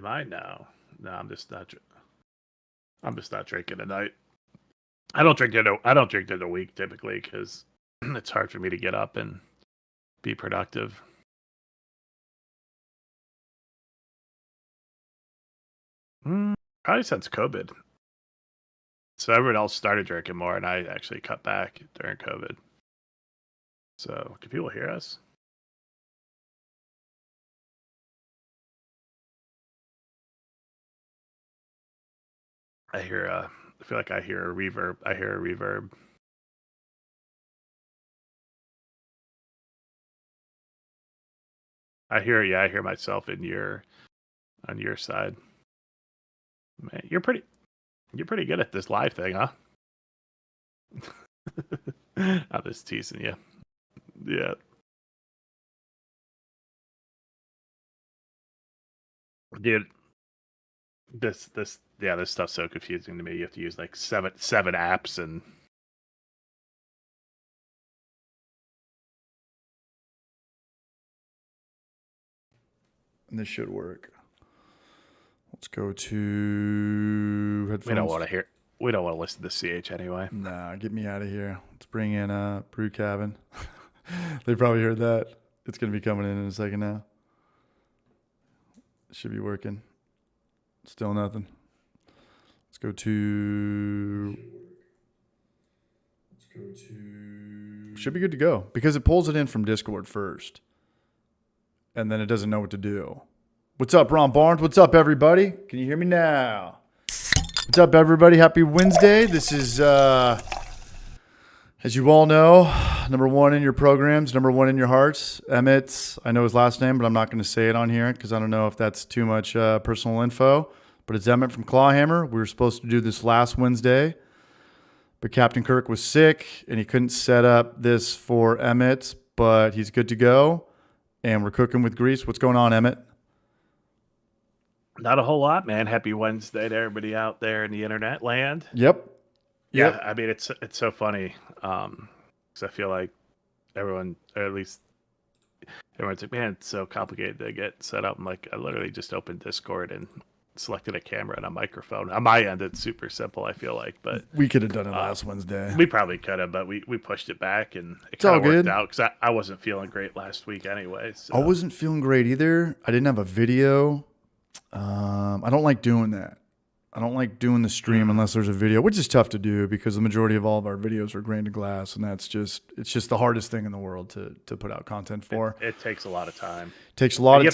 Am I now? No, I'm just not. I'm just not drinking tonight. I don't drink it. I don't drink it a week typically because it's hard for me to get up and be productive. Probably since COVID. So everyone else started drinking more, and I actually cut back during COVID. So can people hear us? I hear. I feel like I hear a reverb. I hear a reverb. I hear. Yeah, I hear myself on your side. Man, you're pretty good at this live thing, huh? I'm just teasing you. Yeah. Dude, this stuff's so confusing to me. You have to use like seven apps and this should work. Let's go to headphones. we don't want to listen to CH anyway. Nah, get me out of here. Let's bring in Brew Cabin. They probably heard that. It's gonna be coming in a second now. It should be working. Still nothing. Let's go to. Should be good to go because it pulls it in from Discord first, and then it doesn't know what to do. What's up, Ron Barnes? What's up, everybody? Can you hear me now? What's up, everybody? Happy Wednesday. This is, as you all know, number one in your programs, number one in your hearts. Emmett, I know his last name, but I'm not going to say it on here because I don't know if that's too much personal info. But it's Emmett from Clawhammer. We were supposed to do this last Wednesday, but Captain Kirk was sick and he couldn't set up this for Emmett, but he's good to go. And we're cooking with grease. What's going on, Emmett? Not a whole lot, man. Happy Wednesday to everybody out there in the internet land. Yep. Yeah, I mean it's so funny because I feel like everyone, or at least everyone's like, man, it's so complicated to get set up. I'm like, I literally just opened Discord and selected a camera and a microphone. On my end, it's super simple. I feel like, but we could have done it last Wednesday. We probably could have, but we pushed it back, and it kind of worked out because I wasn't feeling great last week anyway. So. I wasn't feeling great either. I didn't have a video. I don't like doing that. I don't like doing the stream unless there's a video, which is tough to do because the majority of all of our videos are grain to glass, and it's just the hardest thing in the world to put out content for. It takes a lot of time. It takes a lot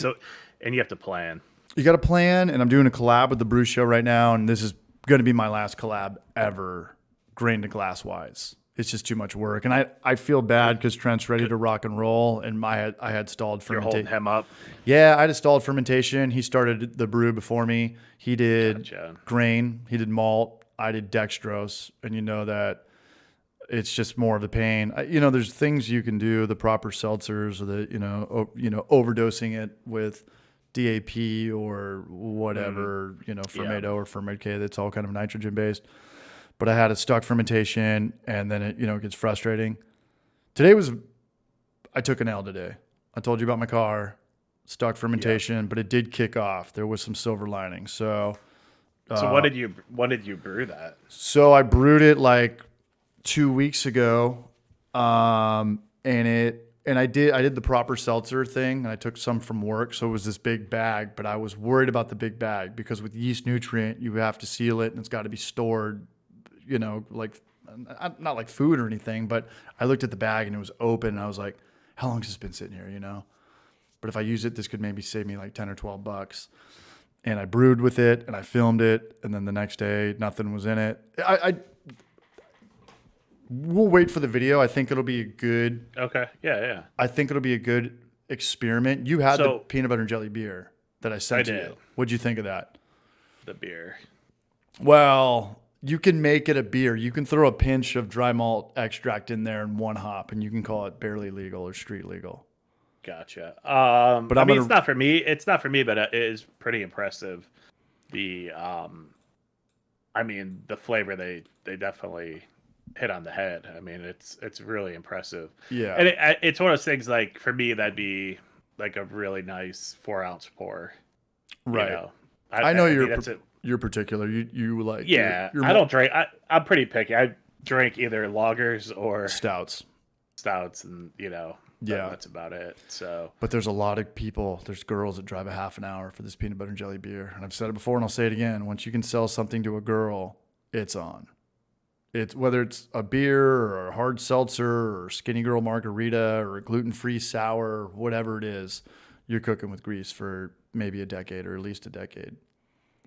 and you have to plan. You got to plan, and I'm doing a collab with the Brew Show right now, and this is going to be my last collab ever, grain to glass wise. It's just too much work, and I feel bad because Trent's ready to rock and roll, and I had stalled fermentation. You're holding him up. Yeah, I had stalled fermentation. He started the brew before me. He did grain. He did malt. I did dextrose, and you know that it's just more of the pain. There's things you can do, the proper seltzers, or the overdosing it with DAP or whatever, Fermento or Ferment-K. That's all kind of nitrogen based. But I had a stuck fermentation, and then it gets frustrating. I took an L today. I told you about my car, stuck fermentation, but it did kick off. There was some silver lining. So what did you brew that? So I brewed it like 2 weeks ago, and I did the proper seltzer thing, and I took some from work. So it was this big bag, but I was worried about the big bag because with yeast nutrient, you have to seal it, and it's got to be stored. Like not like food or anything, but I looked at the bag and it was open and I was like, how long has this been sitting here, But if I use it, this could maybe save me like 10 or 12 bucks. And I brewed with it and I filmed it. And then the next day, nothing was in it. We'll wait for the video. I think it'll be a good. Okay. Yeah. I think it'll be a good experiment. You had the peanut butter and jelly beer that I sent to you. What'd you think of that? The beer. Well, you can make it a beer. You can throw a pinch of dry malt extract in there in one hop, and you can call it barely legal or street legal. Gotcha. But it's not for me. It's not for me, but it is pretty impressive. The flavor they definitely hit on the head. I mean, it's really impressive. Yeah, and it's one of those things. Like for me, that'd be like a really nice 4-ounce pour. Right. I know mean, that's it. you're particular. You like Yeah, you're I more don't drink. I'm pretty picky. I drink either lagers or stouts. stouts, and Yeah. that's about it. So But there's a lot of people, there's girls that drive a half an hour for this peanut butter and jelly beer. And I've said it before and I'll say it again. Once you can sell something to a girl, it's on. It's whether it's a beer or a hard seltzer or skinny girl margarita or a gluten-free sour, or whatever it is, you're cooking with grease for maybe a decade or at least a decade.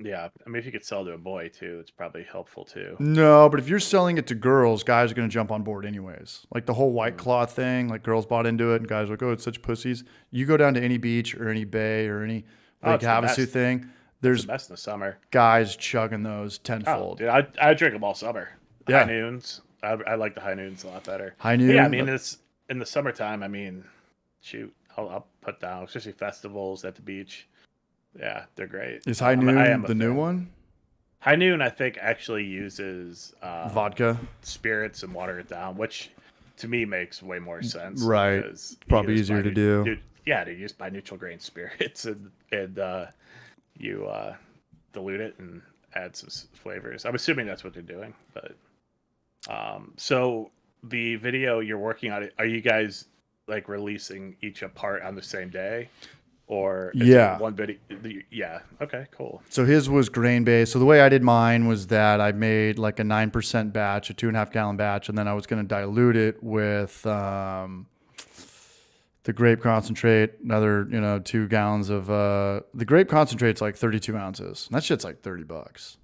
yeah, I mean, if you could sell to a boy too, it's probably helpful too. No, but if you're selling it to girls, guys are going to jump on board anyways. Like the whole White Claw thing, like girls bought into it and guys are like, oh, it's such pussies. You go down to any beach or any bay or any Lake It's the Havasu best. thing, It's there's the best in the summer. guys chugging those Oh, tenfold. dude, I drink them all summer. High Yeah. noons. I like the high noons a lot better. High But yeah, I noon. mean, it's in the summertime. I mean, shoot, I'll put down, especially festivals at the beach. Yeah, they're great. Is High I Noon am a the new fan. one? High Noon, I think, actually uses Vodka. spirits and water it down, which to me makes way more sense. Right. Because Probably you just easier buy to do. Dude, yeah, you just buy neutral grain spirits and you dilute it and add some flavors. I'm assuming that's what they're doing. But so the video you're working on, are you guys like releasing each apart on the same day? Or is Yeah. it one video? Yeah. Okay, cool. So his was grain based. So the way I did mine was that I made like a 9% batch, a 2.5 gallon batch, and then I was going to dilute it with the grape concentrate, another 2 gallons of the grape concentrate's like 32 ounces. And that shit's like $30.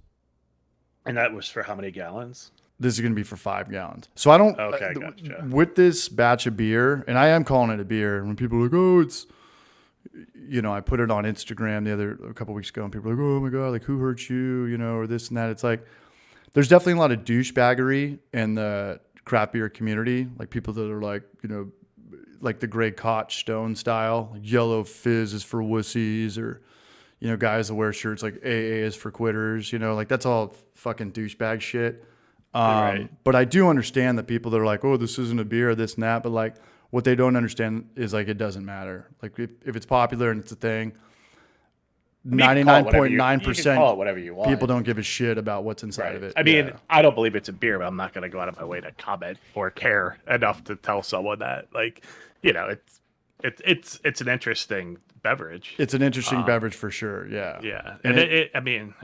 And that was for how many gallons? This is going to be for 5 gallons. So I don't Okay, gotcha. with this batch of beer, and I am calling it a beer. And when people are like, oh, it's I put it on Instagram a couple weeks ago, and people are like, "Oh my god, like who hurt you?" Or this and that. It's like there's definitely a lot of douchebaggery in the craft beer community, like people that are like, like the Grey Koch Stone style, like yellow fizz is for wussies, or guys that wear shirts like AA is for quitters. Like that's all fucking douchebag shit. Right. But I do understand that people that are like, "Oh, this isn't a beer, this and that," but like. What they don't understand is like it doesn't matter. Like if it's popular and it's a thing, I mean, you can call it whatever you- 99.9% you can call it whatever you want. people don't give a shit about what's inside Right. of it. I mean, Yeah. I don't believe it's a beer, but I'm not going to go out of my way to comment or care enough to tell someone that, like, it's an interesting beverage. It's an interesting beverage for sure. Yeah. Yeah, And and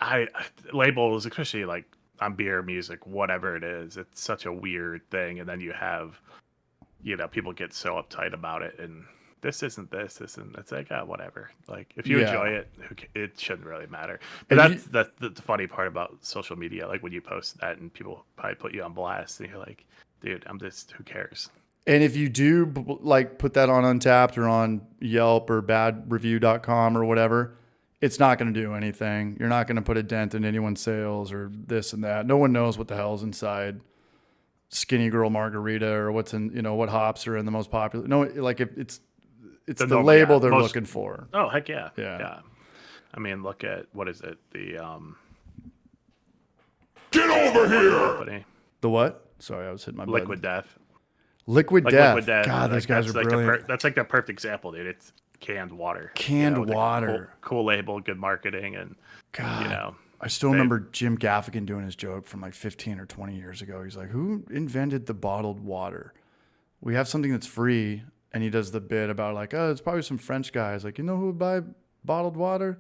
I labels, especially like on beer, music, whatever it is, it's such a weird thing, and then you have, people get so uptight about it, and this isn't this, it's like whatever. Like if you Yeah. enjoy it, it shouldn't really matter. But And that's the funny part about social media. Like when you post that, and people probably put you on blast, and you're like, dude, who cares? And if you do like put that on Untapped or on Yelp or badreview.com or whatever, it's not going to do anything. You're not going to put a dent in anyone's sales or this and that. No one knows what the hell's inside Skinny Girl Margarita or what's in, what hops are in the most popular. No, like it's the normal, label yeah, they're most- looking for. Oh heck yeah, Yeah. I mean, look at what is it? The Get over here! company, The what? Sorry, I was hitting my button. Liquid Death. Liquid Like Death. Liquid Death. God, those guys that's are like brilliant. that's like the perfect example, dude. It's canned water. Canned with a water. Cool label, good marketing, and God. I still remember Jim Gaffigan doing his joke from like 15 or 20 years ago. He's like, who invented the bottled water? We have something that's free. And he does the bit about like, oh, it's probably some French guys. Like, you know who would buy bottled water?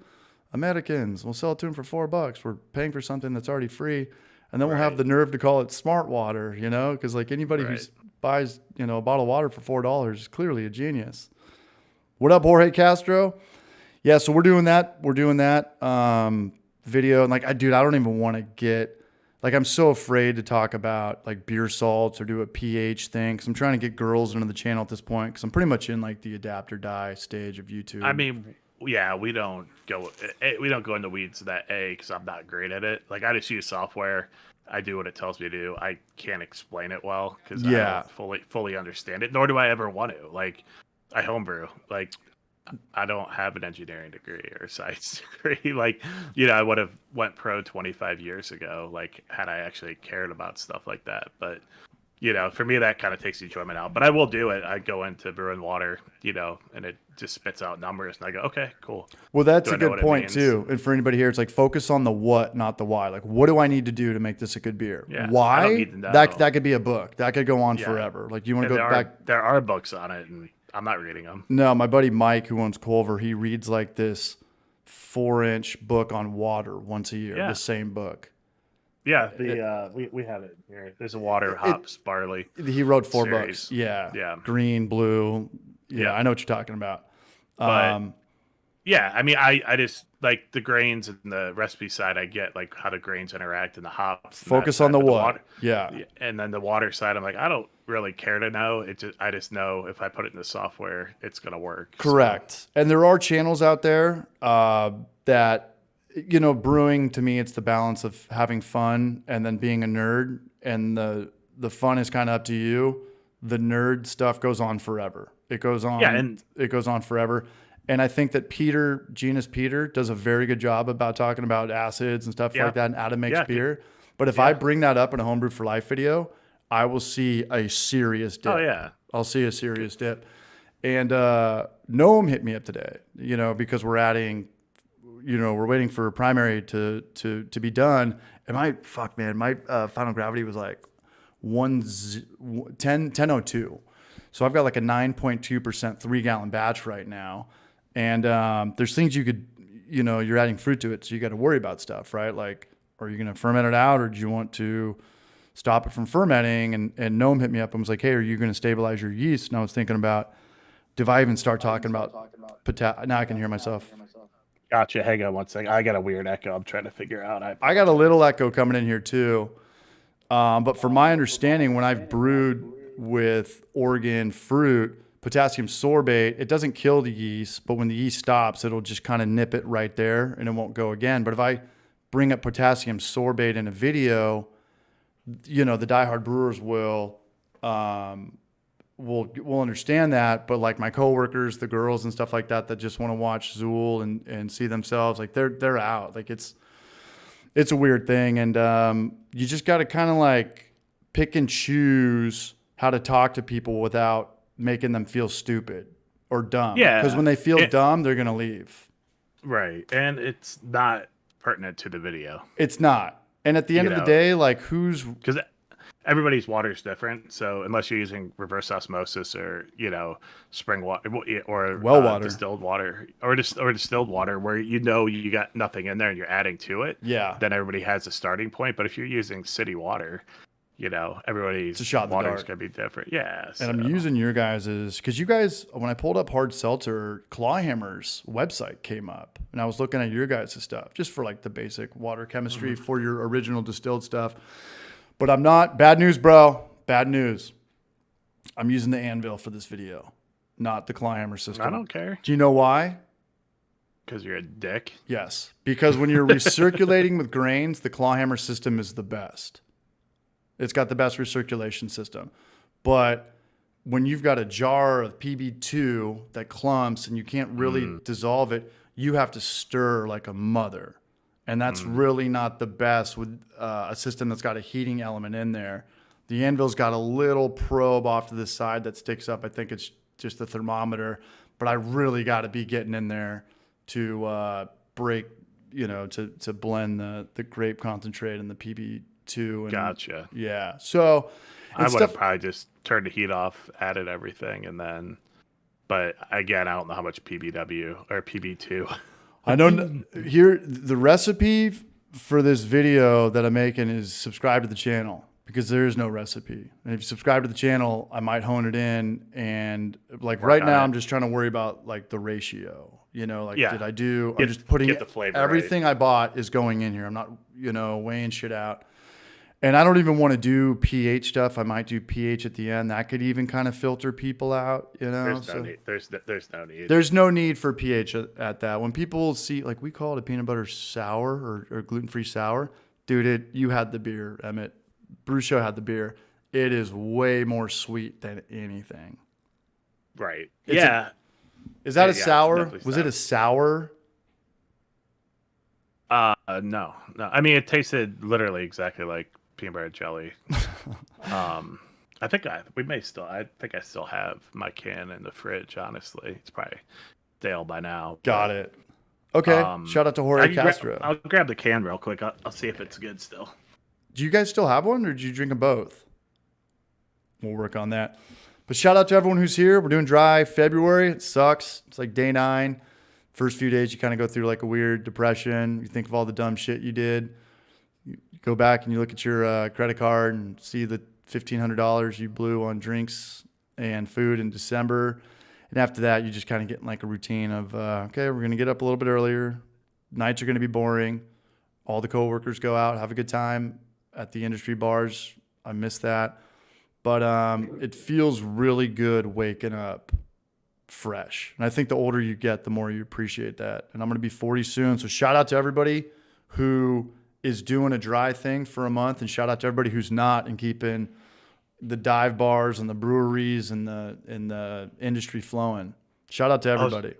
Americans. We'll sell it to them for $4. We're paying for something that's already free. And then we'll have Right. the nerve to call it smart water, because like anybody who Right. buys, a bottle of water for $4 is clearly a genius. What up, Jorge Castro? Yeah, so we're doing that. Video. And like, I don't even want to get, like, I'm so afraid to talk about like beer salts or do a pH thing. Cause I'm trying to get girls into the channel at this point. Cause I'm pretty much in like the adapt or die stage of YouTube. I mean, yeah, we don't go into weeds of that because I'm not great at it. Like I just use software. I do what it tells me to do. I can't explain it well because I Yeah. don't fully understand it. Nor do I ever want to. Like I homebrew. Like I don't have an engineering degree or a science degree. Like, I would have went pro 25 years ago, like had I actually cared about stuff like that. But you know, for me that kind of takes the enjoyment out. But I will do it. I go into brewing water, you know, and it just spits out numbers, and I go, okay, cool. Well, that's Do a I know good what it point means? too. And for anybody here, it's like focus on the what, not the why. Like, what do I need to do to make this a good beer? Yeah, I Why? don't need to know. That could be a book. That could go on Yeah. forever. Like, you want And to go back. there are books on it, and I'm not reading them. No, my buddy Mike, who owns Culver, he reads like this 4-inch book on water once a year. Yeah. The same book. Yeah, we have it here. There's a water, hops, barley. He wrote 4 Series. books. Yeah. Yeah. Green, blue. Yeah, Yeah. I know what you're talking about. But yeah, I mean, I just like the grains and the recipe side. I get like how the grains interact and the hops. and that Focus side, on the but what. water- Yeah. and then the water side, I'm like, I don't really care to know. I just know if I put it in the software, it's gonna work. So, Correct. And there are channels out there that, you know, brewing to me, it's the balance of having fun and then being a nerd. And the fun is kind of up to you. The nerd stuff goes on forever. It goes on. Yeah, and- it goes on forever. And I think that Genus Peter does a very good job about talking about acids and stuff Yeah. like that and how to make Yeah. beer. But if I bring that up in a Homebrew for Life video, I will see a serious dip. Oh yeah, I'll see a serious dip. And Noam hit me up today, you know, because we're adding, you know, we're waiting for a primary to be done. And my final gravity was like 1002. So I've got like a 9.2% 3-gallon batch right now. And there's things you could, you know, you're adding fruit to it. So you got to worry about stuff, right? Like, are you going to ferment it out, or do you want to stop it from fermenting? And Noam hit me up and was like, hey, are you going to stabilize your yeast? And I was thinking about, do I even start talking about now I can hear myself. gotcha. Hang on one second. I got a weird echo. I'm trying to figure out. I got a little echo coming in here too. But from my understanding, when I've brewed with Oregon fruit, potassium sorbate, it doesn't kill the yeast, but when the yeast stops, it'll just kind of nip it right there and it won't go again. But if I bring up potassium sorbate in a video, you know, the diehard brewers will understand that. But like my coworkers, the girls and stuff like that just want to watch Zool and see themselves, like they're out. Like it's a weird thing. And you just got to kind of like pick and choose how to talk to people without making them feel stupid or dumb. Yeah. Because when they feel dumb, they're going to leave. Right. And it's not pertinent to the video It's not. And at the end of the day, like because everybody's water is different. So unless you're using reverse osmosis or, you know, spring water or Well water, distilled water or distilled water where, you know, you got nothing in there and you're adding to it. yeah, Then everybody has a starting point. But if you're using city water, you know, everybody's It's a shot in the water is dark. going to be different. Yeah. and I'm using your guys's, because you guys, when I pulled up Hard Seltzer, Clawhammer's website came up, and I was looking at your guys' stuff just for like the basic water chemistry for your original distilled stuff. But I'm not, bad news, bro. Bad news. I'm using the Anvil for this video, not the Clawhammer system. I don't care Do you know why? because you're a dick. Yes, because when you're recirculating with grains, the Clawhammer system is the best. It's got the best recirculation system. But when you've got a jar of PB2 that clumps and you can't really dissolve it, you have to stir like a mother. And that's really not the best with a system that's got a heating element in there. The Anvil's got a little probe off to the side that sticks up. I think it's just the thermometer. But I really got to be getting in there to break, you know, to blend the grape concentrate and the PB2. And, Gotcha. Yeah. So I would have probably just turned the heat off, added everything, and then. But again, I don't know how much PBW or PB2. I know here the recipe for this video that I'm making is subscribe to the channel, because there is no recipe. And if you subscribe to the channel, I might hone it in. And like right now, I'm just trying to worry about like the ratio. You know, like did I do? I'm just putting get the flavor everything I bought is going in here. I'm not, you know, weighing shit out. And I don't even want to do pH stuff. I might do pH at the end. That could even kind of filter people out, you know. There's no need. There's no need. There's no need for pH at that. When people see, like we call it a peanut butter sour or gluten-free sour, dude, you had the beer, Emmett. Brew Show had the beer. It is way more sweet than anything. Right. It's yeah. Is that a it's sour? definitely Was it a sour? No. I mean, it tasted literally exactly like peanut butter jelly. I think I still have my can in the fridge. Honestly, it's probably stale by now. Got But it. Okay. Shout out to Jorge Castro. I'll grab the can real quick. I'll see if it's good still. Do you guys still have one, or did you drink them both? We'll work on that. But shout out to everyone who's here. We're doing dry February. It sucks. It's like day 9. First few days, you kind of go through like a weird depression. You think of all the dumb shit you did. You go back and you look at your credit card and see the $1,500 you blew on drinks and food in December. And after that, you just kind of get in like a routine of, okay, we're going to get up a little bit earlier. Nights are going to be boring. All the coworkers go out, have a good time at the industry bars. I miss that. But it feels really good waking up fresh. And I think the older you get, the more you appreciate that. And I'm going to be 40 soon. So shout out to everybody who is doing a dry thing for a month, and shout out to everybody who's not and keeping the dive bars and the breweries and the industry flowing. Shout out to everybody.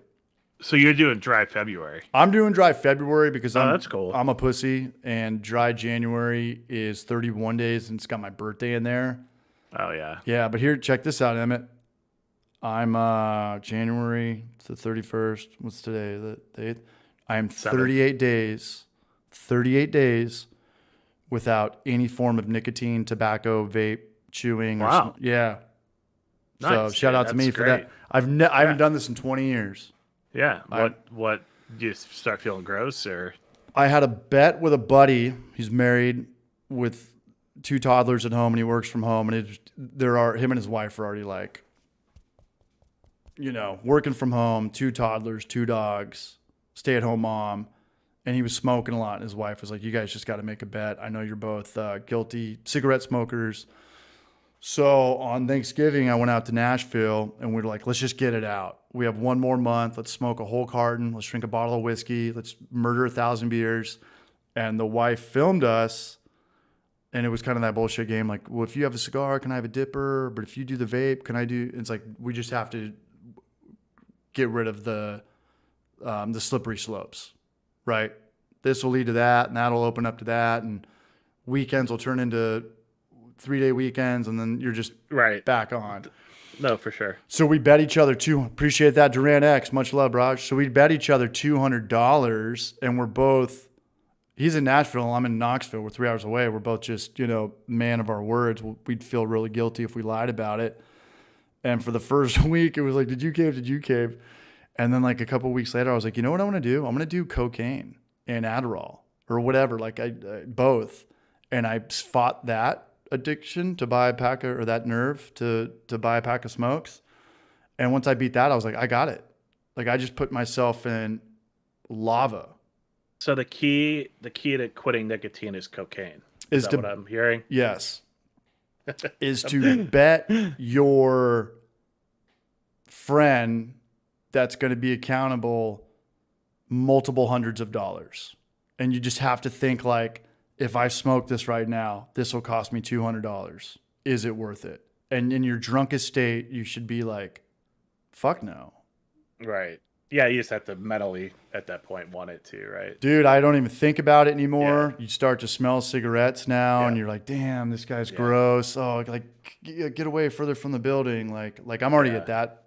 So you're doing dry February. I'm doing dry February because that's cool. I'm a pussy, and dry January is 31 days, and it's got my birthday in there. Oh, yeah. Yeah, but here, check this out, Emmett. I'm January, it's the 31st. What's today? The 8th? I am 38 days without any form of nicotine, tobacco, vape, chewing. Wow. Yeah. Nice, so shout out to me for that. I haven't done this in 20 years. Yeah. What you start feeling gross, or? I had a bet with a buddy. He's married with 2 toddlers at home, and he works from home. And him and his wife are already like, working from home, 2 toddlers, 2 dogs, stay-at-home mom. And he was smoking a lot. And his wife was like, you guys just got to make a bet. I know you're both guilty cigarette smokers. So on Thanksgiving, I went out to Nashville, and we were like, let's just get it out. We have 1 more month. Let's smoke a whole carton. Let's drink a bottle of whiskey. Let's murder 1,000 beers. And the wife filmed us. And it was kind of that bullshit game. Like, well, if you have a cigar, can I have a dipper? But if you do the vape, can I do? It's like, we just have to get rid of the slippery slopes, right? This will lead to that, and that'll open up to that. And weekends will turn into 3-day weekends, and then you're just back on. No, for sure. So we bet each other appreciate that, Durant X. Much love, Raj. So we bet each other $200, and we're both. He's in Nashville, I'm in Knoxville. We're 3 hours away. We're both just, man of our words. We'd feel really guilty if we lied about it. And for the first week, it was like, did you cave? Did you cave? And then like a couple of weeks later, I was like, you know what I want to do? I'm going to do cocaine and Adderall or whatever. Like I both. And I fought that addiction to buy a pack or that nerve to buy a pack of smokes. And once I beat that, I was like, I got it. Like I just put myself in lava. So the key to quitting nicotine is cocaine. Is that what I'm hearing? Yes. Is to bet your friend that's going to be accountable multiple hundreds of dollars. And you just have to think like, if I smoke this right now, this will cost me $200. Is it worth it? And in your drunkest state, you should be like, fuck no. Right. Yeah, you just have to mentally at that point want it to, right? Dude, I don't even think about it anymore. Yeah. You start to smell cigarettes now, and you're like, damn, this guy's gross. Oh, like get away further from the building. Like I'm already at that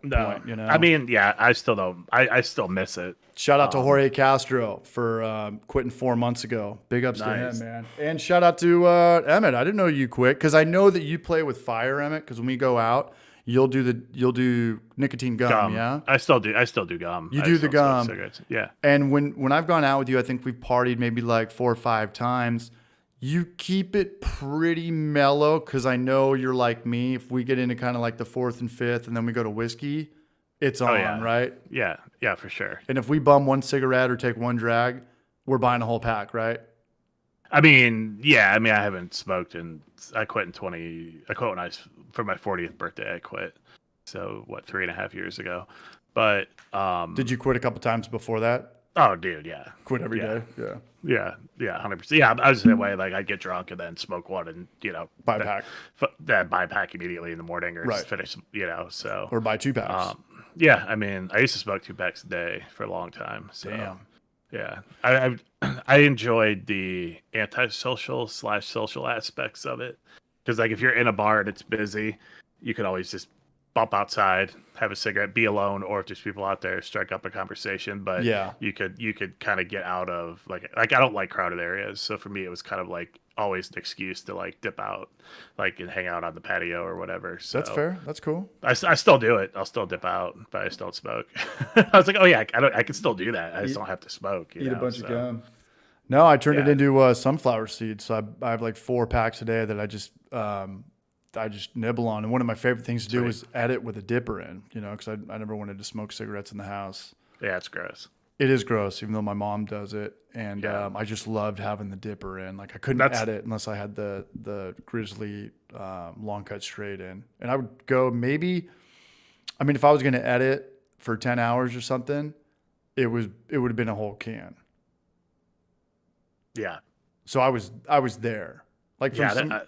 point, I mean, I still don't. I still miss it. Shout out to Jorge Castro for quitting 4 months ago. Big ups to him, man. And shout out to Emmett. I didn't know you quit because I know that you play with fire, Emmett. Because when we go out, you'll do nicotine gum, yeah? I still do gum. You do the gum. Yeah. And when I've gone out with you, I think we've partied maybe like 4 or 5 times. You keep it pretty mellow because I know you're like me. If we get into kind of like the 4th and 5th and then we go to whiskey, it's on, right? Yeah, for sure. And if we bum 1 cigarette or take 1 drag, we're buying a whole pack, right? I mean, I haven't smoked I quit when for my 40th birthday, I quit. So 3.5 years ago. But did you quit a couple times before that? Oh, dude, yeah. Quit every day. Yeah, 100%. Yeah, I was the way. Like I'd get drunk and then smoke one and buy a pack. Buy a pack immediately in the morning or just finish. So or buy 2 packs. Yeah, I mean, I used to smoke 2 packs a day for a long time. So, damn. Yeah, I enjoyed the antisocial / social aspects of it. Because like if you're in a bar and it's busy, you could always just bump outside, have a cigarette, be alone, or if there's people out there, strike up a conversation. But Yeah. you could kind of get out of like I don't like crowded areas, so for me it was kind of like always an excuse to like dip out, like and hang out on the patio or whatever. So That's fair. That's cool. I still do it. I'll still dip out, but I just don't smoke. I was like, oh yeah, I can still do that. I just don't have to smoke. You Eat a know, bunch of so. gum. No, I turned it Yeah. into sunflower seeds. So I have like 4 packs a day that I just nibble on. And one of my favorite things to do Sweet. is edit with a dipper in, you know, because I never wanted to smoke cigarettes in the house. Yeah, it's gross. It is gross, even though my mom does it. And Yeah. I just loved having the dipper in. Like I couldn't edit unless I had the Grizzly long cut straight in. And I would go maybe, I mean, if I was going to edit for 10 hours or something, it would have been a whole can. Yeah. So I was there. Like from Yeah.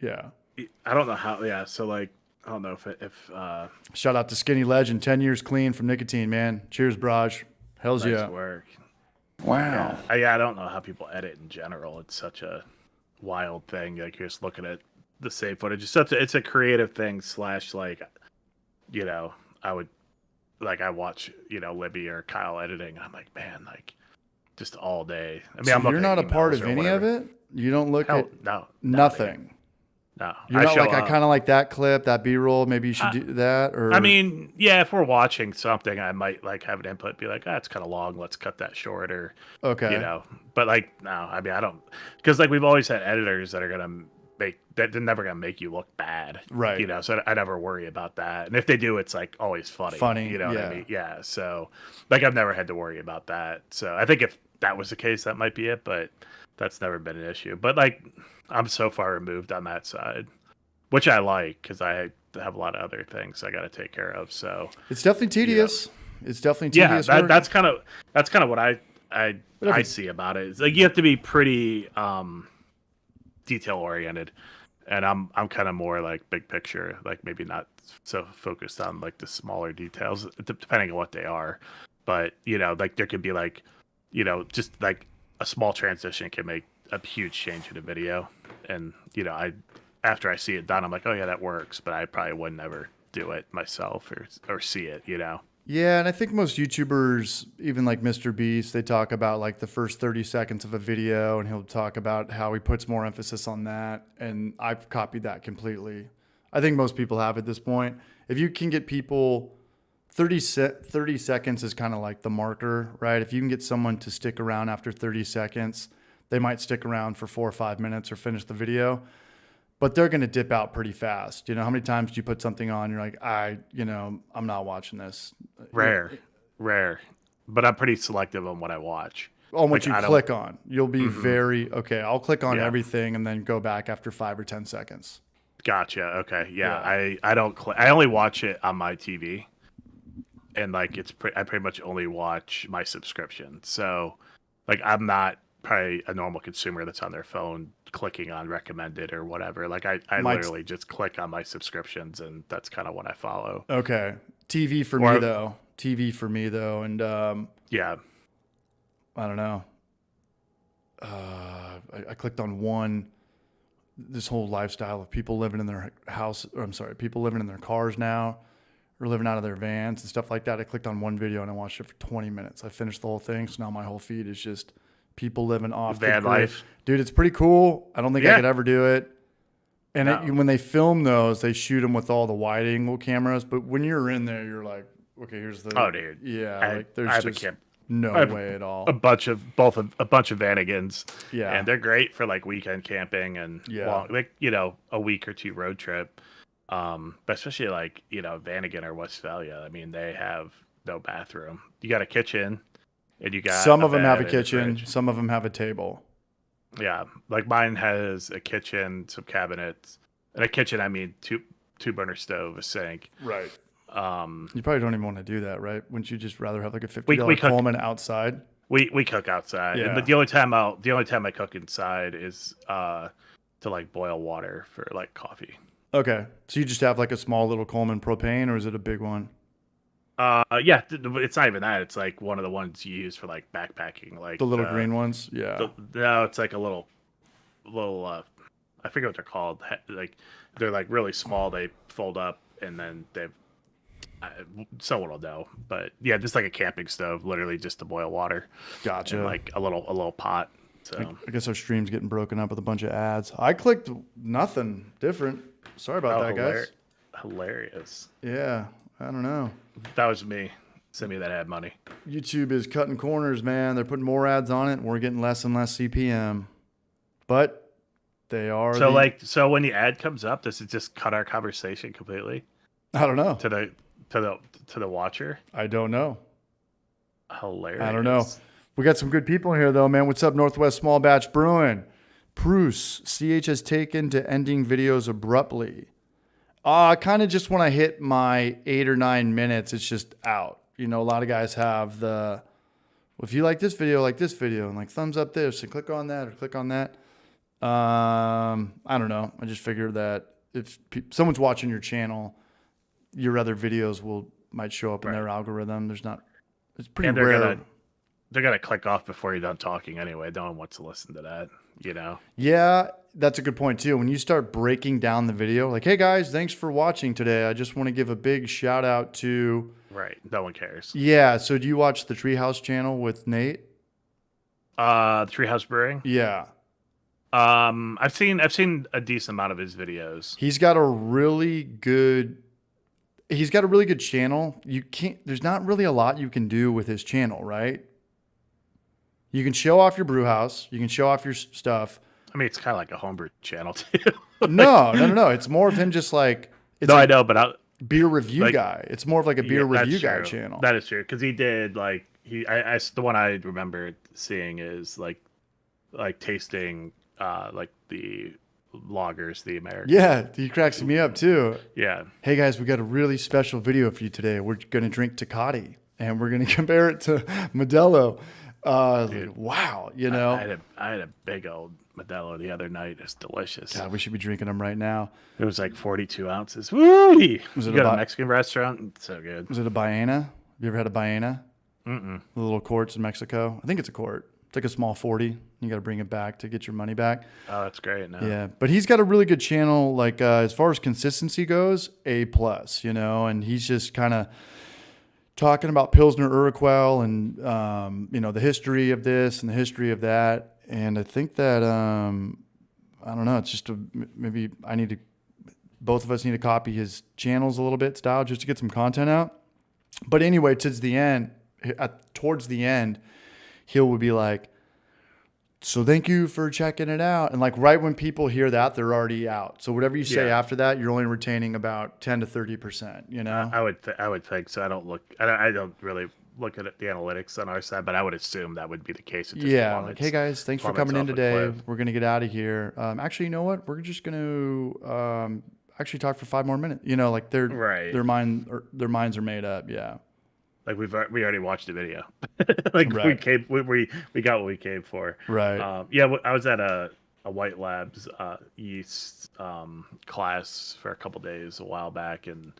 yeah. I don't know how. Yeah. So like, I don't know if Shout out to Skinny Legend, 10 years clean from nicotine, man. Cheers, Braj. Hell's nice yeah. work. Wow. Yeah, I don't know how people edit in general. It's such a wild thing. Like you're just looking at the same footage. It's a creative thing / like, you know, I watch, you know, Libby or Kyle editing. And I'm like, man, like just all day. I mean, So I'm you're looking not at a part emails of or any of whatever. it? You don't look Hell, at no, nothing. No, You're not like, I kind of like that clip, that B-roll. Maybe you should do that. Or I mean, yeah, if we're watching something, I might like have an input, be like, it's kind of long. Let's cut that short, or okay, you know. But like, no, I mean, I don't, because like we've always had editors that are gonna they're never gonna make you look bad, right? You know, so I never worry about that. And if they do, it's like always funny. You know what I mean? Yeah. So like, I've never had to worry about that. So I think if that was the case, that might be it. But that's never been an issue. But like, I'm so far removed on that side, which I like because I have a lot of other things I got to take care of. So it's definitely tedious. It's definitely tedious. Yeah, work. that's kind of what I see about it. It's like you have to be pretty detail oriented, and I'm kind of more like big picture, like maybe not so focused on like the smaller details, depending on what they are. But you know, like there could be like, you know, just like a small transition can make a huge change in a video, and you know, after I see it done, I'm like, oh yeah, that works. But I probably would never do it myself or see it, you know. Yeah, and I think most YouTubers, even like Mr. Beast, they talk about like the first 30 seconds of a video, and he'll talk about how he puts more emphasis on that. And I've copied that completely. I think most people have at this point. If you can get people 30 seconds is kind of like the marker, right? If you can get someone to stick around after 30 seconds, they might stick around for 4 or 5 minutes or finish the video. But they're going to dip out pretty fast. You know, how many times do you put something on? You're like, I'm not watching this. Rare. But I'm pretty selective on what I watch. On what you click on. You'll be very, okay, I'll click on Yeah. everything and then go back after 5 or 10 seconds. Gotcha. Okay. Yeah. I don't I only watch it on my TV. And like I pretty much only watch my subscription. So like I'm not probably a normal consumer that's on their phone clicking on recommended or whatever. Like I literally just click on my subscriptions, and that's kind of what I follow. Okay. TV for me though. And yeah. I don't know. I clicked on this whole lifestyle of people living in their house, people living in their cars now, or living out of their vans and stuff like that. I clicked on one video and I watched it for 20 minutes. I finished the whole thing. So now my whole feed is just people living off Van the grid. life. Dude, it's pretty cool. I don't think I could ever do it. And No. when they film those, they shoot them with all the wide angle cameras. But when you're in there, you're like, okay, here's the. Oh, dude. Yeah. There's I have just a no I have way at all. a bunch of Vanagons. Yeah. And they're great for like weekend camping and Yeah. like, you know, a week or two road trip. But especially like, you know, Vanagon or Westphalia. I mean, they have no bathroom. You got a kitchen, and you got Some of them have a bed and kitchen. fridge. Some of them have a table. Yeah, like mine has a kitchen, some cabinets, and a kitchen. I mean, two burner stove, a sink. Right. Um, You probably don't even want to do that, right? Wouldn't you just rather have like a $50 we cook- Coleman outside? we cook outside. Yeah. And the only time I cook inside is to like boil water for like coffee. Okay. So you just have like a small little Coleman propane, or is it a big one? Yeah, it's not even that. It's like one of the ones you use for like backpacking, like The little green ones? Yeah. No, it's like a little I forget what they're called. Like they're like really small. They fold up and then they've. Someone will know, but yeah, just like a camping stove, literally just to boil water, Gotcha. and like a little pot. So I guess our stream's getting broken up with a bunch of ads. I clicked nothing different. Sorry about that, guys. Hilarious. Yeah, I don't know. That was me. Send me that ad money. YouTube is cutting corners, man. They're putting more ads on it, and we're getting less and less CPM. But they are. So when the ad comes up, does it just cut our conversation completely I don't know. to the watcher? I don't know. Hilarious. I don't know. We got some good people in here, though, man. What's up, Northwest Small Batch Brewing? Bruce, CH has taken to ending videos abruptly. Kind of just when I hit my 8 or 9 minutes, it's just out. You know, a lot of guys have the, well, if you like this video, and like thumbs up this, and click on that or click on that. I don't know. I just figured that if someone's watching your channel, your other videos might show up in their algorithm. It's pretty rare. They're gonna click off before you're done talking anyway. No one wants to listen to that, you know? Yeah, that's a good point too. When you start breaking down the video, like, hey guys, thanks for watching today. I just want to give a big shout out to. Right. No one cares. Yeah. So do you watch the Treehouse channel with Nate? Treehouse Brewing. Yeah. I've seen a decent amount of his videos. He's got a really good channel. There's not really a lot you can do with his channel, right? You can show off your brew house. You can show off your stuff. I mean, it's kind of like a homebrew channel too. No. It's more of him just like. I know, but beer review guy. It's more of like a beer review guy channel. That is true because he did like the one I remember seeing is like tasting like the lagers, the American. Yeah, he cracks me up too. Yeah. Hey guys, we got a really special video for you today. We're gonna drink Tecate and we're gonna compare it to Modelo. Dude, wow, you know. I had a big old Modelo the other night. It's delicious. God, we should be drinking them right now. It was like 42 ounces. Woo! Was it a Mexican restaurant? It's so good. Was it a Baena? Have you ever had a Baena? Mm-mm. The little quarts in Mexico. I think it's a quart. It's like a small 40. You got to bring it back to get your money back. Oh, that's great. No. Yeah, but he's got a really good channel. Like as far as consistency goes, A+. You know, and he's just kind of talking about Pilsner Urquell and the history of this and the history of that. And I think that I don't know. It's just maybe both of us need to copy his channels a little bit, style, just to get some content out. But anyway, towards the end, he would be like, so thank you for checking it out. And like right when people hear that, they're already out. So whatever you say after that, you're only retaining about 10 to 30%, you know? I would think so. I don't really look at the analytics on our side, but I would assume that would be the case. Like, hey guys, thanks for coming in today. We're going to get out of here. Actually, you know what? We're just going to actually talk for 5 more minutes. You know, like their minds are made up. Yeah. Like we already watched the video. Like we got what we came for. Right. I was at a White Labs yeast class for a couple days a while back, and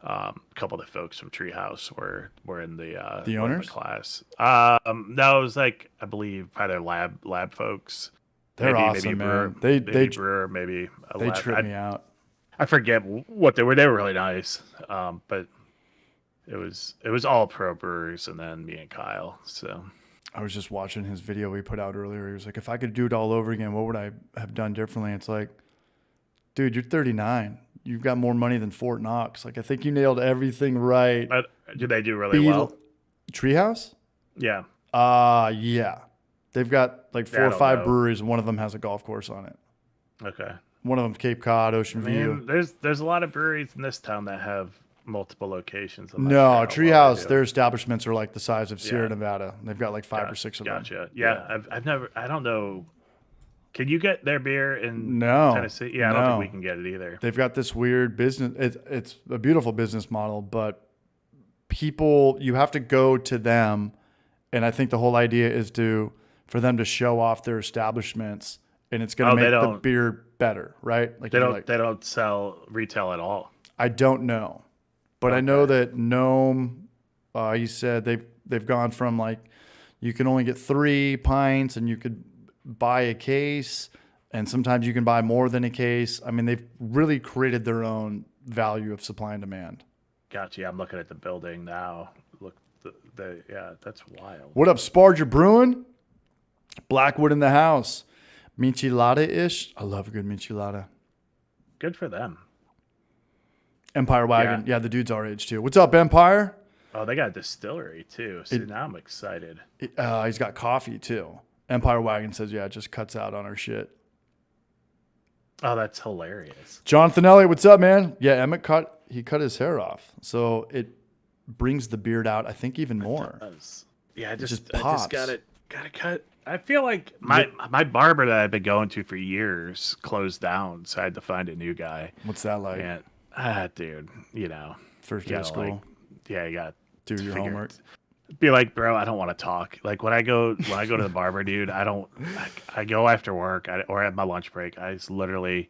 a couple of the folks from Treehouse were in the owners in the class. No, it was like I believe either lab folks. They're awesome, man. They trip me out. I forget what they were. They were really nice, but. It was all pro brewers and then me and Kyle. So I was just watching his video he put out earlier. He was like, if I could do it all over again, what would I have done differently? It's like, dude, you're 39. You've got more money than Fort Knox. Like, I think you nailed everything right. Did they do really well? Treehouse? Yeah. Yeah. They've got like 4 or 5 breweries, and one of them has a golf course on it. Okay. One of them's Cape Cod, Ocean View. There's a lot of breweries in this town that have multiple locations. No, Treehouse, their establishments are like the size of Sierra Nevada. They've got like 5 or 6 of them. Gotcha. Yeah. I don't know. Can you get their beer in Tennessee? Yeah, I don't think we can get it either. They've got this weird business. It's a beautiful business model, but you have to go to them. And I think the whole idea is for them to show off their establishments, and it's going to make the beer better, right? Like they don't sell retail at all. I don't know. But I know that Gnome, he said they've gone from like you can only get 3 pints and you could buy a case And sometimes you can buy more than a case. I mean, they've really created their own value of supply and demand. Gotcha. I'm looking at the building now. Look, yeah, that's wild. What up, Sparger Brewing? Blackwood in the house. Michelada-ish. I love a good michelada. Good for them. Empire Wagon. Yeah, the dude's our age too. What's up, Empire? Oh, they got a distillery too. So now I'm excited. He's got coffee too. Empire Wagon says, yeah, it just cuts out on our shit. Oh, that's hilarious. Jonathan Elliott, what's up, man? Yeah, Emmett cut his hair off. So it brings the beard out, I think, even more. Yeah, I just pops. gotta cut. I feel like my barber that I've been going to for years closed down, so I had to find a new guy. What's that like? And dude, first day of school. You got do your homework. Be like, bro, I don't want to talk. Like when I go to the barber, dude, I go after work or at my lunch break. I just literally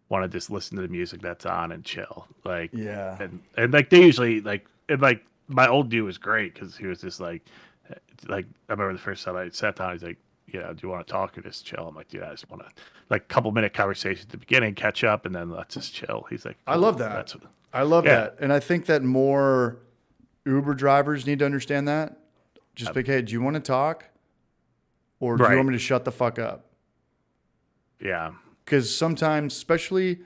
want to just listen to the music that's on and chill. Like, yeah, and like they usually like my old dude was great because he was just like I remember the first time I sat down, he's like, do you want to talk or just chill? I'm like, dude, I just want to like couple-minute conversation at the beginning, catch up, and then let's just chill. He's like, I love that. I love that, and I think that more Uber drivers need to understand that. Just like, hey, do you want to talk? Or do you want me to shut the fuck up? Yeah. Because sometimes, especially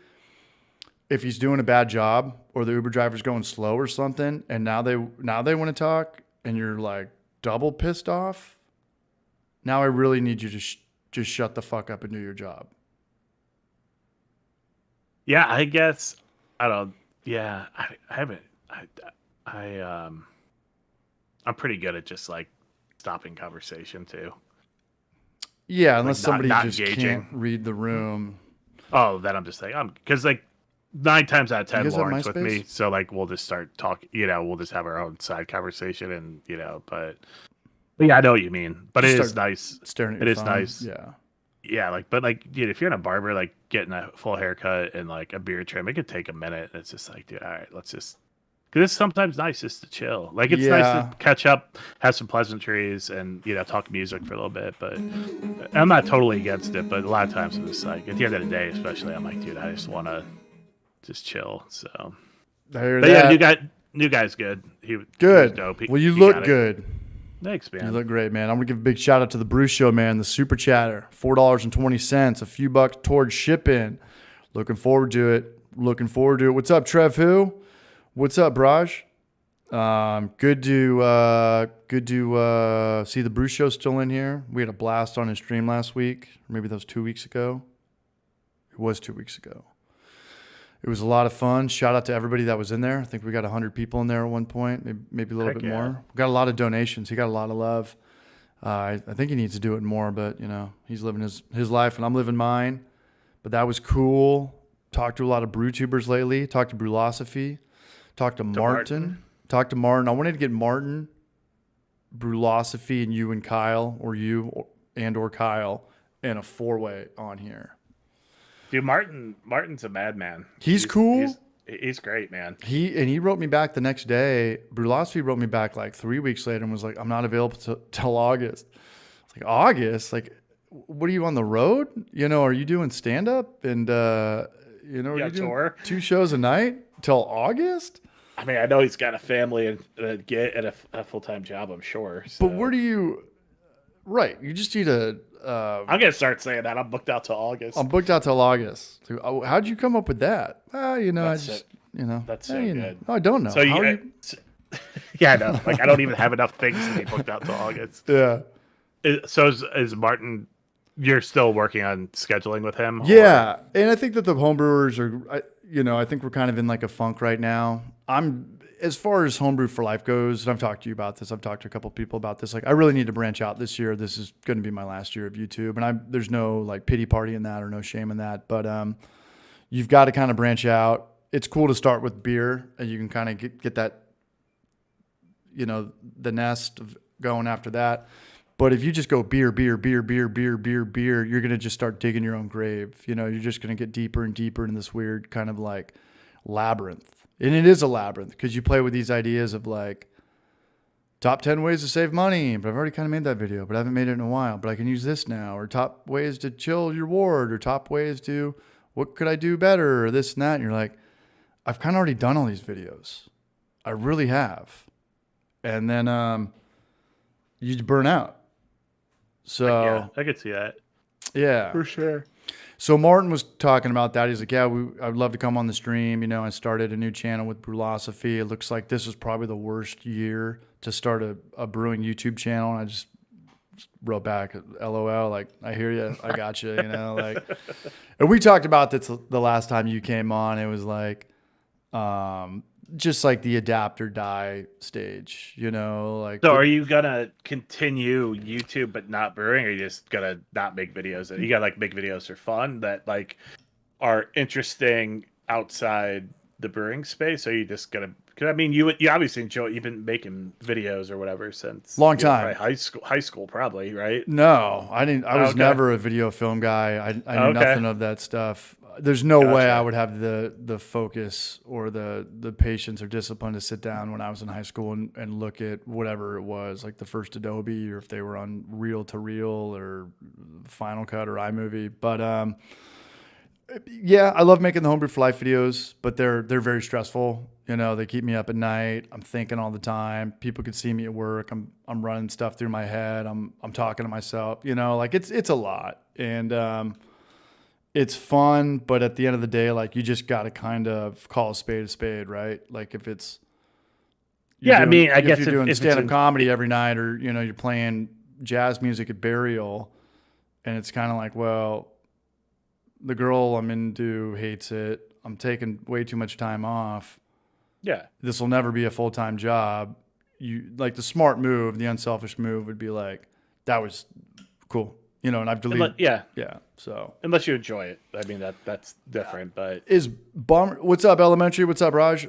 if he's doing a bad job or the Uber driver's going slow or something, and now they want to talk and you're like double pissed off. Now I really need you to just shut the fuck up and do your job. Yeah, I guess I don't. Yeah, I haven't. I'm pretty good at just like stopping conversation too. Yeah, unless somebody not just engaging. can't read the room. Oh, then I'm just like because like 9 times out of 10 Lauren's with me, so like we'll just start talking. We'll just have our own side conversation, and but yeah, I know what you mean. But it is nice. Staring at your phone. Nice. Yeah. Yeah, but dude, if you're in a barber, like getting a full haircut and like a beard trim, it could take a minute. And it's just like, dude, all right, let's just. Because it's sometimes nice just to chill. Like it's nice to catch up, have some pleasantries, and talk music for a little bit. But I'm not totally against it. But a lot of times it's just like at the end of the day, especially, I'm like, dude, I just want to just chill. So, yeah, new guy's good. He was dope. Well, you look good. Thanks, man. You look great, man. I'm gonna give a big shout out to the Brew Show, man. The Super Chatter, $4.20, a few bucks towards shipping. Looking forward to it. What's up, Trev? Who? What's up, Braj? Good to see the Brew Show still in here. We had a blast on his stream last week. Maybe that was 2 weeks ago. It was 2 weeks ago. It was a lot of fun. Shout out to everybody that was in there. I think we got 100 people in there at one point, maybe a little bit more. We got a lot of donations. He got a lot of love. I think he needs to do it more, but he's living his life and I'm living mine. But that was cool. Talked to a lot of brew tubers lately. Talked to Brewlosophy. Talked to Martin. Talked to Martin. I wanted to get Martin, Brewlosophy, and you and Kyle, or Kyle, in a 4-way on here. Dude, Martin's a madman. He's cool. He's great, man. He wrote me back the next day. Brewlosophy wrote me back like 3 weeks later and was like, I'm not available till August. It's like, August? Like, what are you on the road? Are you doing stand-up? And, are you doing tour? 2 shows a night till August? I mean, I know he's got a family and a full-time job, I'm sure. So. But where do you... Right. You just need to... I'm going to start saying that. I'm booked out till August. I'm booked out till August. How'd you come up with that? That's so good. I don't know. So yeah, I know. Like, I don't even have enough things to be booked out till August. Yeah. So is Martin... You're still working on scheduling with him? Yeah. And I think that the homebrewers are... I think we're kind of in like a funk right now. As far as Homebrew for Life goes, and I've talked to you about this, I've talked to a couple of people about this. Like, I really need to branch out this year. This is going to be my last year of YouTube, and there's no like pity party in that or no shame in that. But you've got to kind of branch out. It's cool to start with beer, and you can kind of get that, the nest of going after that. But if you just go beer, you're going to just start digging your own grave. You're just going to get deeper and deeper in this weird kind of like labyrinth. And it is a labyrinth because you play with these ideas of like top 10 ways to save money, but I've already kind of made that video, but I haven't made it in a while, but I can use this now, or top ways to chill your ward, or top ways to, what could I do better, or this and that. And you're like, I've kind of already done all these videos. I really have. And then you burn out. So Yeah, I could see that. yeah. For sure. So Martin was talking about that. He's like, yeah, I'd love to come on the stream. You know, I started a new channel with Brewlosophy. It looks like this was probably the worst year to start a brewing YouTube channel. And I just wrote back, LOL, like, I hear you. I got you, you know, like, and we talked about this the last time you came on. It was like, just like the adapt or die stage, you know, like. So are you gonna continue YouTube but not brewing, or are you just gonna not make videos? You gotta like make videos for fun that like are interesting outside the brewing space? Or are you just gonna? Because I mean, you obviously enjoy. You've been making videos or whatever since Long time. probably high school, probably, right? No, I didn't. I was Okay. never a video film guy. I knew Okay. nothing of that stuff. There's no way Gotcha. I would have the focus or the patience or discipline to sit down when I was in high school and look at whatever it was, like the first Adobe, or if they were on reel to reel or Final Cut or iMovie. But yeah, I love making the Homebrew for Life videos, but they're very stressful. You know, they keep me up at night. I'm thinking all the time. People could see me at work. I'm running stuff through my head. I'm talking to myself. You know, like it's a lot, and it's fun. But at the end of the day, like, you just got to kind of call a spade, right? Like, if it's Yeah, I mean, I if guess you're if doing it's stand up in- comedy every night, or you know, you're playing jazz music at Burial, and it's kind of like, well, the girl I'm into hates it. I'm taking way too much time off. Yeah. This will never be a full-time job. You like, the smart move, the unselfish move would be like, that was cool, you know, and I've deleted. Yeah. Yeah. So Unless you enjoy it, I mean that's different. But is bum. What's up, Elementary? What's up, Raj?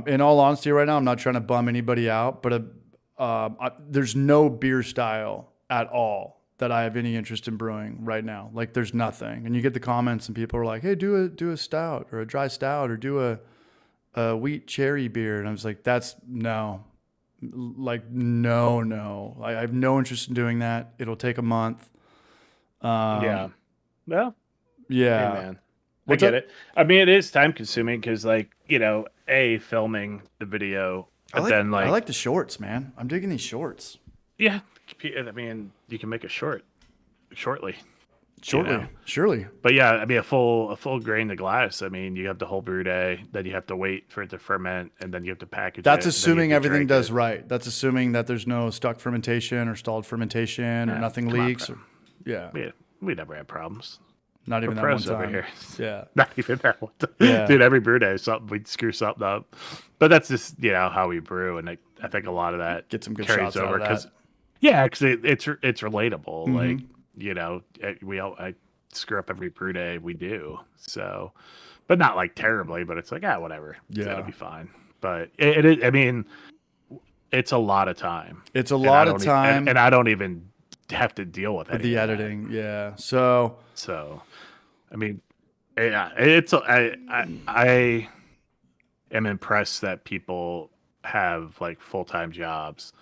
In all honesty, right now, I'm not trying to bum anybody out, but there's no beer style at all that I have any interest in brewing right now. Like, there's nothing. And you get the comments, and people are like, "Hey, do a stout or a dry stout, or do a wheat cherry beer," and I was like, "That's no." Like, no. I have no interest in doing that. It'll take a month. yeah. Well, Yeah. hey, man. What's I get up? it. I mean, it is time consuming because, like, you know, filming the video, I and then I like the shorts, man. I'm digging these shorts. yeah. I mean, you can make a shortly. Shortly, know. surely. But yeah, I mean, a full grain of glass. I mean, you have the whole brew day, then you have to wait for it to ferment, and then you have to package it. That's then you assuming have to everything drink does it. right. That's assuming that there's no stuck fermentation or stalled fermentation, or Yeah, nothing come on, leaks. bro. Yeah, We never had problems. not even We're that one pros over time. here. Yeah, Not even that one. Yeah. Dude, every brew day, we'd screw something up. But that's just, you know, how we brew. And I think a lot of that Get some good carries shots out over. of that. Yeah, because it's relatable. Mm-hmm. Like, you know, I screw up every brew day we do. So, but not like terribly, but it's like, whatever. It's Yeah. going to be fine. But it is, I mean, it's a lot of time. it's a And I lot of don't e- time and I don't even have to deal with with any the of that. editing. Yeah, so So, I mean, yeah, I am impressed that people have like full-time jobs,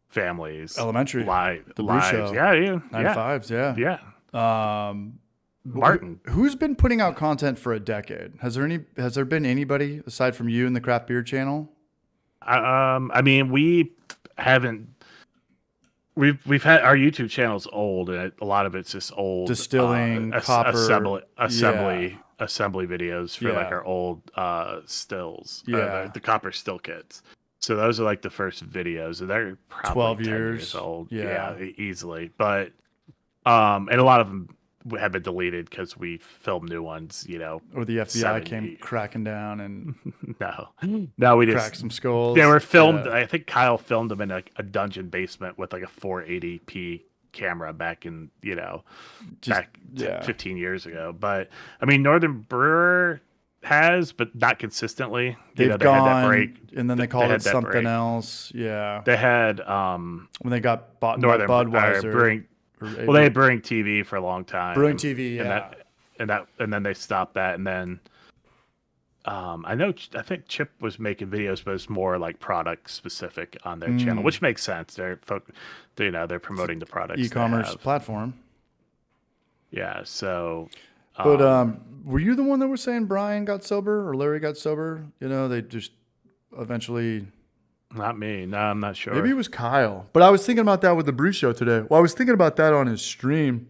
families, Elementary, lives. Brew Show. Yeah, 9-5s. Yeah. yeah. Martin. Who's been putting out content for a decade? Has there been anybody aside from you and the Craft Beer Channel? I mean, we haven't. We've had our YouTube channel's old, and a lot of it's just old Distilling, copper, assembly videos for like Yeah. our old stills, Yeah. the copper still kits. So those are like the first videos, and they're probably 12 10 years. old, Yeah. easily. But and a lot of them have been deleted because we filmed new ones. You know, Or the FBI came 70. cracking down and no, we just cracked some skulls. they were filmed. Yeah. I think Kyle filmed them in a dungeon basement with like a 480p camera back in, you know, Just- back yeah. 15 years ago. But I mean, Northern Brewer has, but not consistently. They've They had gone, that break. and then they called had it that something break. else. Yeah, They had when they got bought by Northern Budweiser. Brewing. or Well, they had Brewing TV for a long time. Brewing TV. and Yeah, and then they stopped that, and then I know. I think Chip was making videos, but it's more like product specific on their channel, Mm. which makes sense. They're promoting the products. they E-commerce have. platform. Yeah. So, But um, were you the one that was saying Brian got sober or Larry got sober? You know, they just eventually. not me. No, I'm not sure. Maybe it was Kyle. But I was thinking about that with the Bruce show today. Well, I was thinking about that on his stream.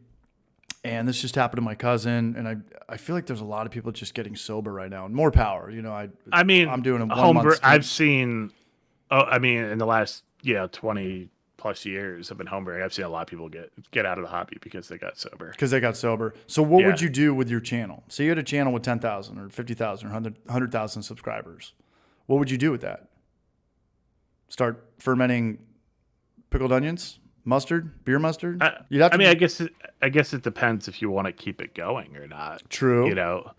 And this just happened to my cousin. And I feel like there's a lot of people just getting sober right now. And more power. You know, I mean, I'm doing a 1 homebrew. month. I've seen. Oh, I mean, in the last 20 plus years, I've been homebrewing. I've seen a lot of people get out of the hobby because they got sober. Because they got sober. So what would Yeah. you do with your channel? Say you had a channel with 10,000 or 50,000 or 100,000 subscribers. What would you do with that? Start fermenting pickled onions, mustard, beer mustard? You'd have to. I guess it depends if you want to keep it going or not. True. You know,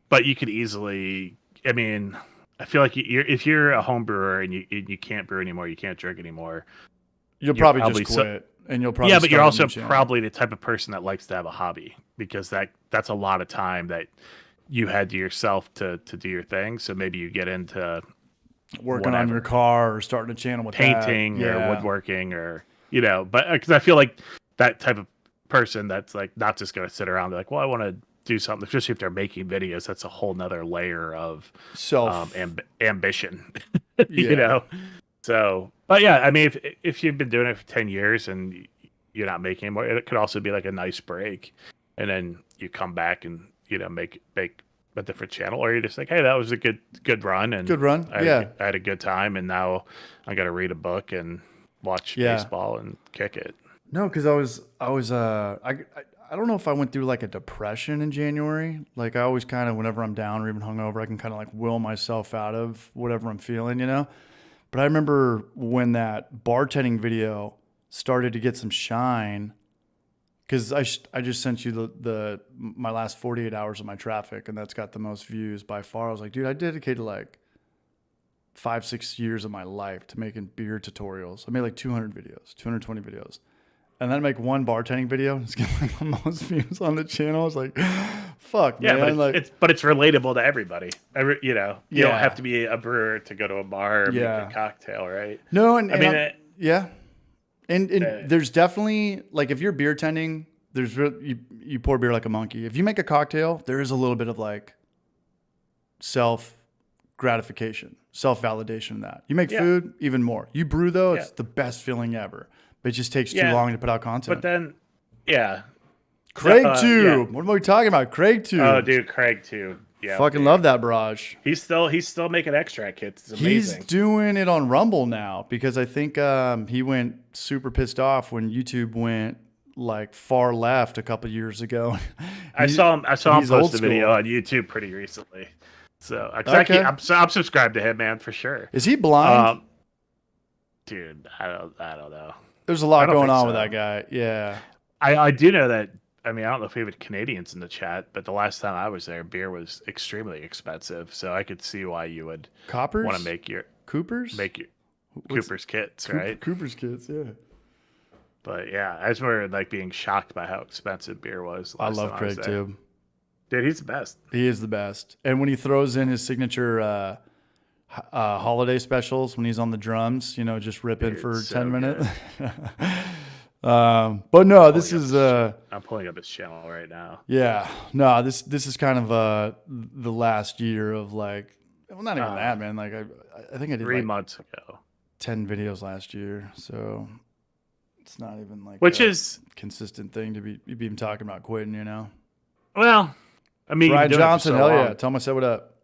but you could easily. I mean, I feel like if you're a home brewer and you can't brew anymore, you can't drink anymore. You'll you're probably probably just quit, and you'll probably. Yeah, but you're start a also new channel. probably the type of person that likes to have a hobby because that's a lot of time that you had to yourself to do your thing. So maybe you get into working on whatever. your car or starting a channel with painting that. or Yeah. woodworking or but because I feel like that type of person that's like not just going to sit around and be like, well, I want to do something, especially if they're making videos. That's a whole nother layer of Self. ambition. Yeah. So but yeah, I mean, if you've been doing it for 10 years and you're not making anymore, it could also be like a nice break, and then you come back and make a different channel, or you're just like, hey, that was a good run, and Good run. I had a good time, and now I got to read a book and watch baseball and kick it. No, because I don't know if I went through like a depression in January. Like I always kind of, whenever I'm down or even hungover, I can kind of like will myself out of whatever I'm feeling, you know? But I remember when that bartending video started to get some shine, because I just sent you my last 48 hours of my traffic, and that's got the most views by far. I was like, dude, I dedicated like 5-6 years of my life to making beer tutorials. I made like 200 videos, 220 videos. And then I make one bartending video and it's getting like the most views on the channel. I was like, fuck, Yeah, man. but it's relatable to everybody. You don't Yeah. have to be a brewer to go to a bar or Yeah. make a cocktail, right? No, Yeah. And there's definitely, like, if you're beer tending, you pour beer like a monkey. If you make a cocktail, there is a little bit of like self gratification, self validation in that. You make food, even more. You brew though, it's the best feeling ever. But it just takes too long to put out content. But then, Craig too. yeah. What are we talking about? Craig too. Oh, dude, Craig too. Yeah, fucking love that barrage. He's still making extract kits. It's amazing. He's doing it on Rumble now because I think he went super pissed off when YouTube went like far left a couple years ago. I saw him he's post old a video school. on YouTube pretty recently. So Okay. I'm subscribed to him, man, for sure. Is he blind? Dude, I don't know. There's a lot don't going think on so. with that guy. Yeah. I do know that. I mean, I don't know if we have Canadians in the chat, but the last time I was there, beer was extremely expensive. So I could see why you would Coppers? want to make your Coopers? Cooper's kits, right? Cooper's kids, yeah. But yeah, I just remember like being shocked by how expensive beer was. I last love time Craig was there. too. Dude, he's the best. He is the best. And when he throws in his signature holiday specials, when he's on the drums, just ripping Dude, for so 10 minutes. But no, this is I'm pulling up his channel right now. yeah. No, this is kind of the last year of like, well, not even that, man. Like I think I did 3 like months ago. 10 videos last year, so it's not even like Which a is consistent thing to be even talking about quitting, well, I mean, Brian you've been doing it for Johnson, so hell long. yeah. Tell him I said what up.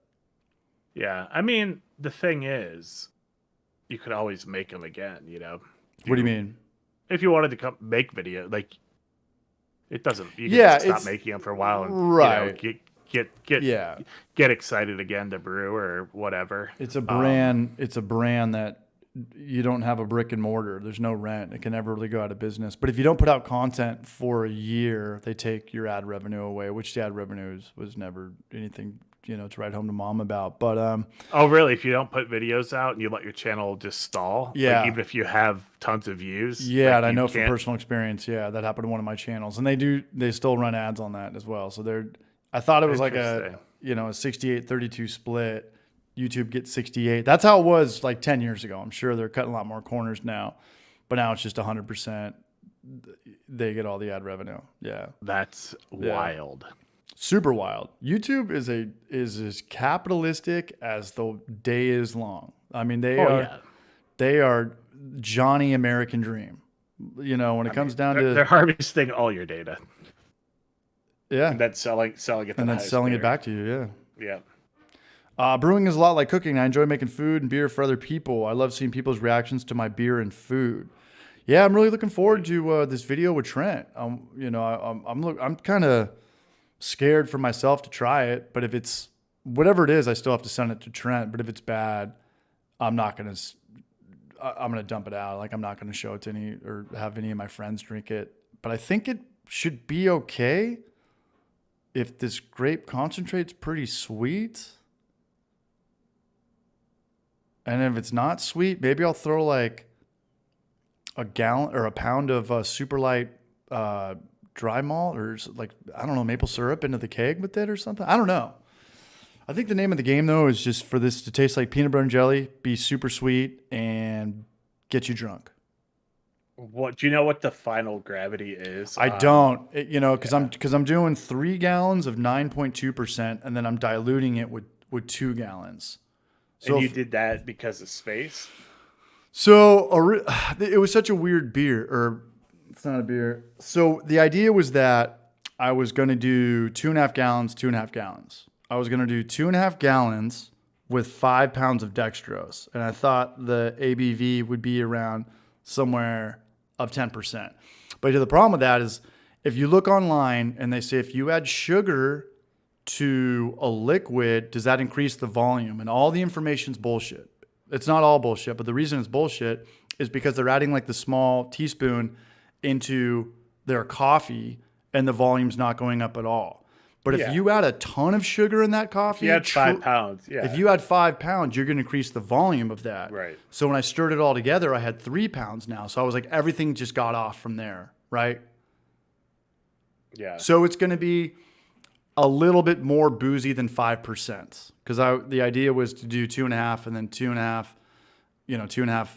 Yeah, I mean, the thing is, you could always make them again. What do you mean? If you wanted to come make video, like it doesn't. You can Yeah, stop it's- making them for a while and right. get excited again to brew or whatever. It's a brand. It's a brand that you don't have a brick and mortar. There's no rent. It can never really go out of business. But if you don't put out content for a year, they take your ad revenue away, which the ad revenue was never anything, to write home to mom about. But Oh, really? If you don't put videos out and you let your channel just stall, Yeah. like, even if you have tons of views, yeah, like, and I you know from can't- personal experience, that happened to one of my channels, and they still run ads on that as well. So I thought it was like Interesting. you know, a 68-32 split. YouTube gets 68. That's how it was like 10 years ago. I'm sure they're cutting a lot more corners now, but now it's just 100%. They get all the ad revenue. Yeah. That's wild. Super wild. YouTube is as capitalistic as the day is long. I mean, they are Johnny American Dream. You know, when it comes down to they're harvesting all your data. Yeah. And then selling it and then selling it back to you. Yeah. Yeah. Brewing is a lot like cooking. I enjoy making food and beer for other people. I love seeing people's reactions to my beer and food. Yeah, I'm really looking forward to this video with Trent. You know, I'm kind of scared for myself to try it, but if it's whatever it is, I still have to send it to Trent. But if it's bad, I'm gonna dump it out. Like, I'm not gonna show it to any or have any of my friends drink it. But I think it should be okay if this grape concentrate's pretty sweet. And if it's not sweet, maybe I'll throw like a gallon or a pound of super light dry malt or like, I don't know, maple syrup into the keg with it or something. I don't know. I think the name of the game though is just for this to taste like peanut butter and jelly, be super sweet, and get you drunk. What do you know what the final gravity is? I don't, you know, because I'm doing 3 gallons of 9.2%, and then I'm diluting it with 2 gallons. So and you did that because of space? So it was such a weird beer, or it's not a beer. So the idea was that I was going to do 2.5 gallons, 2.5 gallons. I was going to do 2.5 gallons with 5 pounds of dextrose. And I thought the ABV would be around somewhere of 10%. But the problem with that is if you look online and they say if you add sugar to a liquid, does that increase the volume? And all the information's bullshit. It's not all bullshit, but the reason it's bullshit is because they're adding like the small teaspoon into their coffee and the volume's not going up at all. But if you add a ton of sugar in that coffee, you add 5 pounds. Yeah. If you add 5 pounds, you're going to increase the volume of that. Right. So when I stirred it all together, I had 3 pounds now. So I was like, everything just got off from there. Right. Yeah. So it's going to be a little bit more boozy than 5%. Because the idea was to do 2.5 and then 2.5, 2.5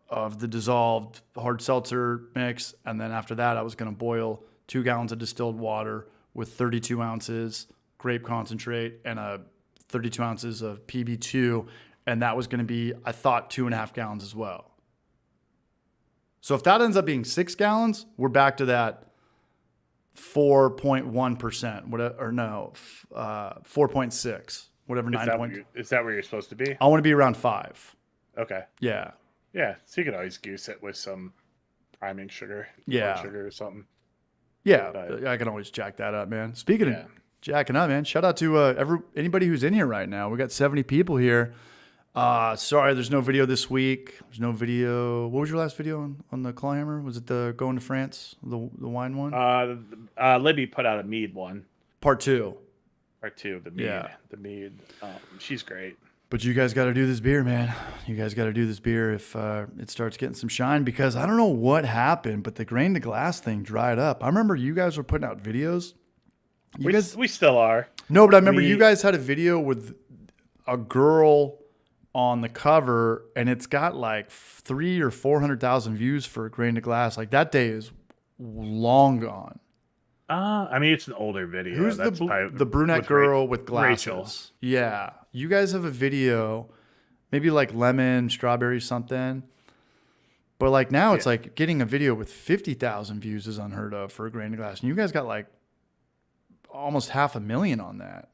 of the dissolved hard seltzer mix. And then after that, I was going to boil 2 gallons of distilled water with 32 ounces grape concentrate and 32 ounces of PB2. And that was going to be, I thought, 2.5 gallons as well. So if that ends up being 6 gallons, we're back to that 4.1%, or no, 4.6, whatever. Is that where you're supposed to be? I want to be around 5. Okay. Yeah. Yeah. So you could always goose it with some priming sugar. Yeah. Sugar or something. Yeah. I can always jack that up, man. Speaking of jacking up, man, shout out to anybody who's in here right now. We got 70 people here. Sorry, there's no video this week. There's no video. What was your last video on the Clawhammer? Was it the going to France, the wine one? Libby put out a mead one. Part 2. Part 2 of the mead. Yeah. The mead. She's great. But you guys got to do this beer, man. You guys got to do this beer if it starts getting some shine, because I don't know what happened, but the grain to glass thing dried up. I remember you guys were putting out videos. We still are. No, but I remember you guys had a video with a girl on the cover, and it's got like 300,000 or 400,000 views for grain to glass. Like, that day is long gone. I mean, it's an older video. Who's the brunette girl with glasses? Rachel. Yeah. You guys have a video, maybe like lemon, strawberry, something. But like now it's like getting a video with 50,000 views is unheard of for a grain to glass. And you guys got like almost 500,000 on that.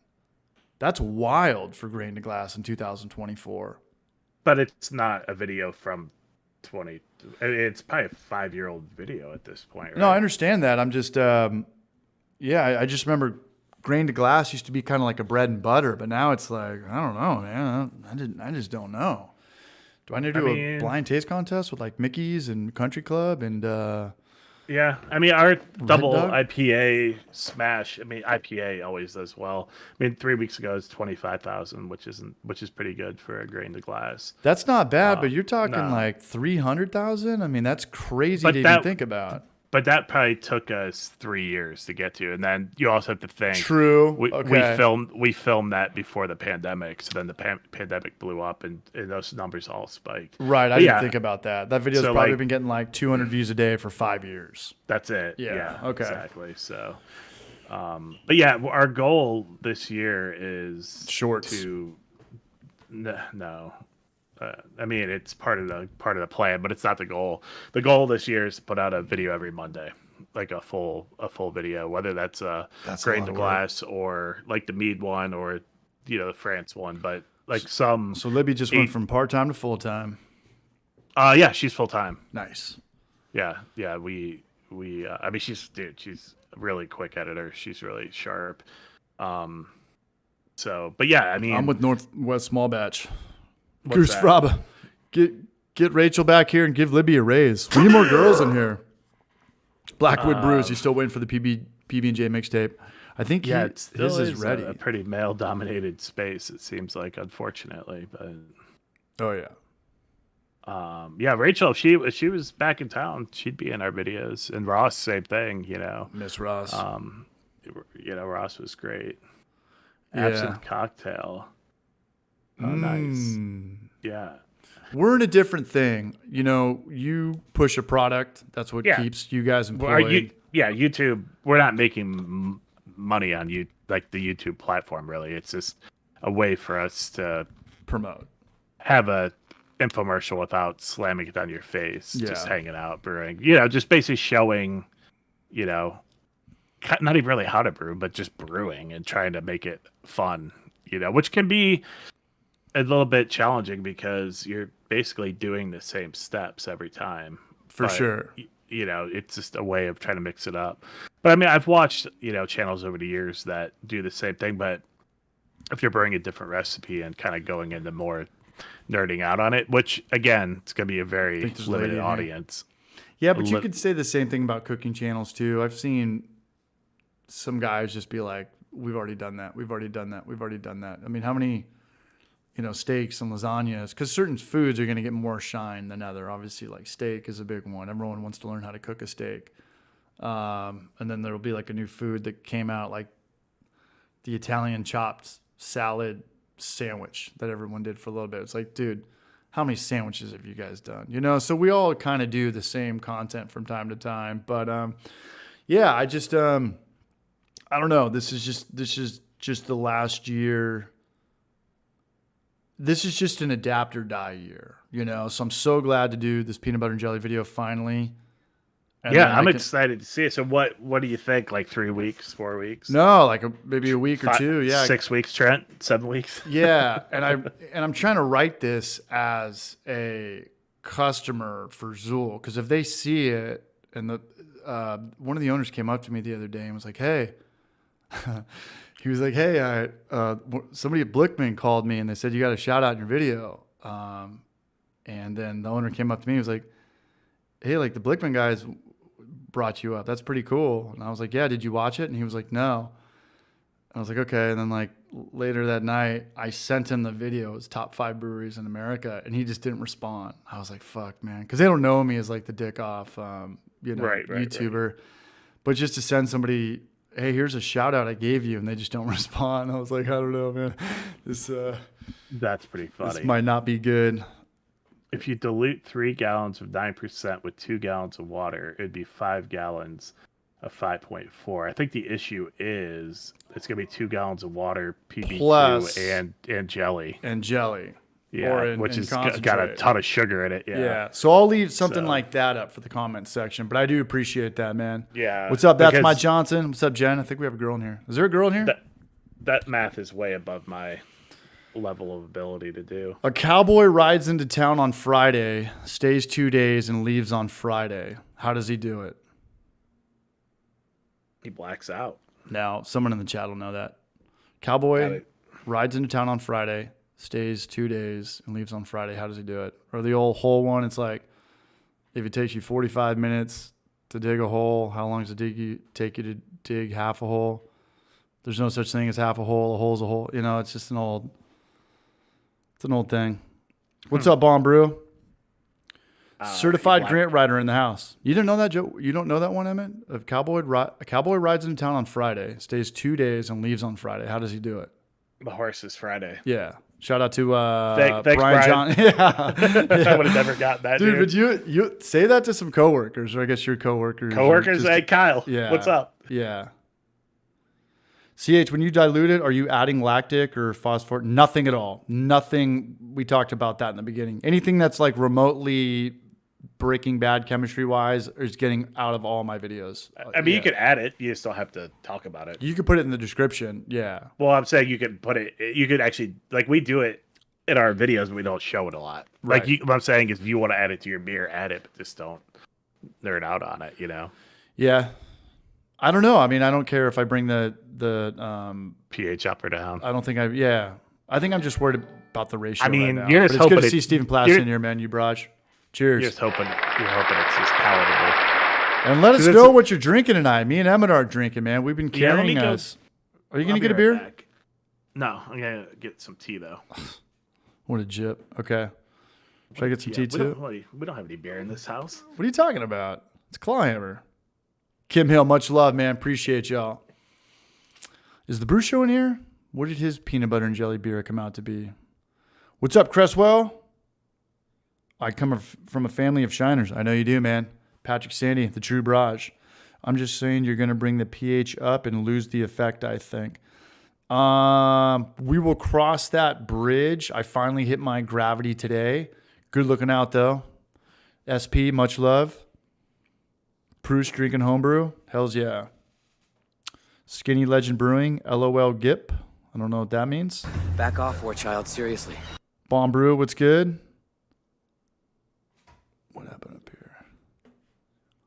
That's wild for grain to glass in 2024. But it's not a video from 20. It's probably a 5-year-old video at this point. Right? No, I understand that. I'm just, I just remember grain to glass used to be kind of like a bread and butter, but now it's like, I don't know, man. I just don't know. Do I need to do a blind taste contest with like Mickey's and Country Club and yeah, I mean, our double Dog? IPA smash. I mean, IPA always does well. I mean, 3 weeks ago it was 25,000, which is pretty good for a grain to glass. That's not bad, but you're talking like 300,000. I mean, that's crazy to even think about. but that probably took us 3 years to get to, and then you also have to think True. we Okay. filmed that before the pandemic, so then the pandemic blew up, and those numbers all spiked. Right. I But didn't yeah, think about that. That video's so probably like been getting like 200 views a day for 5 years. that's it. Yeah, Yeah. okay. Exactly. So, but yeah, our goal this year is Shorts. to no. I mean, it's part of the plan, but it's not the goal. The goal this year is to put out a video every Monday, like a full video, whether that's That's a Grain lot to of work. Glass or like the Mead one or the France one, but like some. So Libby just went from part-time to full-time. Yeah, she's full time. Nice. Yeah, we. I mean, she's a really quick editor. She's really sharp. So, but yeah, I mean, I'm with Northwest Small Batch. what's Goose that? Fraba. Get Rachel back here and give Libby a raise. We need more girls in here. Blackwood Brews. He's still waiting for the PB&J mixtape. I think Yeah, it still his is ready. a pretty male-dominated space. It seems like, unfortunately, but Oh yeah. yeah, Rachel, if she was back in town, she'd be in our videos. And Ross, same thing. Miss Ross. Ross was great. Yeah. Absinthe cocktail. Oh, nice. Yeah. We're in a different thing. You push a product. That's what Yeah. keeps you guys Well, are employed. YouTube. We're not making money on you like the YouTube platform. Really, it's just a way for us to Promote. have a infomercial without slamming it on your face. Just Yeah. hanging out, brewing. Just basically showing. Not even really how to brew, but just brewing and trying to make it fun. Which can be a little bit challenging because you're basically doing the same steps every time. For But, sure. It's just a way of trying to mix it up. But I mean, I've watched, channels over the years that do the same thing, but if you're brewing a different recipe and kind of going into more nerding out on it, which again, it's going to be a very think there's a limited lady in here. audience. Yeah, but you could say the same thing about cooking channels too. I've seen some guys just be like, "We've already done that. We've already done that. We've already done that." I mean, how many, steaks and lasagnas? Because certain foods are going to get more shine than other. Obviously, like steak is a big one. Everyone wants to learn how to cook a steak. And then there'll be like a new food that came out, like the Italian chopped salad sandwich that everyone did for a little bit. It's like, dude, how many sandwiches have you guys done? So we all kind of do the same content from time to time. But yeah, I just I don't know. This is just the last year. This is just an adapt or die year, So I'm so glad to do this peanut butter and jelly video finally. And Yeah, then I'm I can- excited to see it. So what do you think? Like 3 weeks, 4 weeks? No, like maybe a week or two. Yeah, 6 weeks, Trent. 7 weeks. yeah, and I'm trying to write this as a customer for Zool, because if they see it, and the one of the owners came up to me the other day and was like, "Hey," he was like, "Hey, somebody at Blickman called me and they said you got a shout out in your video," and then the owner came up to me and was like, "Hey, like the Blickman guys brought you up. That's pretty cool." And I was like, "Yeah, did you watch it?" And he was like, "No." I was like, okay. And then like later that night, I sent him the video. It was top 5 breweries in America, and he just didn't respond. I was like, fuck, man. Because they don't know me as like the dick off, Right, YouTuber. But just to send somebody, hey, here's a shout out I gave you, and they just don't respond. I was like, I don't know, man. This That's pretty funny. this might not be good. If you dilute 3 gallons of 9% with 2 gallons of water, it'd be 5 gallons of 5.4. I think the issue is it's going to be 2 gallons of water, PB2, Plus- and jelly. And jelly. Yeah, Or which in has got a concentrate. ton of sugar in it. Yeah. So I'll leave something So- like that up for the comment section. But I do appreciate that, man. Yeah. What's up? That's because my Johnson. What's up, Jen? I think we have a girl in here. Is there a girl in here? That math is way above my level of ability to do. A cowboy rides into town on Friday, stays 2 days, and leaves on Friday. How does he do it? He blacks out. Now, someone in the chat will know that. Got Cowboy it. rides into town on Friday, stays 2 days, and leaves on Friday. How does he do it? Or the old hole one, it's like, if it takes you 45 minutes to dig a hole, how long does it take you to dig half a hole? There's no such thing as half a hole. A hole's a hole. It's just an old thing. What's up, Bomb Brew? Certified black- grant writer in the house. You didn't know that, Joe? You don't know that one, Emmett? A cowboy rides into town on Friday, stays 2 days, and leaves on Friday. How does he do it? The horse is Friday. Yeah. Shout out to Thanks, Brian John. Yeah. I would have never got that, Dude, dude. but you say that to some coworkers, or I guess your coworkers. Coworkers, just- hey Kyle, Yeah. what's up? Yeah. CH, when you dilute it, are you adding lactic or phosphor? Nothing at all. Nothing. We talked about that in the beginning. Anything that's like remotely Breaking Bad chemistry wise is getting out of all my videos. I mean, you could add it. You just don't have to talk about it. You could put it in the description. Yeah. Well, I'm saying you could put it. You could actually like we do it in our videos. We don't show it a lot. Right. Like what I'm saying is, if you want to add it to your beer, add it, but just don't nerd out on it. You know, Yeah. I don't know. I mean, I don't care if I bring the pH up or down. I don't think I think I'm just worried about the ratio. I mean, right now. you're But just it's good to hoping see Stephen Plass you're- in here, man. You Braj. Cheers. You're hoping it's just palatable. And let us 'Cause it's know a- what you're drinking tonight. Me and Emmett are drinking, man. We've been Yeah, let me carrying go- us. Are you I'll going to be get a right beer? back. No, I'm gonna get some tea though. What a jip. Okay. Should I get some tea we too? we don't have any beer in this house. What are you talking about? It's Clawhammer. Kim Hill, much love, man. Appreciate y'all. Is the Brew Show in here? What did his peanut butter and jelly beer come out to be? What's up, Cresswell? I come from a family of shiners. I know you do, man. Patrick Sandy, the true Braj. I'm just saying you're going to bring the pH up and lose the effect, I think. We will cross that bridge. I finally hit my gravity today. Good looking out, though. SP, much love. Proust drinking homebrew. Hells yeah. Skinny Legend Brewing. LOL Gip. I don't know what that means. Back off, War Child, seriously. Bomb Brew, what's good? What happened up here?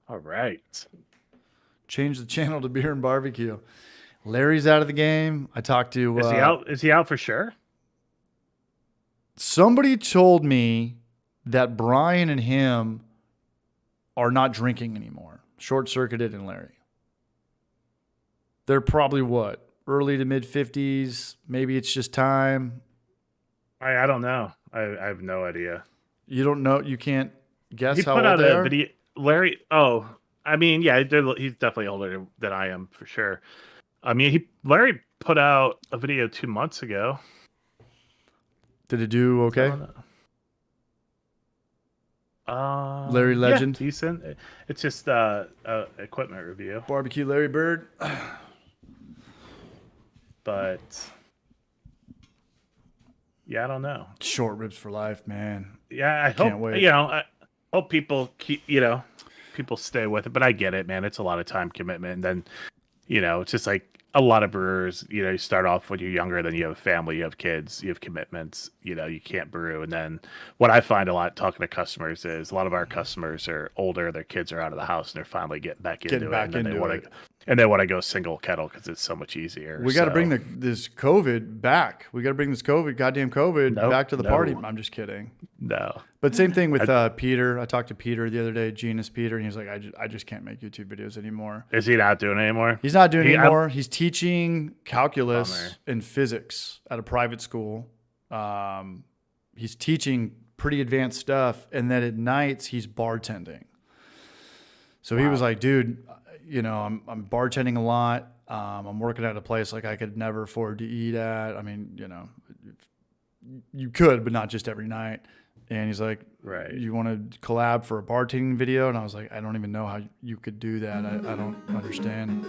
All right. Change the channel to beer and barbecue. Larry's out of the game. I talked to... Is he out? Is he out for sure? Somebody told me that Brian and him are not drinking anymore. Short-circuited and Larry. They're probably what? Early to mid-50s. Maybe it's just time. I don't know. I have no idea. You don't know. You can't guess He how put old out they a are? video. Larry. Oh, I mean, yeah, he's definitely older than I am for sure. I mean, Larry put out a video 2 months ago. Did it do okay? I don't know. Larry Legend? Yeah, decent. It's just equipment review, Barbecue Larry Bird. but yeah, I don't know. Short ribs for life, man. Yeah, I Can't hope wait. I hope people keep people stay with it. But I get it, man. It's a lot of time commitment. And then it's just like a lot of brewers. You start off when you're younger, then you have a family, you have kids, you have commitments. You can't brew. And then what I find a lot talking to customers is a lot of our customers are older. Their kids are out of the house, and they're finally getting back into it. And then they want to go single kettle because it's so much easier. We got to bring this COVID back. We got to bring this goddamn COVID back to the party. I'm just kidding. No. But same thing with Peter. I talked to Peter the other day, Genus Peter, and he was like, I just can't make YouTube videos anymore. Is he not doing it anymore? He's not doing it anymore. He's teaching calculus Bummer. and physics at a private school. He's teaching pretty advanced stuff, and then at nights he's bartending. So he was like, dude, I'm bartending a lot. I'm working at a place like I could never afford to eat at. I mean, you could, but not just every night. And he's like, Right. You want to collab for a bartending video? And I was like, I don't even know how you could do that. I don't understand.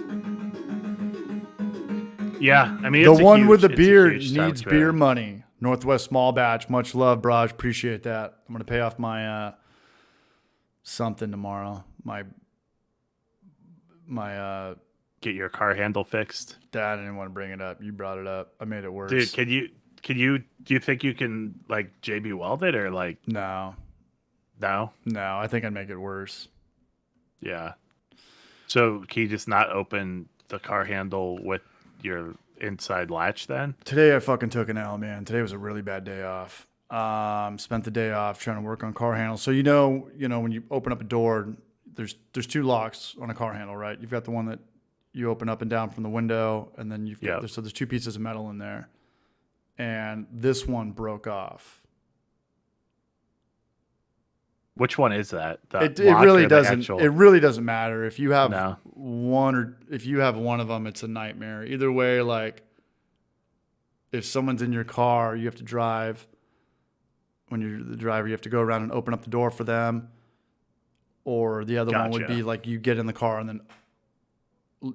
Yeah, I mean, The it's a one huge- with the it's a beard huge needs time beer span. money. Northwest Small Batch. Much love, Braj. Appreciate that. I'm going to pay off my something tomorrow. My Get your car handle fixed, dad didn't want to bring it up. You brought it up. I made it worse. dude. Can you? Do you think you can like JB weld it or like No. no? I think I'd make it worse. Yeah. So can you just not open the car handle with your inside latch then? Today I fucking took an L, man. Today was a really bad day off. Spent the day off trying to work on car handles. So when you open up a door, there's two locks on a car handle, right? You've got the one that you open up and down from the window, and then you've got there's two pieces of metal in there, and this one broke off. Which one is that? The It lock really or the doesn't. actual- It really doesn't matter if you have No. one or if you have one of them. It's a nightmare. Either way, like if someone's in your car, you have to drive. When you're the driver, you have to go around and open up the door for them. Or the other one would Gotcha. be like you get in the car and then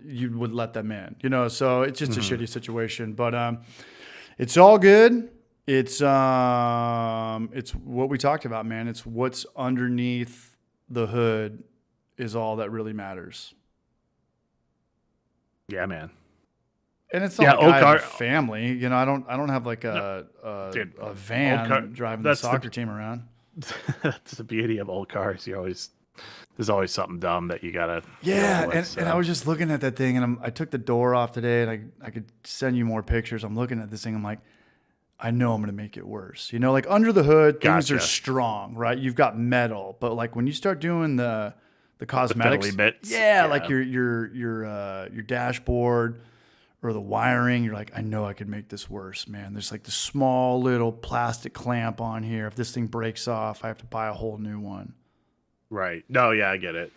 you would let them in. You know, so it's just a shitty situation. But it's all good. It's what we talked about, man. It's what's underneath the hood is all that really matters. Yeah, man. And it's not Yeah, like old I have a car- family. You know, I don't have like Dude, a van old car- driving the that's the- soccer team around. That's the beauty of old cars. There's always something dumb that you gotta. Yeah, deal with, and, so. and I was just looking at that thing, and I took the door off today, and I could send you more pictures. I'm looking at this thing, I'm like, I know I'm gonna make it worse. You know, like under the hood, things are Gotcha. strong, right? You've got metal, but like when you start doing the cosmetics, fiddly bits. yeah, like your dashboard or the wiring, you're like, I know I could make this worse, man. There's like the small little plastic clamp on here. If this thing breaks off, I have to buy a whole new one. Right. No, yeah, I get it.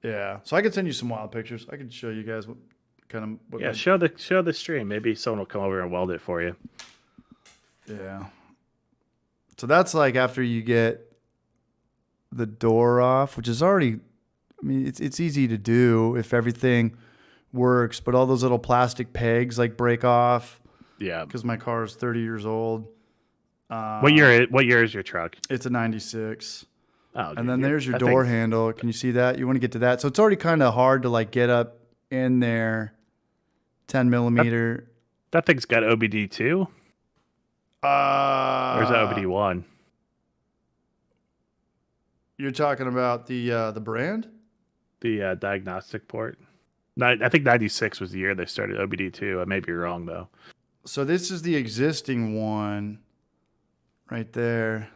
Yeah, so I could send you some wild pictures. I could show you guys what kind of what Yeah, my- show the stream. Maybe someone will come over and weld it for you. Yeah. So that's like after you get the door off, which is already, I mean, it's easy to do if everything works, but all those little plastic pegs like break off Yeah. because my car is 30 years old. What year is your truck? It's a 96. Oh, And then there's your door handle. Can you see that? You want to get to that. So it's already kind of hard to like get up in there. 10 millimeter. That thing's got OBD too, or is that OBD one? You're talking about the brand? The diagnostic port. I think 96 was the year they started OBD two. I may be wrong though. So this is the existing one right there.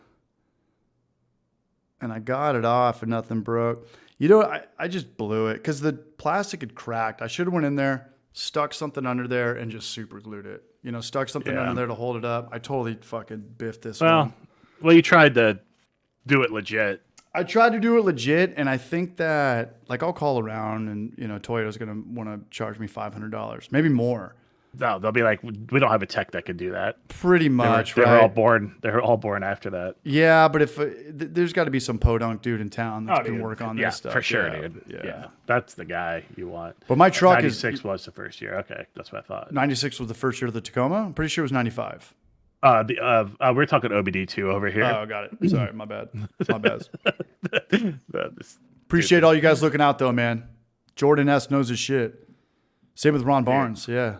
And I got it off and nothing broke. You know, I just blew it because the plastic had cracked. I should have went in there, stuck something under there, and just super glued it. You know, stuck something Yeah. under there to hold it up. I totally fucking biffed this Well, one. you tried to do it legit. I tried to do it legit, and I think that, like, I'll call around and, you know, Toyota's going to want to charge me $500, maybe more. No, they'll be like, we don't have a tech that could do that. Pretty much, They were right? all born. They were all born after that. Yeah, but if there's got to be some podunk dude in town that can dude. work on yeah, this stuff. for sure, Yeah, dude. Yeah. That's the guy you want. But my truck is 96 was the first year. Okay, that's what I thought. 96 was the first year of the Tacoma. I'm pretty sure it was 95. We're talking OBD2 over here. Oh, got it. Sorry, my bad. My bad. This- Appreciate all you guys looking out though, man. Jordan S knows his shit. Same with Ron Barnes. Yeah.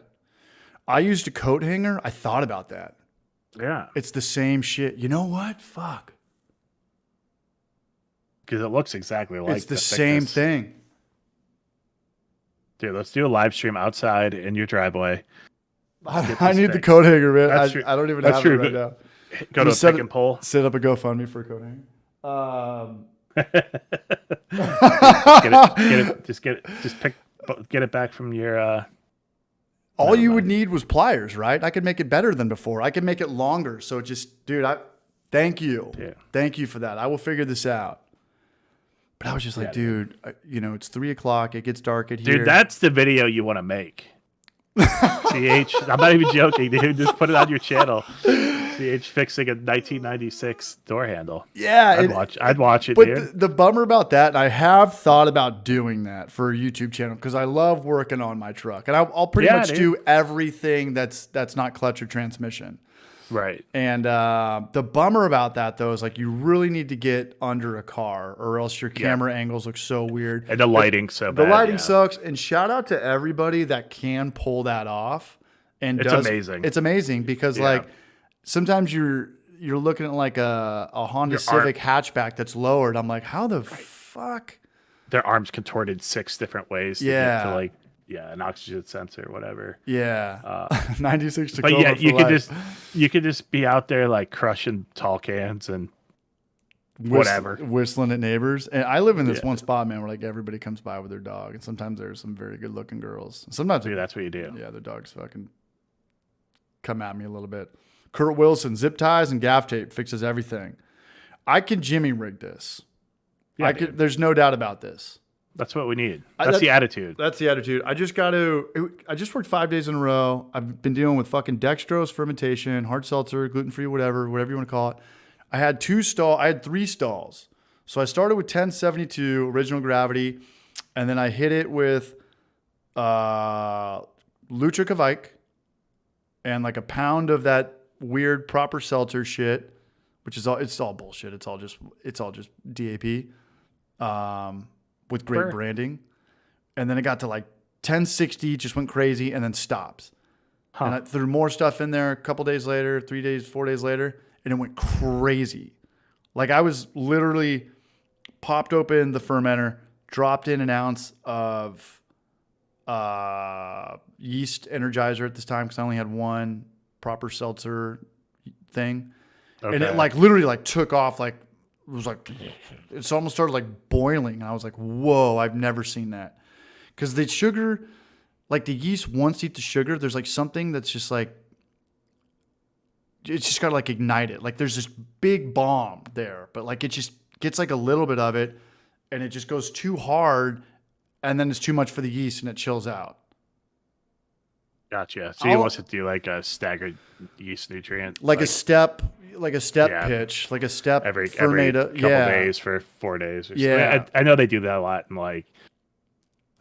I used a coat hanger. I thought about that. yeah, It's the same shit. You know what? Fuck. because it looks exactly like It's the same thickness. thing. Dude, let's do a live stream outside in your driveway. I this need the fixed. coat hanger, man. That's I, true. I don't even That's have true, it right but- now. Go to a Just set pick it- and pull. Set up a GoFundMe for a coat hanger. Get it back from your. All Never you mind. would need was pliers, right? I could make it better than before. I could make it longer. So just, dude, thank you. Yeah. Thank you for that. I will figure this out. But I was just like, Yeah, dude, you know, it's 3:00. It gets dark at here. Dude, that's the video you want to make. CH, I'm not even joking, dude. Just put it on your channel. CH fixing a 1996 door handle. yeah. I'd watch it, But dude. the bummer about that, and I have thought about doing that for a YouTube channel because I love working on my truck, and I'll pretty Yeah, much dude. do everything that's not clutch or transmission. Right. And the bummer about that though is like you really need to get under a car, or else your camera angles look so weird. And the lighting so The bad. lighting yeah. sucks. And shout out to everybody that can pull that off. And It's amazing. It's amazing because Yeah. like sometimes you're looking at like a Honda Your Civic hatchback that's lowered. I'm like, how the fuck? Their arms contorted 6 different ways to Yeah. get to like an oxygen sensor or whatever. Yeah, 96 But Tacoma. yeah, for you could life. you could just be out there like crushing tall cans and whatever. Whistling at neighbors. And I live in this Yeah. one spot, man, where like everybody comes by with their dog, and sometimes there's some very good looking girls. Sometimes Dude, that's what you do. yeah, their dogs fucking come at me a little bit. Kurt Wilson, zip ties and gaff tape fixes everything. I can Jimmy rig this. Yeah, dude. There's no doubt about this. That's what we need. That's the attitude. That's the attitude. I just worked 5 days in a row. I've been dealing with fucking dextrose, fermentation, hard seltzer, gluten-free, whatever you want to call it. I had 3 stalls. So I started with 1072 original gravity, and then I hit it with Lucha Kavike and like a pound of that weird proper seltzer shit, which is it's all bullshit. It's all just DAP. With great branding. And then it got to like 1060, just went crazy and then stops. Huh. And I threw more stuff in there a couple days later, 3 days, 4 days later, and it went crazy. Like I was literally popped open the fermenter, dropped in an ounce of yeast energizer at this time because I only had one proper seltzer thing. Okay. And it like literally like took off like, it was like, it's almost started like boiling. And I was like, whoa, I've never seen that. Because the sugar, like the yeast, once you eat the sugar, there's like something that's just like, it's just got to like ignite it. Like there's this big bomb there, but like it just gets like a little bit of it and it just goes too hard. And then it's too much for the yeast and it chills out. Gotcha. So you want to do like a staggered yeast nutrient? Like a step pitch, like a step every couple days for 4 days. Or something. I know they do that a lot, and like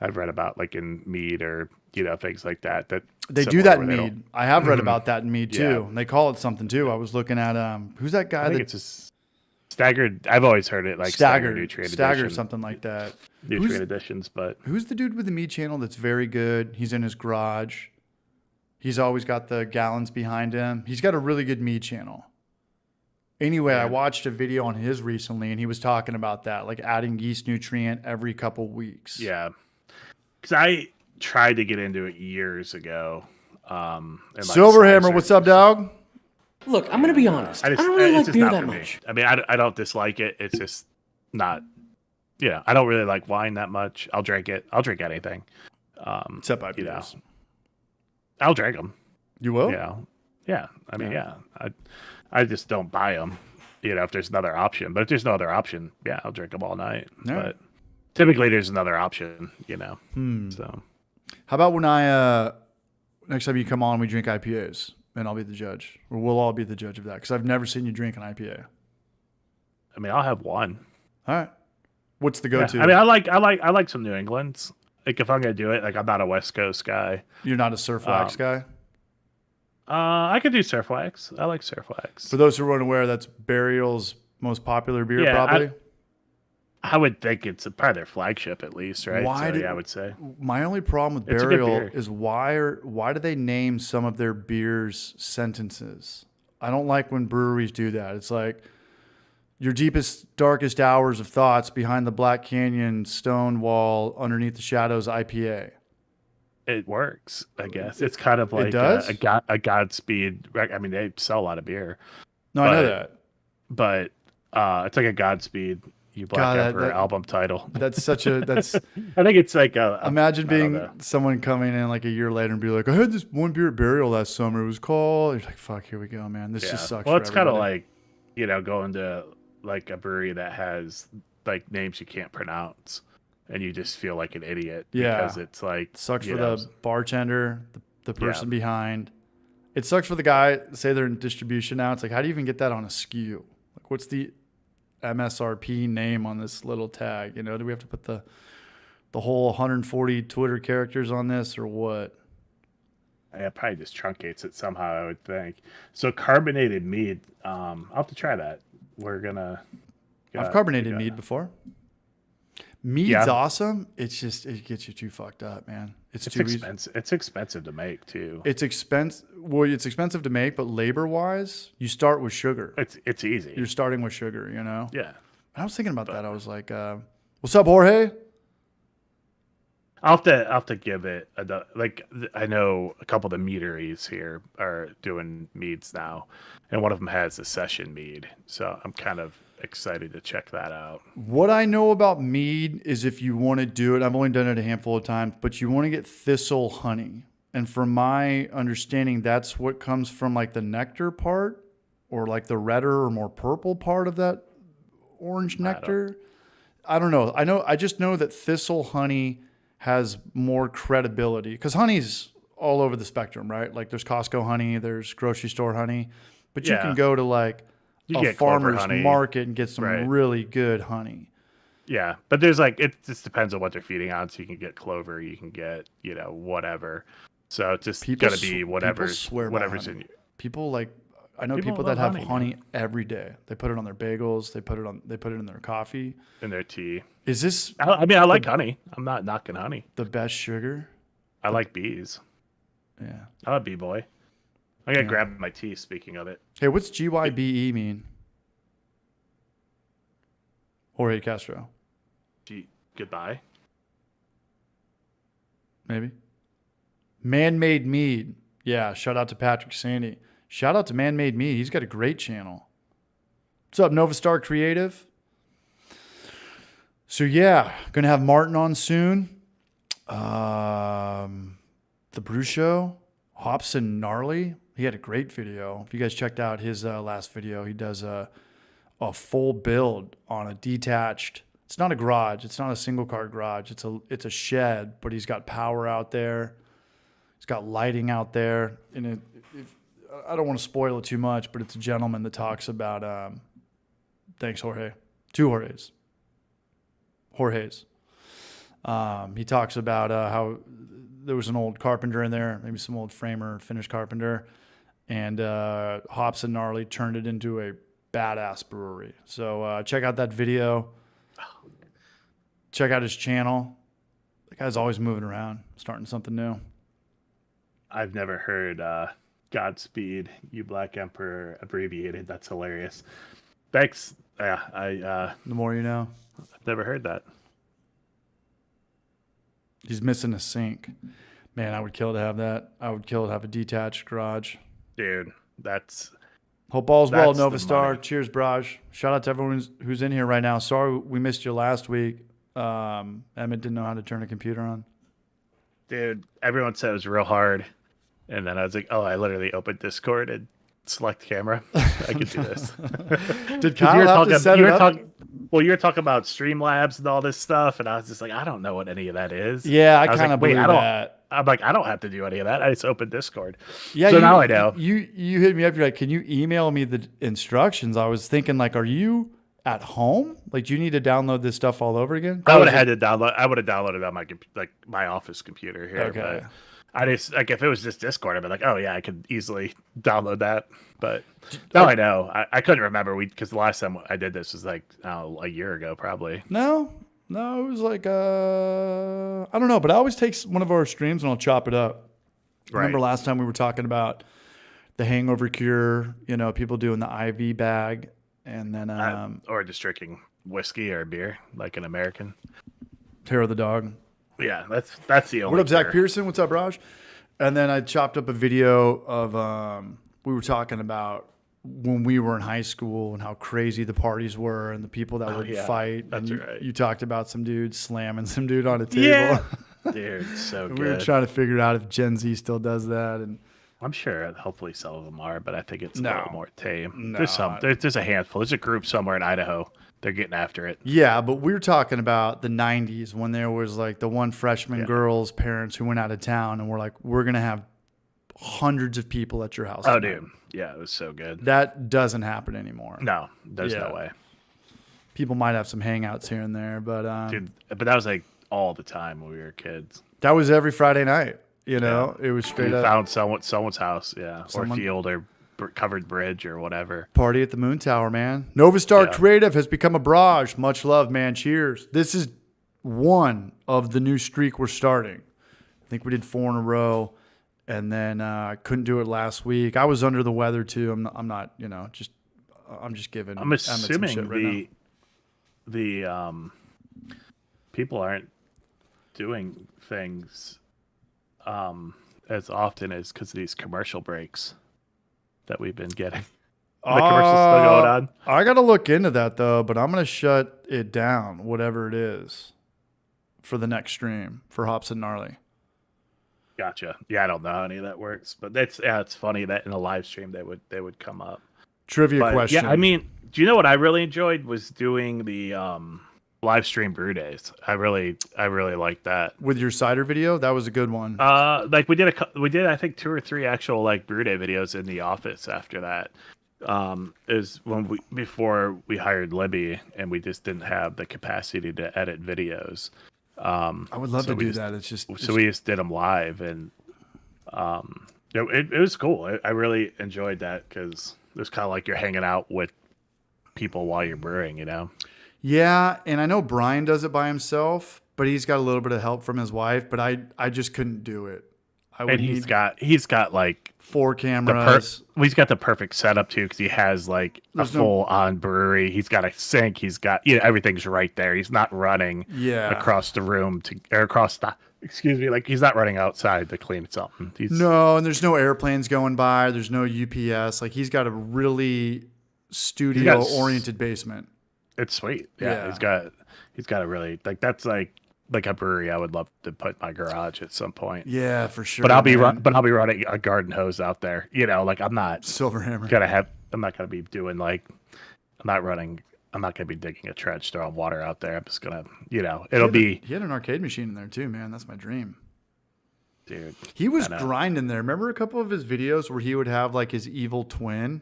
I've read about like in mead or things like that. That they do that in mead. I have read about that in mead too. And they call it something too. I was looking at who's that guy? I think it's a staggered. I've always heard it like staggered nutrient staggered something like that. Nutrient additions, but who's the dude with the mead channel that's very good? He's in his garage. He's always got the gallons behind him. He's got a really good mead channel. Anyway, I watched a video on his recently, and he was talking about that, like adding yeast nutrient every couple weeks. Yeah, because I tried to get into it years ago. And Silverhammer, what's up, dog? Look, I'm gonna be honest. I don't really like beer that much. I mean, I don't dislike it. It's just not. I don't really like wine that much. I'll drink it. I'll drink anything. Except IPAs. I'll drink them. You will? Yeah. I mean, I just don't buy them, if there's another option. But if there's no other option, I'll drink them all night. Yeah. But typically there's another option, So how about when next time you come on, we drink IPAs and I'll be the judge, or we'll all be the judge of that because I've never seen you drink an IPA. I mean, I'll have one. All right. What's the go-to? I mean, I like some New Englands. Like if I'm gonna do it, like I'm not a West Coast guy. You're not a Surf Wax guy? I could do Surf Wax. I like Surf Wax. For those who are unaware, that's Burial's most popular beer, probably. I would think it's probably their flagship at least, right? I would say. My only problem with Burial is why do they name some of their beers sentences? I don't like when breweries do that. It's like your deepest, darkest hours of thoughts behind the Black Canyon stone wall underneath the shadows IPA. It works, I guess. It's kind of like a Godspeed. I mean, they sell a lot of beer. No, I know that. But it's like a Godspeed You Black Emperor album title. That's such a I think it's like imagine being someone coming in like a year later and be like, I had this one beer at Burial last summer. It was called. You're like, fuck, here we go, man. This just sucks. Well, it's kind of like going to like a brewery that has like names you can't pronounce. And you just feel like an idiot because it's like sucks for the bartender, the person behind. It sucks for the guy. Say they're in distribution now. It's like, how do you even get that on a SKU? Like, what's the MSRP name on this little tag? Do we have to put the whole 140 Twitter characters on this or what? Yeah, probably just truncates it somehow, I would think. So carbonated mead. I'll have to try that. We're gonna. I've carbonated mead before. Mead's awesome. It's just it gets you too fucked up, man. It's too expensive. It's expensive to make too. It's expensive. Well, it's expensive to make, but labor wise, you start with sugar. It's easy. You're starting with sugar, Yeah. I was thinking about that. I was like, "What's up, Jorge?" I'll have to give it I know a couple of the meaderies here are doing meads now, and one of them has a session mead, so I'm kind of excited to check that out. What I know about mead is if you want to do it, I've only done it a handful of times, but you want to get thistle honey. And from my understanding, that's what comes from like the nectar part or like the redder or more purple part of that orange nectar. I don't know. I just know that Thistle honey has more credibility because honey's all over the spectrum, right? Like there's Costco honey, there's grocery store honey, but you Yeah. can go to like You a get Clover farmer's honey. market and get some Right. really good honey. Yeah, but there's like it just depends on what they're feeding on. So you can get clover, you can get whatever. So it's just People gotta be people whatever's swear by whatever's honey. in you. People like I know People people love that have honey, honey every day. They put it on their bagels. They put it in their coffee. In their tea. Is this I mean, I like honey. I'm not knocking honey. the best sugar? I like bees. Yeah. I'm a bee boy. I gotta Yeah. grab my tea. Speaking of it, Hey, what's GYBE mean? Jorge Castro, goodbye. maybe. Man-Made Mead. Yeah, shout out to Patrick Sandy. Shout out to Man-Made Mead. He's got a great channel. What's up, Nova Star Creative? So yeah, gonna have Martin on soon. The Brew Show, Hops and Gnarly. He had a great video. If you guys checked out his last video, he does a full build on a detached. It's not a garage. It's not a single car garage. It's a shed, but he's got power out there. He's got lighting out there, and I don't want to spoil it too much, but it's a gentleman that talks about. Thanks, Jorge. Two Jorges. He talks about how there was an old carpenter in there, maybe some old framer, finished carpenter, and Hops and Gnarly turned it into a badass brewery. So check out that video. Check out his channel. The guy's always moving around, starting something new. I've never heard Godspeed, You Black Emperor abbreviated. That's hilarious. Thanks. Yeah, The more you know. I've never heard that. He's missing a sink. Man, I would kill to have that. I would kill to have a detached garage. Dude, that's Hope all's well, That's Nova the Star. money. Cheers, Braj. Shout out to everyone who's in here right now. Sorry we missed you last week. Emmett didn't know how to turn a computer on. dude, everyone said it was real hard. And then I was like, oh, I literally opened Discord and select camera. I could do this. Did 'Cause Kyle have to set it up? You were talking about Streamlabs and all this stuff, and I was just like, I don't know what any of that is. Yeah, I was kind like, of wait, believe I don't. that. I'm like, I don't have to do any of that. I just opened Discord. Yeah, so now I know. You hit me up. You're like, can you email me the instructions? I was thinking, like, are you at home? Like, do you need to download this stuff all over again? I would have had to download. I would have downloaded it on my my office computer here. Okay. But I just like if it was just Discord, I'd be like, oh yeah, I could easily download that. But now I know. I couldn't remember because the last time I did this was like a year ago, probably. No, it was like I don't know, but I always take one of our streams and I'll chop it up. Right. Remember last time we were talking about the hangover cure? You know, people doing the IV bag, and then Or just drinking whiskey or beer like an American. hair of the dog. Yeah, that's the only. What up, Zach cure. Pearson? What's up, Raj? And then I chopped up a video of we were talking about when we were in high school and how crazy the parties were and the people that would yeah, fight. that's and right. you talked about some dude slamming some dude on a table. Yeah, dude, so We good. were trying to figure out if Gen Z still does that. And I'm sure hopefully some of them are, but I think it's a No. little more tame. No. There's a handful. There's a group somewhere in Idaho. They're getting after it. yeah, but we were talking about the 90s when there was like the one freshman girl's parents who went out of town and were like, we're going to have hundreds of people at your house. Oh, tonight." dude. Yeah, it was so good. That doesn't happen anymore. No, there's Yeah. no way. People might have some hangouts here and there, but Dude, but that was like all the time when we were kids. that was every Friday night. You know, it was straight We up found someone's house, yeah, Someone- or field or covered bridge or whatever. party at the Moon Tower, man. Nova Star Yeah. Creative has become a barrage. Much love, man. Cheers. This is one of the new streak we're starting. I think we did 4 in a row, and then I couldn't do it last week. I was under the weather too. I'm not, you know, I'm just giving. I'm Emmett some assuming shit right now. the people aren't doing things as often as because of these commercial breaks that we've been getting. The commercials still going on. I got to look into that though, but I'm gonna shut it down, whatever it is, for the next stream for Hops and Gnarly. Gotcha. Yeah, I don't know how any of that works, but it's funny that in a live stream they would come up. Trivia But, question. yeah, I mean, do you know what I really enjoyed was doing the live stream brew days. I really like that. With your cider video, that was a good one. Like we did I think 2 or 3 actual like brew day videos in the office after that. Is when before we hired Libby and we just didn't have the capacity to edit videos. I would love to do that. So we just did them live, and it was cool. I really enjoyed that because it was kind of like you're hanging out with people while you're brewing, you know? Yeah, and I know Brian does it by himself, but he's got a little bit of help from his wife. But I just couldn't do it. And he's got like 4 cameras. He's got the perfect setup too, because he has like a full on brewery. He's got a sink. He's got everything's right there. He's not running across the room like he's not running outside to clean something. No, and there's no airplanes going by. There's no UPS. Like he's got a really studio oriented basement. It's sweet. Yeah. He's got a really that's like a brewery I would love to put in my garage at some point. Yeah, for sure. But I'll be running a garden hose out there. Like I'm not Silverhammer. I'm not gonna be doing like I'm not gonna be digging a trench, throwing water out there. I'm just gonna He had an arcade machine in there too, man. That's my dream. Dude. He was grinding there. Remember a couple of his videos where he would have like his evil twin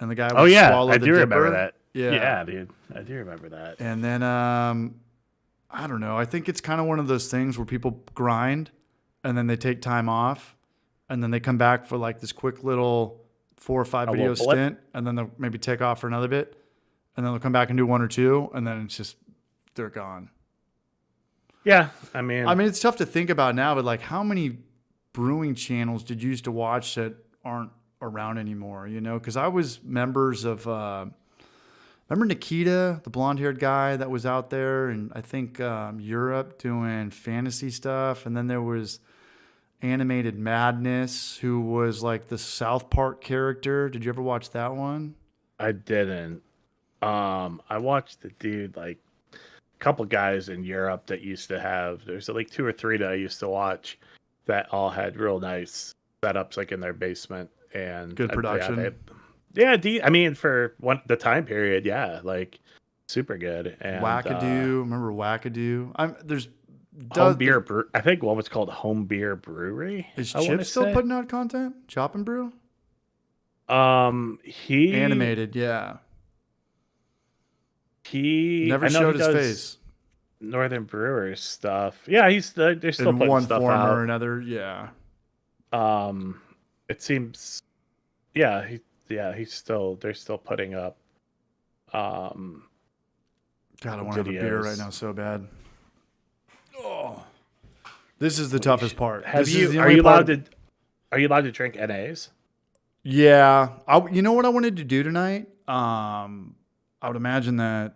and the guy would swallow the dipper? Remember that. Yeah, dude. I do remember that. And then I don't know. I think it's kind of one of those things where people grind and then they take time off and then they come back for like this quick little 4 or 5 video stint and then they'll maybe take off for another bit and then they'll come back and do 1 or 2 and then it's just they're gone. Yeah, I mean it's tough to think about now, but like how many brewing channels did you used to watch that aren't around anymore, because I was members of remember Nikita, the blonde-haired guy that was out there, and I think Europe doing fantasy stuff. And then there was Animated Madness, who was like the South Park character. Did you ever watch that one? I didn't. I watched the dude, like a couple guys in Europe that used to have. There's like 2 or 3 that I used to watch that all had real nice setups, like in their basement and good production. I mean, for the time period, like super good. And Wackadoo, remember Wackadoo? There's Home Beer Brew. I think one was called Home Beer Brewery. Is Chip still putting out content? Chop and Brew? He animated, yeah. He never showed his face. Northern Brewers stuff. Yeah, they're still in putting one stuff form out. or another. Yeah. It seems. Yeah, they're still putting up. God, I want to have a beer right now so bad. Oh, this is the toughest part. Are you allowed to drink NAs? Yeah, you know what I wanted to do tonight? I would imagine that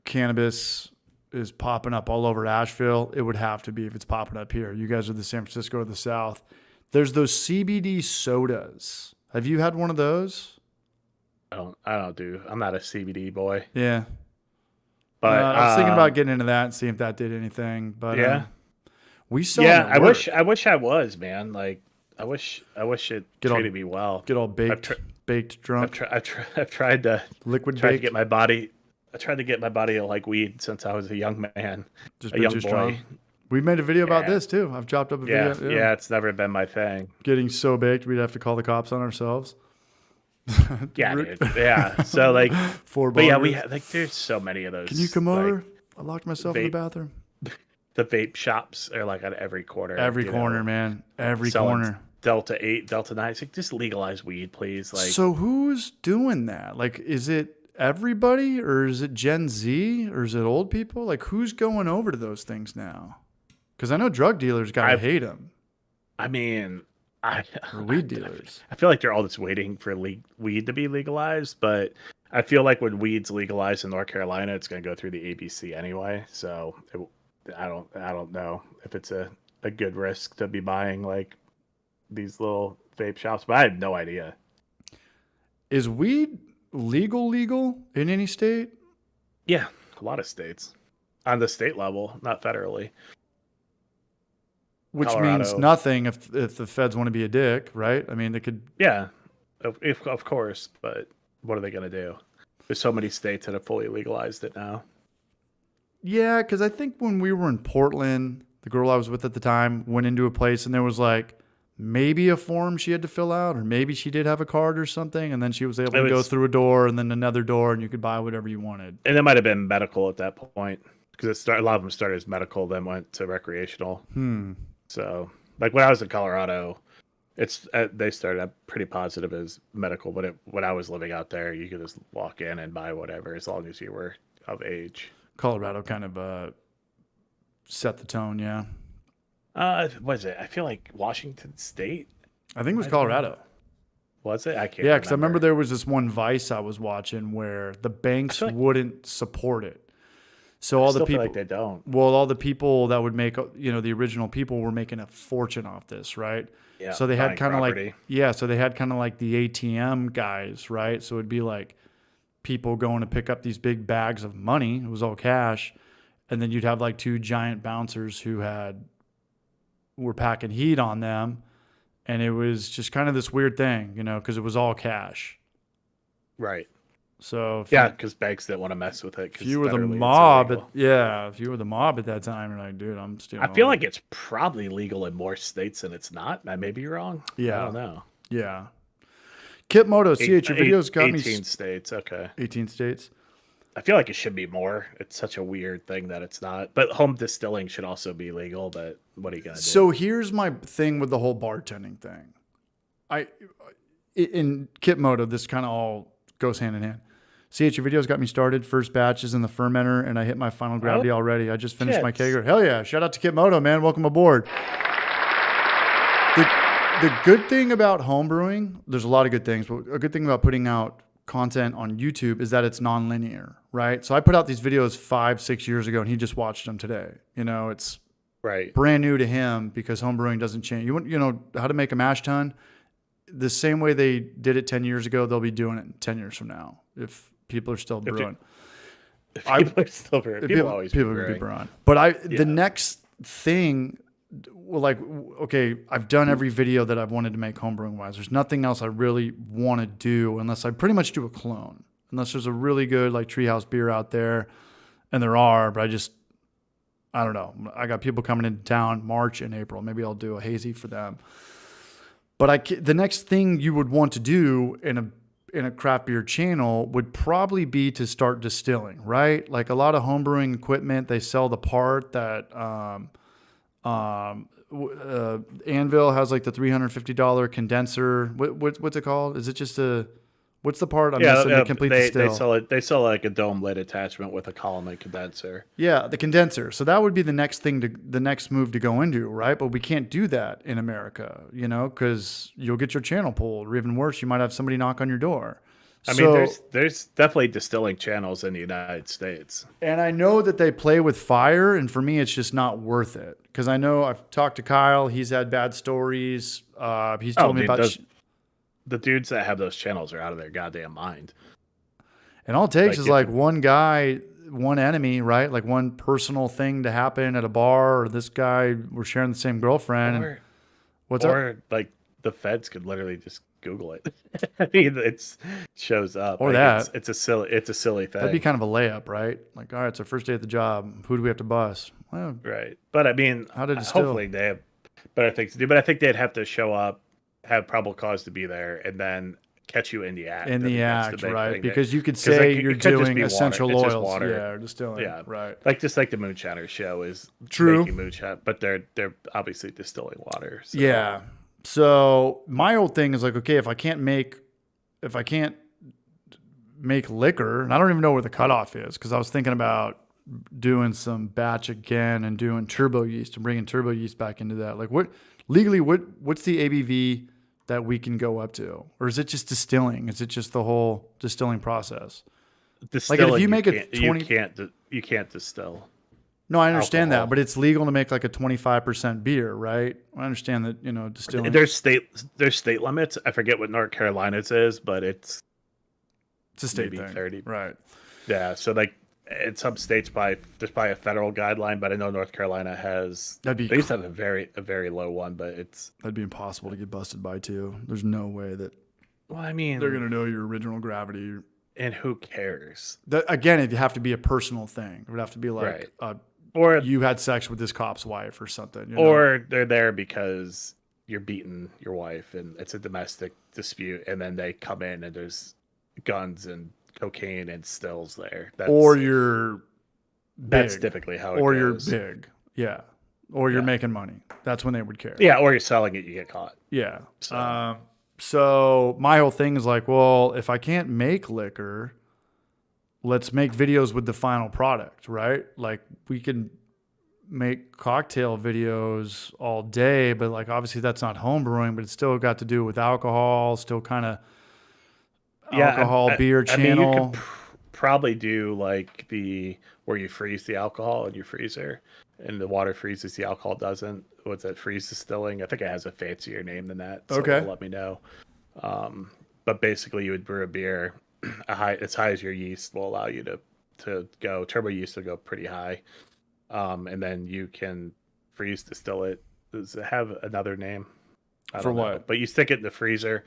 cannabis is popping up all over Asheville. It would have to be if it's popping up here. You guys are the San Francisco or the South. There's those CBD sodas. Have you had one of those? I don't do. I'm not a CBD boy. Yeah. But I was thinking about getting into that and seeing if that did anything. But yeah, we sell. Yeah, I wish I was, man. Like I wish it treated me well. Get all baked drunk. I've tried to liquid to get my body. I tried to get my body to like weed since I was a young man, just a young boy. Strong. We made a video about this too. I've chopped up a video. Yeah, it's never been my thing. Getting so baked, we'd have to call the cops on ourselves. Yeah, dude. Yeah. So like, but yeah, we have, like there's so many of those. Can you come over? I locked myself in the bathroom. The vape shops are like on every corner. Every corner, man. Every corner. Delta 8, Delta 9. It's like just legalize weed, please. Like, so who's doing that? Like, is it everybody, or is it Gen Z, or is it old people? Like, who's going over to those things now? Because I know drug dealers gotta hate them. I mean, or weed dealers. I feel like they're all just waiting for weed to be legalized, but I feel like when weed's legalized in North Carolina, it's going to go through the ABC anyway. So I don't know if it's a good risk to be buying like these little vape shops, but I have no idea. Is weed legal in any state? Yeah, a lot of states on the state level, not federally. Which means nothing if the feds want to be a dick, right? I mean, they could. Yeah, of course, but what are they going to do? There's so many states that have fully legalized it now. Yeah, because I think when we were in Portland, the girl I was with at the time went into a place and there was like maybe a form she had to fill out, or maybe she did have a card or something, and then she was able to go through a door and then another door, and you could buy whatever you wanted. And it might have been medical at that point, because a lot of them started as medical, then went to recreational. So, like when I was in Colorado, they started out pretty positive as medical, but when I was living out there, you could just walk in and buy whatever as long as you were of age. Colorado kind of set the tone, yeah. Was it? I feel like Washington State. I think it was Colorado. Was it? I can't. Yeah, because I remember there was this one Vice I was watching where the banks wouldn't support it. So all the people, feel like they don't. Well, all the people that would make, the original people were making a fortune off this, right? Yeah. So they had kind of like, so they had kind of like the ATM guys, right? So it'd be like people going to pick up these big bags of money. It was all cash. And then you'd have like two giant bouncers who were packing heat on them. And it was just kind of this weird thing, because it was all cash. Right. So because banks didn't want to mess with it. If you were the mob, if you were the mob at that time, you're like, dude, I'm stealing. I feel like it's probably legal in more states than it's not. I may be wrong. Yeah, I don't know. Yeah. Kip Moto, CH, your videos got 18 states. Okay. 18 states. I feel like it should be more. It's such a weird thing that it's not. But home distilling should also be legal. But what are you gonna do? So here's my thing with the whole bartending thing. In Kip Moto, this kind of all goes hand in hand. CH, your videos got me started. First batch is in the fermenter, and I hit my final gravity already. I just finished my kegger. Hell yeah. Shout out to Kip Moto, man. Welcome aboard. The good thing about homebrewing, there's a lot of good things, but a good thing about putting out content on YouTube is that it's non-linear, right? So I put out these videos 5-6 years ago, and he just watched them today. It's right, brand new to him because homebrewing doesn't change. How to make a mash tun? The same way they did it 10 years ago, they'll be doing it 10 years from now if people are still brewing. People are still brewing. People always be brewing. But the next thing, I've done every video that I've wanted to make homebrewing wise. There's nothing else I really want to do unless I pretty much do a clone. Unless there's a really good like Treehouse beer out there, and there are, but I don't know. I got people coming into town March and April. Maybe I'll do a hazy for them. But the next thing you would want to do in a craft beer channel would probably be to start distilling, right? Like a lot of homebrewing equipment, they sell the part that Anvil has, like the $350 condenser. What's it called? Is it just what's the part I'm missing to complete the still? They sell like a dome lid attachment with a column and condenser. Yeah, the condenser. So that would be the next move to go into, right? But we can't do that in America, because you'll get your channel pulled, or even worse, you might have somebody knock on your door. I mean, there's definitely distilling channels in the United States. And I know that they play with fire, and for me, it's just not worth it. Because I know I've talked to Kyle. He's had bad stories. He's told me about... The dudes that have those channels are out of their goddamn mind. And all it takes is like one guy, one enemy, right? Like one personal thing to happen at a bar, or this guy, we're sharing the same girlfriend. Or like the feds could literally just Google it. I mean, it shows up. Or that. It's a silly thing. That'd be kind of a layup, right? Like, all right, it's our first day at the job. Who do we have to bust? Well, right. But I mean, hopefully they have better things to do. But I think they'd have to show up, have probable cause to be there, and then catch you in the act. Right? Because you could say you're doing essential oils, or distilling. Yeah, right. Just like the Moonshiner show is making moonshine, but they're obviously distilling water. So. Yeah. So my old thing is like, okay, if I can't make liquor, and I don't even know where the cutoff is, because I was thinking about doing some batch again and doing turbo yeast and bringing turbo yeast back into that. Like what's the ABV that we can go up to? Or is it just distilling? Is it just the whole distilling process? Distilling, like if you make it 20, you can't distill. No, I understand that, but it's legal to make like a 25% beer, right? I understand that, distilling. There's state limits. I forget what North Carolina's is, but it's a state maybe thing. 30. Right. Yeah, so like in some states there's probably a federal guideline, but I know North Carolina they used to have a very low one, but that'd be impossible to get busted by too. There's no way that I mean they're gonna know your original gravity. And who cares? Again, it'd have to be a personal thing. It would have to be like, or you had sex with this cop's wife or something. Or they're there because you're beating your wife and it's a domestic dispute, and then they come in and there's guns and cocaine and stills there. That's typically how it goes. You're big. Yeah. Or you're making money. That's when they would care. Yeah, or you're selling it, you get caught. Yeah. So my whole thing is like, well, if I can't make liquor, let's make videos with the final product, right? Like we can make cocktail videos all day, but like obviously that's not home brewing, but it's still got to do with alcohol, still kind of beer channel. I mean, you could probably do like where you freeze the alcohol in your freezer and the water freezes, the alcohol doesn't. What's that? Freeze distilling? I think it has a fancier name than that. So okay. Let me know. But basically you would brew a beer as high as your yeast will allow you to go. Turbo yeast will go pretty high. And then you can freeze distill it. Does it have another name? I don't know. But you stick it in the freezer.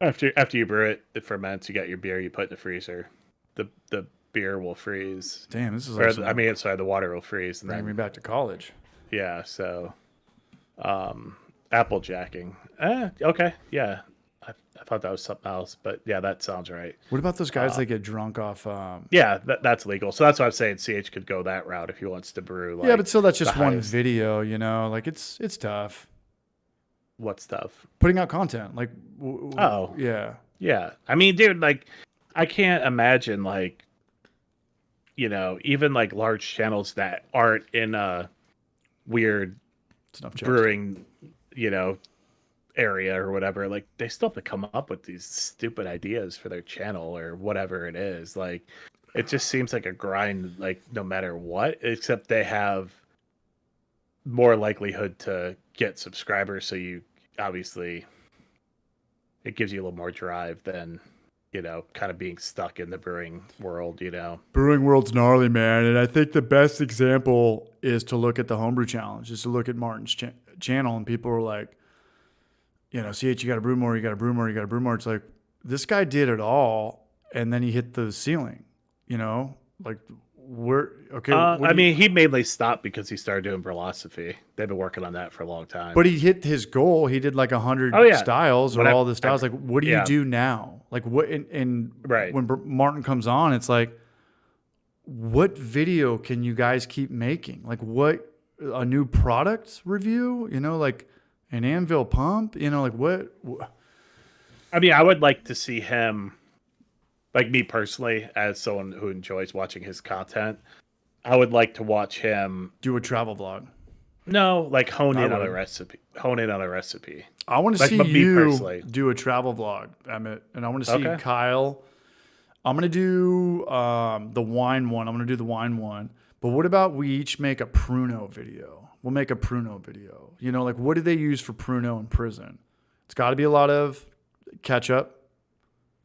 After you brew it, it ferments. You got your beer. You put it in the freezer. The beer will freeze. Damn, this is. The water will freeze. And bring me back to college. Yeah. So, apple jacking. Okay. Yeah. I thought that was something else, but yeah, that sounds right. What about those guys that get drunk off? Yeah, that's legal. So that's why I'm saying CH could go that route if he wants to brew. Like, yeah, but still, that's just one video. Like it's tough. What stuff? Putting out content, like. Yeah. I mean, dude, like, I can't imagine like, even like large channels that aren't in a weird brewing, area or whatever, like they still have to come up with these stupid ideas for their channel or whatever it is. Like it just seems like a grind, like no matter what, except they have more likelihood to get subscribers, so you obviously it gives you a little more drive than kind of being stuck in the brewing world. Brewing world's gnarly, man, and I think the best example is to look at the Homebrew Challenge, is to look at Martin's channel, and people are like, CH, you got to brew more, you got to brew more, you got to brew more. It's like, this guy did it all, and then he hit the ceiling, like we're okay. I mean, he mainly stopped because he started doing Brewlosophy. They've been working on that for a long time. But he hit his goal. He did like 100 styles or all the styles. Like, what do you do now? Like what, right. When Martin comes on, it's like, what video can you guys keep making? Like a new product review, like an Anvil pump, like what? I mean, I would like to see him, like me personally, as someone who enjoys watching his content, I would like to watch him do a travel vlog. No, like hone in on a recipe. I want to see you do a travel vlog, Emmett, and I want to see Kyle. I'm going to do the wine one. I'm going to do the wine one. But what about we each make a Pruno video? We'll make a Pruno video. Like what do they use for Pruno in prison? It's got to be a lot of ketchup,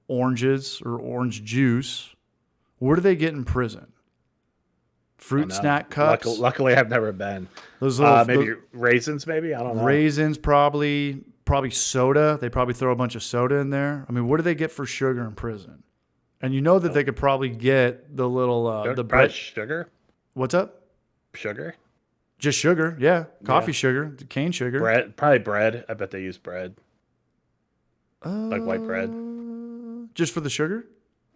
oranges or orange juice. What do they get in prison? Fruit snack cups. Luckily, I've never been. Those little, maybe raisins. Maybe, I don't know. Raisins, probably soda. They probably throw a bunch of soda in there. I mean, what do they get for sugar in prison? And that they could probably get the little the bread sugar. What's up? Sugar. Just sugar, yeah. Coffee sugar, cane sugar. Bread, probably bread. I bet they use bread. Like white bread. Just for the sugar?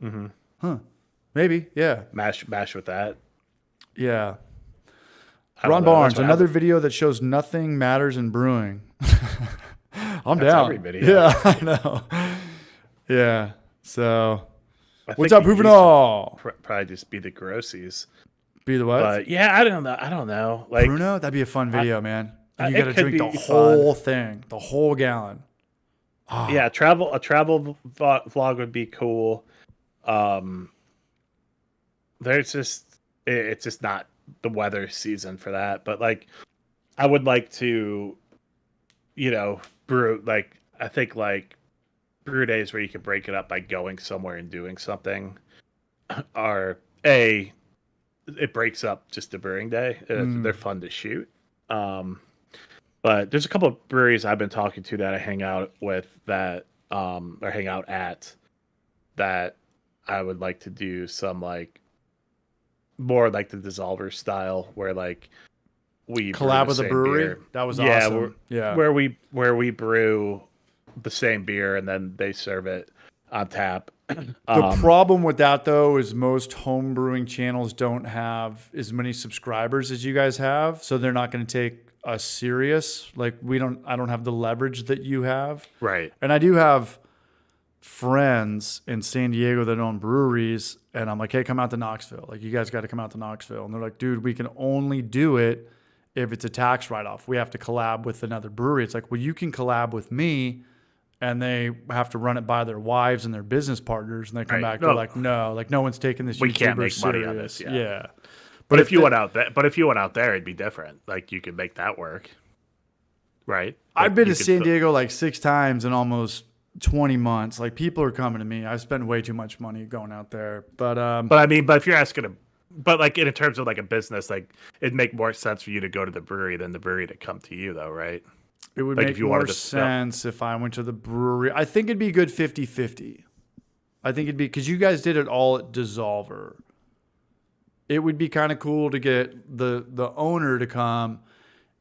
Mm-hmm. Huh. Maybe, yeah. Mash with that. Yeah. Ron Barnes, another video that shows nothing matters in brewing. I'm down. Every video. Yeah, I know. Yeah. So, what's up, Juvenal? Probably just be the grossies. Be the what? But yeah, I don't know. Like Bruno, that'd be a fun video, man. And you got to drink the whole thing, the whole gallon. Oh. Yeah, a travel vlog would be cool. It's just not the weather season for that. But like, I would like to, brew. Like I think like brew days where you can break it up by going somewhere and doing something, are it breaks up just the brewing day. They're fun to shoot. But there's a couple of breweries I've been talking to that I hang out with or hang out at that I would like to do some like more like the Dissolver style, where like we brew Collab the with a same brewery. beer. That was Yeah, awesome. Yeah. where we brew the same beer and then they serve it on tap. The problem with that though is most home brewing channels don't have as many subscribers as you guys have, so they're not going to take us serious. Like I don't have the leverage that you have. Right. And I do have friends in San Diego that own breweries, and I'm like, hey, come out to Knoxville. Like, you guys got to come out to Knoxville. And they're like, dude, we can only do it if it's a tax write-off. We have to collab with another brewery. It's like, well, you can collab with me, and they have to run it by their wives and their business partners, and they come back, they're like, no one's taking this. We can't YouTuber make money on serious. this. Yeah. But if you went out there, it'd be different. Like, you could make that work. Right. Like, I've been to San Diego like 6 times in almost 20 months. Like, people are coming to me. I spend way too much money going out there. But I mean, but if you're asking but like in terms of like a business, like it'd make more sense for you to go to the brewery than the brewery to come to you, though, right? it would Like, make if you more wanted to sense if I went to the brewery. I think it'd be good 50-50. I think it'd be, because you guys did it all at Dissolver. It would be kind of cool to get the owner to come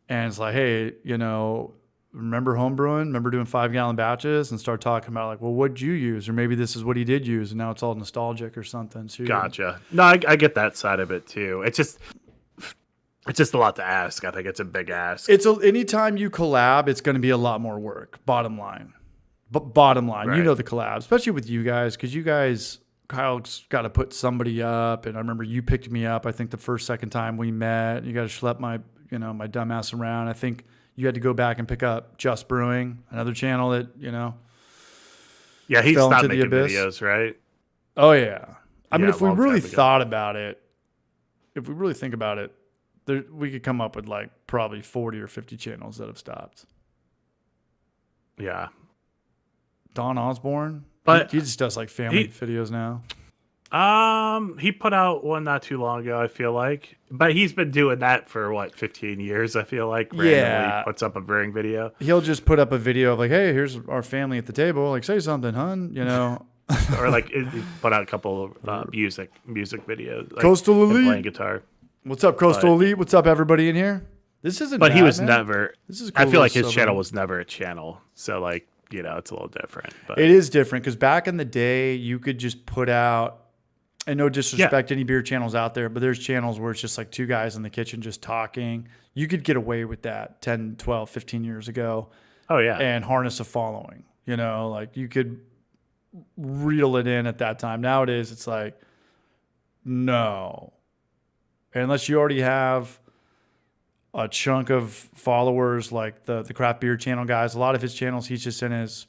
and it's like, hey, remember homebrewing? Remember doing 5-gallon batches? And start talking about like, well, what'd you use? Or maybe this is what he did use, and now it's all nostalgic or something. So Gotcha. No, I get that side of it too. It's just a lot to ask. I think it's a big ask. Anytime you collab, it's going to be a lot more work. Bottom line. Bottom line, Right. the collab, especially with you guys, because you guys, Kyle's got to put somebody up, and I remember you picked me up. I think the second time we met, you got to schlep my dumb ass around. I think you had to go back and pick up Just Brewing, another channel that Yeah, he's fell not into the making abyss. videos, right? Oh yeah. I mean, Yeah, if we long really time ago. thought about it, if we really think about it, we could come up with like probably 40 or 50 channels that have stopped. Yeah. Don Osborne, But he just does like family videos now. He put out one not too long ago, I feel like. But he's been doing that for 15 years, I feel like. Randomly puts up a brewing video. He'll just put up a video of like, hey, here's our family at the table. Like, say something, hun. Or like he put out a couple of music videos. Like, Coastal him Elite. playing guitar. What's up, Coastal Elite? What's up, everybody in here? This isn't But bad, he was man. never This is a I cool feel like little his silver- channel was never a channel. So like, it's a little different. But It is different because back in the day, you could just put out, and no disrespect to any beer channels out there, but there's channels where it's just like 2 guys in the kitchen just talking. You could get away with that 10, 12, 15 years ago oh yeah. and harness a following. Like you could reel it in at that time. Nowadays, it's like, no. Unless you already have a chunk of followers like the craft beer channel guys. A lot of his channels, he's just in his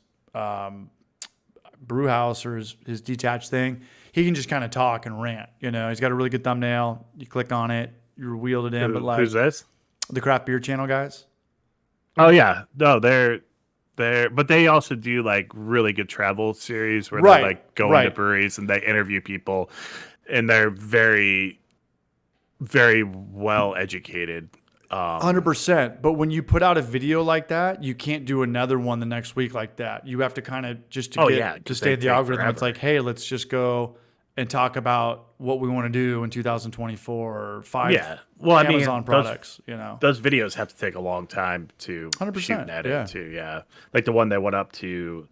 brew house or his detached thing. He can just kind of talk and rant. He's got a really good thumbnail. You click on it, you wheeled it in. But like Who's this? the craft beer channel guys. Oh yeah. No, they're but they also do like really good travel series where Right, they like go right. into breweries and they interview people, and they're very, very well educated. 100%. But when you put out a video like that, you can't do another one the next week like that. You have to kind of just to Oh, get yeah, to 'cause stay they in the take algorithm. It's forever. like, hey, let's just go and talk about what we want to do in 2024 or 5 Yeah. Well, I mean, Amazon products. those videos have to take a long time to 100%, shoot and edit yeah. too. Yeah. Like the one they went up to,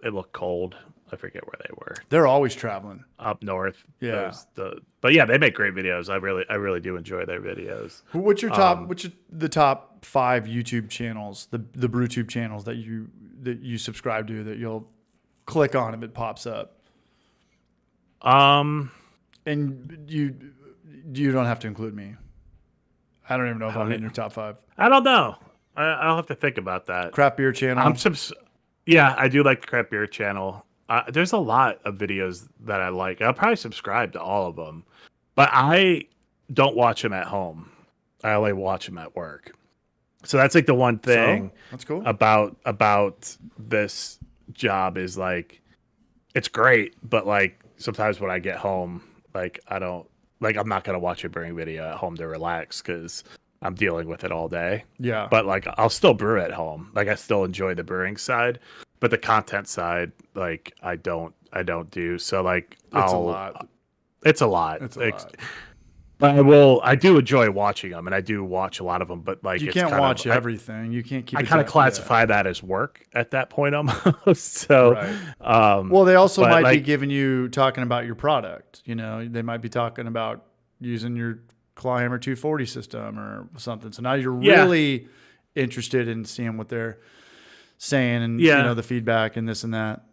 it looked cold. I forget where they were. They're always traveling. Up north. Yeah. But yeah, they make great videos. I really do enjoy their videos. What's your top? What's the top 5 YouTube channels? The BrewTube channels that you subscribe to that you'll click on if it pops up. And you don't have to include me. I don't even know if I'm in your top 5. I don't know. I'll have to think about that. Craft beer channel. Yeah, I do like the Craft Beer channel. There's a lot of videos that I like. I'll probably subscribe to all of them, but I don't watch them at home. I only watch them at work. So that's like the one thing That's cool. about this job is like, it's great, but like sometimes when I get home, like I'm not gonna watch a brewing video at home to relax because I'm dealing with it all day. Yeah. But like I'll still brew at home. Like I still enjoy the brewing side, but the content side, like I don't do. So like It's a lot. it's a lot. It's a lot. But I do enjoy watching them, and I do watch a lot of them. But like, You it's can't kind watch of, everything. You can't keep. I kind of classify that as work at that point almost. So, Right. um, Well, they also but, might be like- giving you talking about your product. You know, they might be talking about using your Clawhammer 240 system or something. So now you're Yeah. really interested in seeing what they're saying and Yeah. you know the feedback and this and that.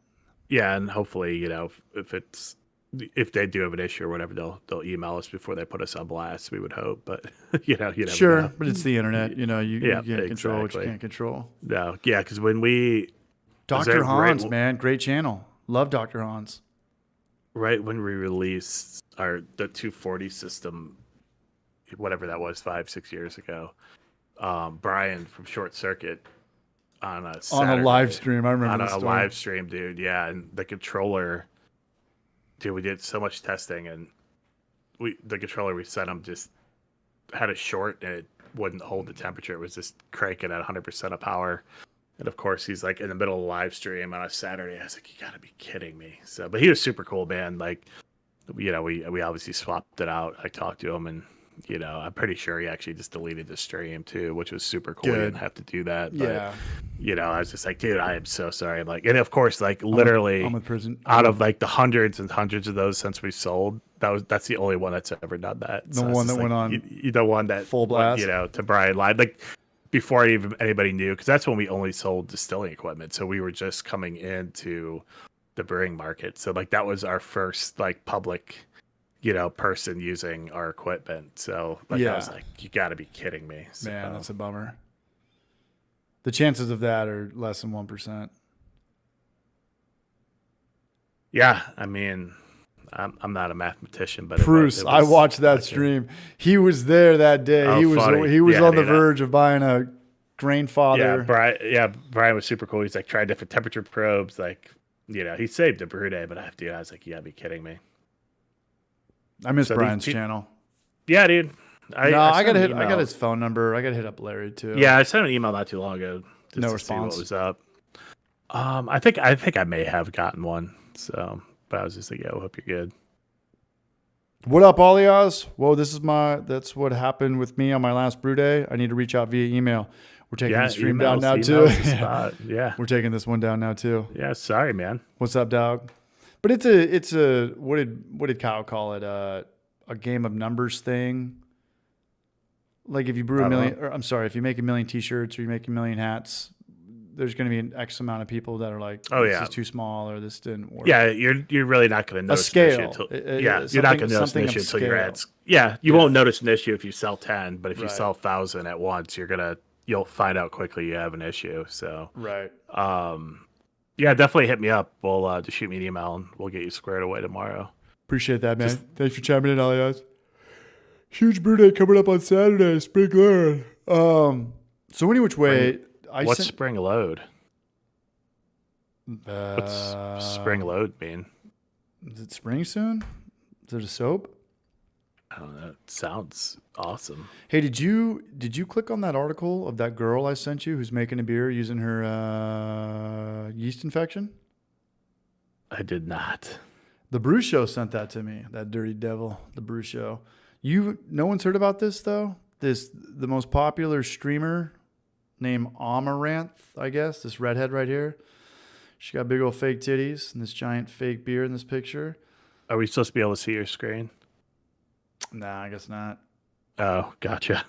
yeah, and hopefully, if they do have an issue or whatever, they'll email us before they put us on blast. We would hope, but you never Sure, know. but it's the internet. You know, you Yeah, can't control what you exactly. can't control. No, yeah, because when was Dr. there Hans, man, great channel. Love Dr. Hans. right when we released the 240 system, whatever that was, 5-6 years ago, Brian from Short Circuit on a Saturday, live stream. I remember on this a story. live stream, dude. Yeah, and the controller, dude, we did so much testing, and the controller we sent him just had a short, and it wouldn't hold the temperature. It was just cranking at 100% of power. And of course, he's like in the middle of a live stream on a Saturday. I was like, you gotta be kidding me. So, but he was super cool, man. Like, we obviously swapped it out. I talked to him, and I'm pretty sure he actually just deleted the stream too, which was super cool. He Good. didn't have to do that. But, Yeah. I was just like, dude, I am so sorry. I'm like, and of course, like literally I'm with prison. out of like the hundreds and hundreds of those since we sold, that's the only one that's ever done that. The one that went on the one that full blast. to Brian live, like before anybody knew, because that's when we only sold distilling equipment. So we were just coming into the brewing market. So like that was our first like public, person using our equipment. So like I was like, you got to be kidding me. So, Man, that's a bummer. The chances of that are less than 1%. yeah, I mean, I'm not a mathematician, but Bruce, I watched that stream. He was there that day. Oh, he was funny. he was Yeah, on the dude, verge of buying a Grainfather. Brian was super cool. He's like tried different temperature probes, like he saved a brew day, but I was like, you gotta be kidding me. I miss So Brian's these channel. Yeah, I I sent an got email. his phone number. I gotta hit up Larry too. Yeah, I sent an email not too long ago. Just No to response. See what was up? I think I may have gotten one. So, but I was just like, yeah, I hope you're good. What up, Alias? Whoa, that's what happened with me on my last brew day. I need to reach out via email. We're taking the stream down now too. Email's the spot. Yeah. We're taking this one down now too. Yeah. Sorry, man. What's up, dog? But it's a what did Kyle call it? A game of numbers thing. Like if you brew a million, or I'm sorry, if you make 1 million T-shirts or you make 1 million hats, there's going to be an X amount of people that are like, this is too small or this didn't work. Yeah, you're really not going to notice scale. an issue You're you're not going to notice an issue until your ads. Yeah, you won't notice an issue if you sell 10, but if you sell 1,000 at once, you'll find out quickly you have an issue. So Right. yeah, definitely hit me up. We'll just shoot me an email and we'll get you squared away tomorrow. Appreciate that, man. Thanks for chiming in, Alias. Huge brew day coming up on Saturday. Spring load. So any which way, What's spring load? Uh, What's spring load mean? Is it spring soon? Is it a soap? I don't know. It sounds awesome. Hey, did you click on that article of that girl I sent you who's making a beer using her yeast infection? I did not. The Brew Show sent that to me. That dirty devil, the Brew Show. No one's heard about this though. The most popular streamer named Amaranth, I guess. This redhead right here. She got big old fake titties and this giant fake beer in this picture. Are we supposed to be able to see your screen? Nah, I guess not. Oh, gotcha.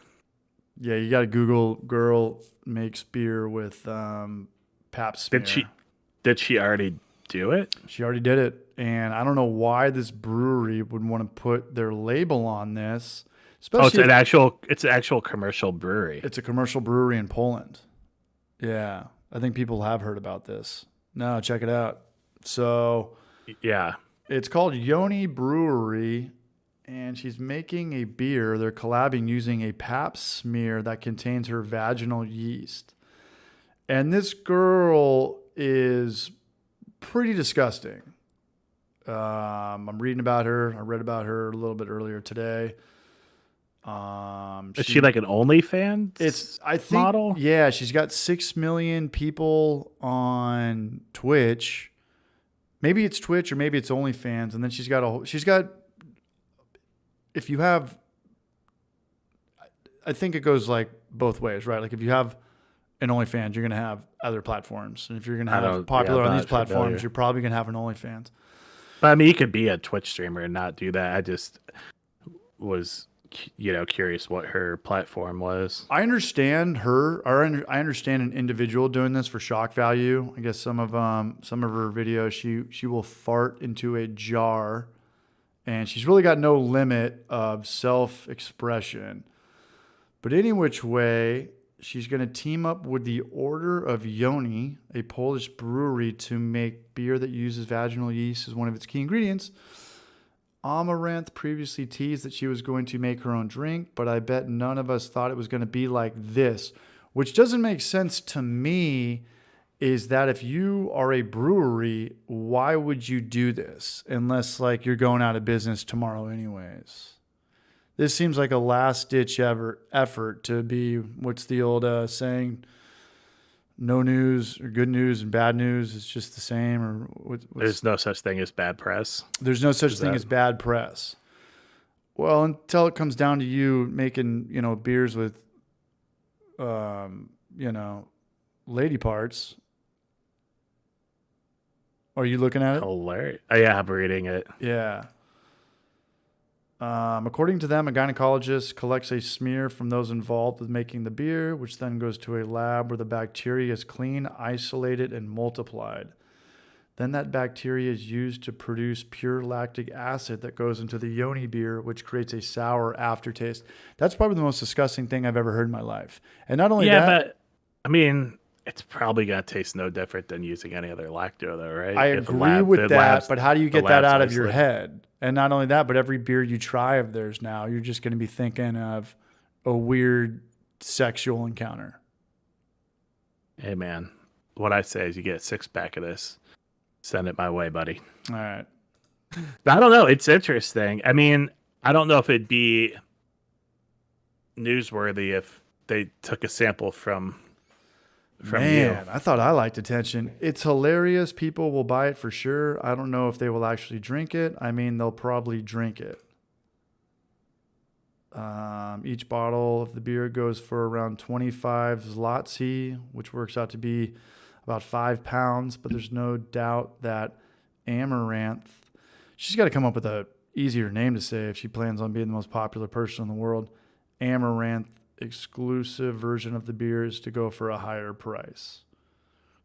Yeah, you got to Google girl makes beer with Pabst smear. Did she already do it? She already did it. And I don't know why this brewery would want to put their label on this. Especially it's an actual commercial brewery. It's a commercial brewery in Poland. Yeah. I think people have heard about this. No, check it out. So yeah. It's called Yoni Brewery, and she's making a beer. They're collabing using a Pabst smear that contains her vaginal yeast. And this girl is pretty disgusting. I'm reading about her. I read about her a little bit earlier today. Is she like an OnlyFans? It's I think model? Yeah, she's got 6 million people on Twitch. Maybe it's Twitch or maybe it's OnlyFans, and then she's got. If you have, I think it goes like both ways, right? Like if you have an OnlyFans, you're gonna have other platforms, and if you're gonna have popular on these platforms, you're probably gonna have an OnlyFans. But I mean, you could be a Twitch streamer and not do that. I just was, curious what her platform was. I understand her, or I understand an individual doing this for shock value. I guess some of her videos, she will fart into a jar, and she's really got no limit of self-expression. But any which way, she's going to team up with the Order of Yoni, a Polish brewery, to make beer that uses vaginal yeast as one of its key ingredients. Amaranth previously teased that she was going to make her own drink, but I bet none of us thought it was going to be like this, which doesn't make sense to me. Is that if you are a brewery, why would you do this unless like you're going out of business tomorrow anyways? This seems like a last-ditch effort to be, what's the old saying? No news or good news and bad news is just the same. Or there's no such thing as bad press. There's no such thing as bad press. Well, until it comes down to you making, beers with, lady parts. Are you looking at it? Hilarious. Oh, yeah, I'm reading it. Yeah. According to them, a gynecologist collects a smear from those involved with making the beer, which then goes to a lab where the bacteria is clean, isolated, and multiplied. Then that bacteria is used to produce pure lactic acid that goes into the Yoni beer, which creates a sour aftertaste. That's probably the most disgusting thing I've ever heard in my life. And not only that... but, I mean... It's probably going to taste no different than using any other lacto, though, right? I agree with that, but how do you get that out of your head? And not only that, but every beer you try of theirs now, you're just going to be thinking of a weird sexual encounter. Hey, man, what I say is you get a 6-pack of this. Send it my way, buddy. All right. I don't know. It's interesting. I mean, I don't know if it'd be newsworthy if they took a sample from Man, I thought I liked attention. It's hilarious. People will buy it for sure. I don't know if they will actually drink it. I mean, they'll probably drink it. Each bottle of the beer goes for around 25 zloty, which works out to be about 5 pounds. But there's no doubt that Amaranth, she's got to come up with a easier name to say if she plans on being the most popular person in the world. Amaranth exclusive version of the beer is to go for a higher price.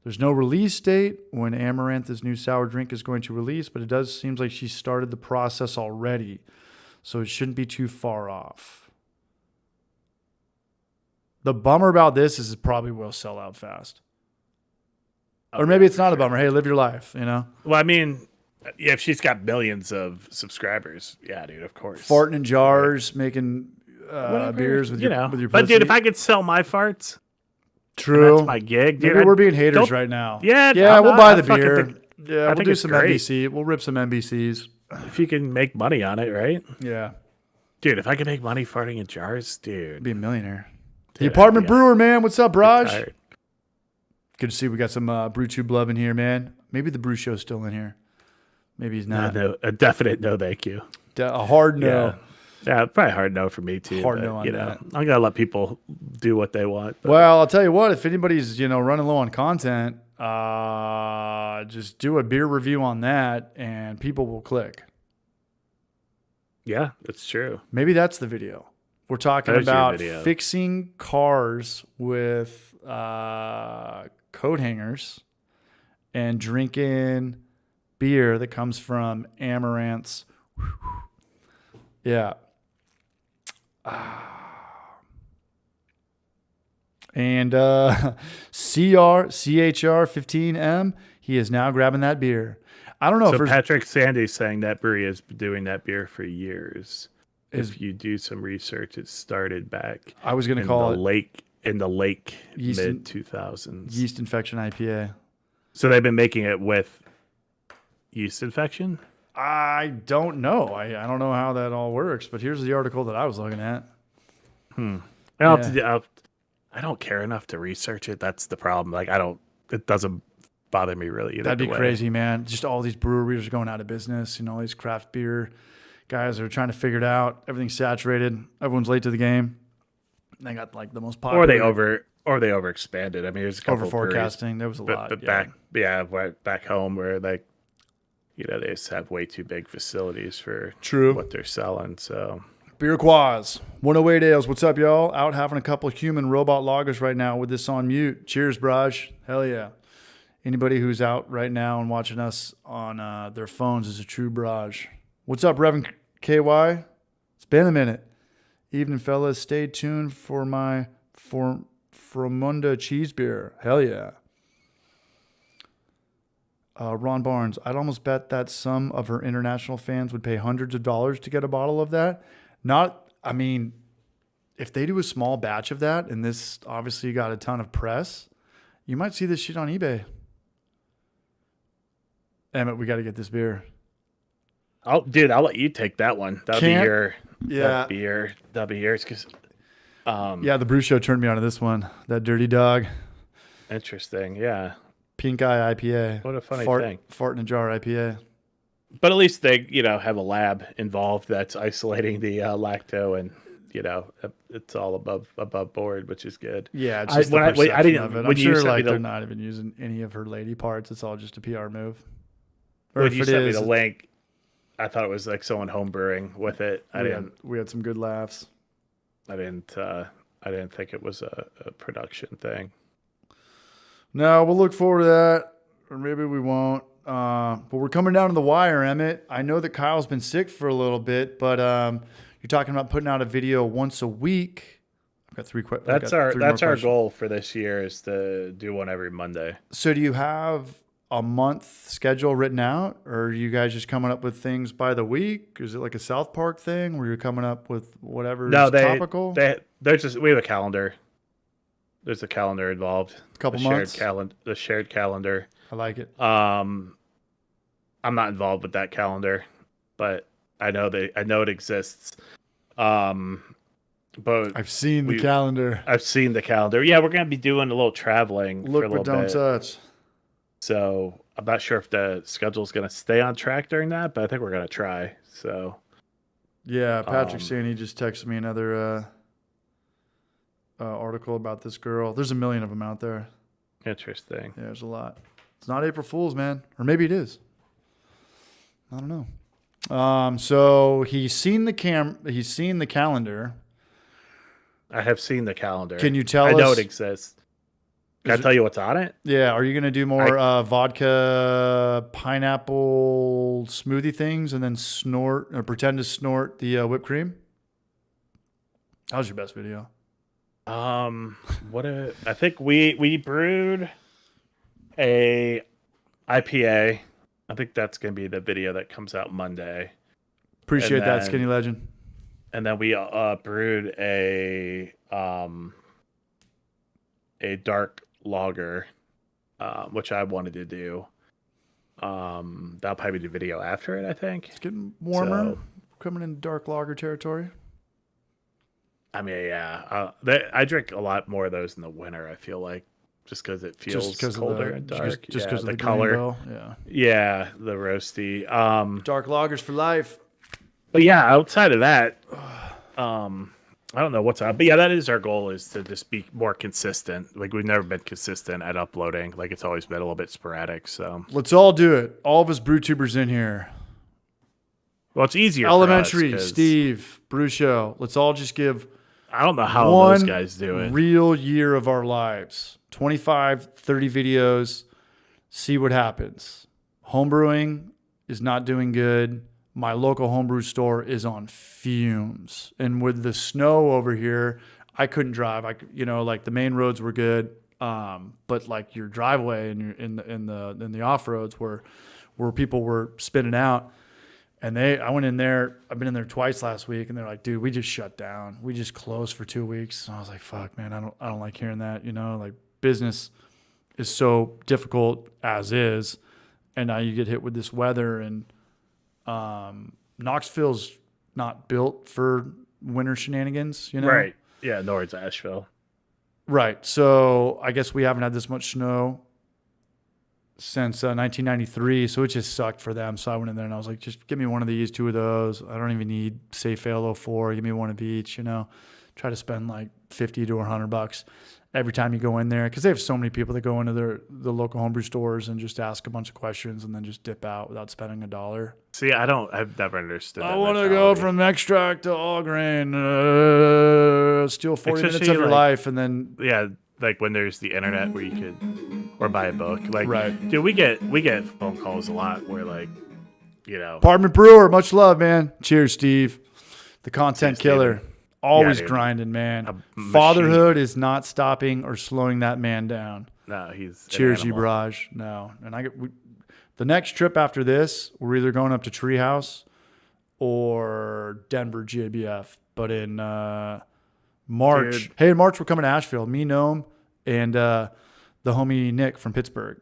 There's no release date when Amaranth's new sour drink is going to release, but it does seem like she started the process already, so it shouldn't be too far off. The bummer about this is it probably will sell out fast. Or maybe it's not a bummer. Hey, live your life, Well, I mean, yeah, if she's got millions of subscribers, yeah, dude, of course. Farting in jars, making beers with your But dude, if I could sell my farts, true, that's my gig. Dude, maybe we're being haters right now. Yeah, we'll buy the beer. We'll do some great. NBC. We'll rip some NBCs if you can make money on it, right? Yeah, dude, if I could make money farting in jars, dude, be a millionaire. The apartment brewer, man. What's up, Raj? Good to see we got some Brew Tube love in here, man. Maybe the Brew Show's still in here. Maybe he's not. No, a definite no, thank you. A hard no. Yeah, probably hard no for me too. Hard no on that. I'm gonna let people do what they want. But. Well, I'll tell you what. If anybody's running low on content, just do a beer review on that, and people will click. Yeah, that's true. Maybe that's the video. We're talking about fixing cars with coat hangers and drinking beer that comes from Amaranth's. Yeah. And CHR15M, he is now grabbing that beer. I don't know. So Patrick Sandy's saying that brewery has been doing that beer for years. If you do some research, it started back. I was going to call it in the lake mid 2000s. Yeast infection IPA. So they've been making it with yeast infection? I don't know. I don't know how that all works, but here's the article that I was looking at. I don't care enough to research it. That's the problem. Like it doesn't bother me really either. That'd be way. crazy, man. Just all these breweries are going out of business. You know, all these craft beer guys are trying to figure it out. Everything's saturated. Everyone's late to the game. They got like the most popular. Or they overexpanded. I mean, there's a couple over forecasting. There was a lot. But back home where like, you know, they just have way too big facilities for what they're selling. So Beer Quaz, 108 Ales. What's up, y'all? Out having a couple of human robot loggers right now with this on mute. Cheers, Braj. Hell yeah. Anybody who's out right now and watching us on their phones is a true Braj. What's up, Reverend KY? It's been a minute. Evening, fellas. Stay tuned for my Fromunda cheese beer. Hell yeah. Ron Barnes, I'd almost bet that some of her international fans would pay hundreds of dollars to get a bottle of that. If they do a small batch of that, and this obviously got a ton of press, you might see this shit on eBay. Emmett, we got to get this beer. I'll let you take that one. That'll be yours. Cause, the Brew Show turned me on to this one. That Dirty Dog. Interesting. Yeah. Pink Eye IPA. What a funny thing. Fart in a jar IPA. But at least they, have a lab involved that's isolating the lacto, and it's all above board, which is good. Yeah, it's just the perception of it. I'm sure they're not even using any of her lady parts. It's all just a PR move. Or when you sent me the link, I thought it was like someone home brewing with it. We had some good laughs. I didn't think it was a production thing. No, we'll look forward to that, or maybe we won't. But we're coming down to the wire, Emmett. I know that Kyle's been sick for a little bit, but you're talking about putting out a video once a week. I've got three questions. That's our goal for this year, is to do one every Monday. So do you have a month schedule written out, or are you guys just coming up with things by the week? Is it like a South Park thing where you're coming up with whatever is topical? We have a calendar. There's a calendar involved. Months? The shared calendar. I like it. I'm not involved with that calendar, but I know it exists. But I've seen the calendar. I've seen the calendar. Yeah, we're gonna be doing a little traveling for a little bit. Look but don't touch. So I'm not sure if the schedule's gonna stay on track during that, but I think we're gonna try. So yeah, Patrick saying he just texted me another article about this girl. There's a million of them out there. Interesting. Yeah, there's a lot. It's not April Fool's, man, or maybe it is. I don't know. So he's seen the calendar. I have seen the calendar. Can you tell us? I know it exists. Can I tell you what's on it? Yeah. Are you going to do more vodka, pineapple smoothie things and then pretend to snort the whipped cream? That was your best video. I think we brewed a IPA. I think that's going to be the video that comes out Monday. Appreciate that, Skinny Legend. And then we brewed a dark lager, which I wanted to do. That'll probably be the video after it, I think. It's getting warmer. Coming in dark lager territory. I mean, yeah. I drink a lot more of those in the winter, I feel like. Just because it feels colder and dark. Just because of the color. Bell. Yeah, the roasty. Dark lagers for life. But yeah, outside of that, I don't know what's up. But yeah, that is our goal, is to just be more consistent. Like, we've never been consistent at uploading. Like, it's always been a little bit sporadic. So let's all do it. All of us brew tubers in here. Well, it's easier. Elementary, Steve, Brew Show. Let's all just give. I don't know how those guys do it. Real year of our lives. 25, 30 videos. See what happens. Homebrewing is not doing good. My local homebrew store is on fumes. And with the snow over here, I couldn't drive. Like the main roads were good. But like your driveway and in the off roads where people were spinning out. And I went in there. I've been in there twice last week, and they're like, "Dude, we just shut down. We just closed for 2 weeks." And I was like, "Fuck, man, I don't like hearing that." Like business is so difficult as is, and now you get hit with this weather. And Knoxville's not built for winter shenanigans, Right. Yeah, Nords Asheville. Right. So I guess we haven't had this much snow since 1993, so it just sucked for them. So I went in there and I was like, just give me one of these, two of those. I don't even need Safe Ale 04. Give me one of each, you know. Try to spend like $50 to $100 every time you go in there, because they have so many people that go into the local homebrew stores and just ask a bunch of questions and then just dip out without spending $1. See, I've never understood that I want to go mentality. from extract to all grain, steal 40 minutes Especially, of your like, life, and then Yeah, like when there's the internet where you could, or buy a book. Like, Right. dude, we get phone calls a lot where, like, you know, Apartment Brewer, much love, man. Cheers, Steve. The content Cheers, killer. Steven. Always Yeah, dude. grinding, man. A machine. Fatherhood is not stopping or slowing that man down. no, he's an Cheers, animal. Barrage. No. And the next trip after this, we're either going up to Treehouse or Denver GABF. But in March, Dude. hey, in March, we're coming to Asheville. Me, Noam, and the homie Nick from Pittsburgh.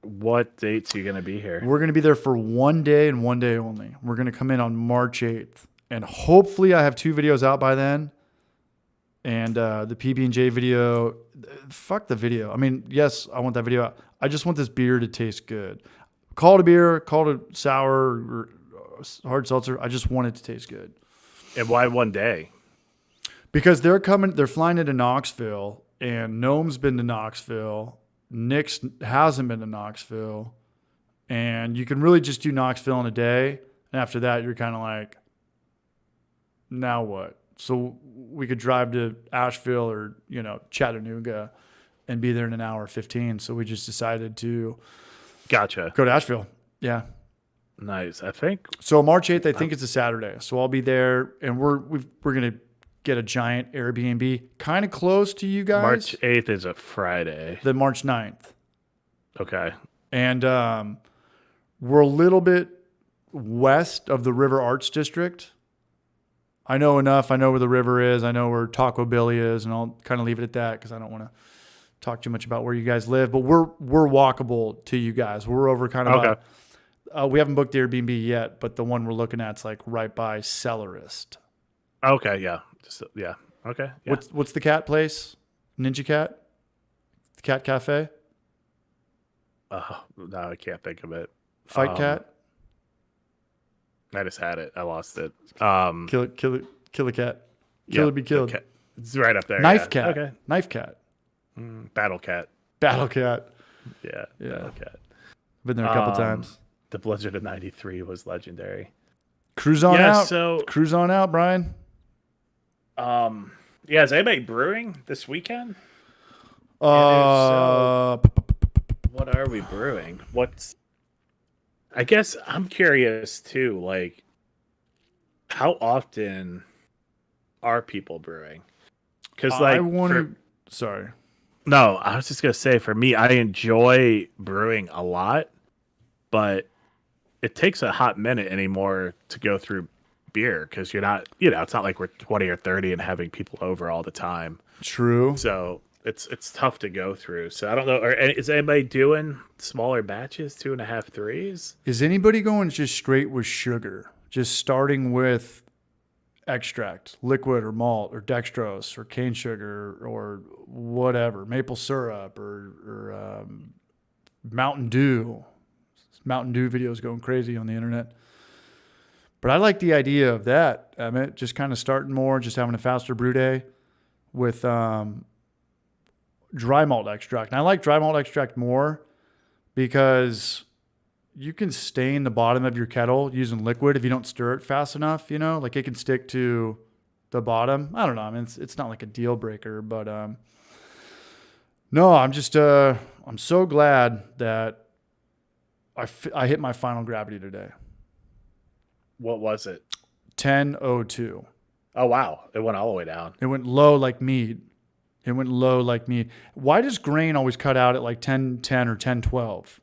What dates are you gonna be here? We're going to be there for 1 day and 1 day only. We're going to come in on March 8th. And hopefully I have 2 videos out by then. And the PB&J video, fuck the video. I mean, yes, I want that video out. I just want this beer to taste good. Call it a beer, call it a sour or hard seltzer. I just want it to taste good. And why 1 day? Because they're flying into Knoxville, and Noam's been to Knoxville. Nick's hasn't been to Knoxville. And you can really just do Knoxville in a day. And after that, you're kind of like, now what? So we could drive to Asheville or, you know, Chattanooga and be there in an hour 15. So we just decided to Gotcha. go to Asheville. Yeah. Nice. I think. So March 8th, I think it's a Saturday. So I'll be there, and we're going to get a giant Airbnb kind of close to you guys. March 8th is a Friday. Then March 9th. Okay. And we're a little bit west of the River Arts District. I know enough. I know where the river is. I know where Taco Billy is, and I'll kind of leave it at that because I don't want to talk too much about where you guys live. But we're walkable to you guys. We're over kind of Okay. we haven't booked the Airbnb yet, but the one we're looking at's like right by Cellarist. Okay. Yeah. Yeah. Okay. Yeah. What's the cat place? Ninja Cat? The Cat Cafe? No, I can't think of it. Fight Cat? I just had it. I lost it. Kill a cat. Kill yeah, or be killed. the cat. It's right up there. Knife yeah. Cat. Okay. Knife Cat. Battle Cat. Battle Cat. Yeah. Yeah. Battle Cat. Been there a couple times. The Blizzard of '93 was legendary. Cruise on Yeah. out. So, Cruise on out, Brian. yeah. Is anybody brewing this weekend? Uh, What are we brewing? I guess I'm curious too. Like, how often are people brewing? Because like, I want to. Sorry. no, I was just gonna say for me, I enjoy brewing a lot, but it takes a hot minute anymore to go through beer because you're not, it's not like we're 20 or 30 and having people over all the time. True. So it's tough to go through. So I don't know. Is anybody doing smaller batches, 2.5, 3s? Is anybody going just straight with sugar? Just starting with extract, liquid or malt or dextrose or cane sugar or whatever, maple syrup or Mountain Dew. Mountain Dew videos going crazy on the internet. But I like the idea of that, Emmett, just kind of starting more, just having a faster brew day with dry malt extract. And I like dry malt extract more because you can stain the bottom of your kettle using liquid if you don't stir it fast enough, like it can stick to the bottom. I don't know. I mean, it's not like a deal breaker, but no, I'm just I'm so glad that I hit my final gravity today. What was it? 10:02. Oh wow, it went all the way down. It went low like mead. Why does grain always cut out at like 10:10 or 10:12?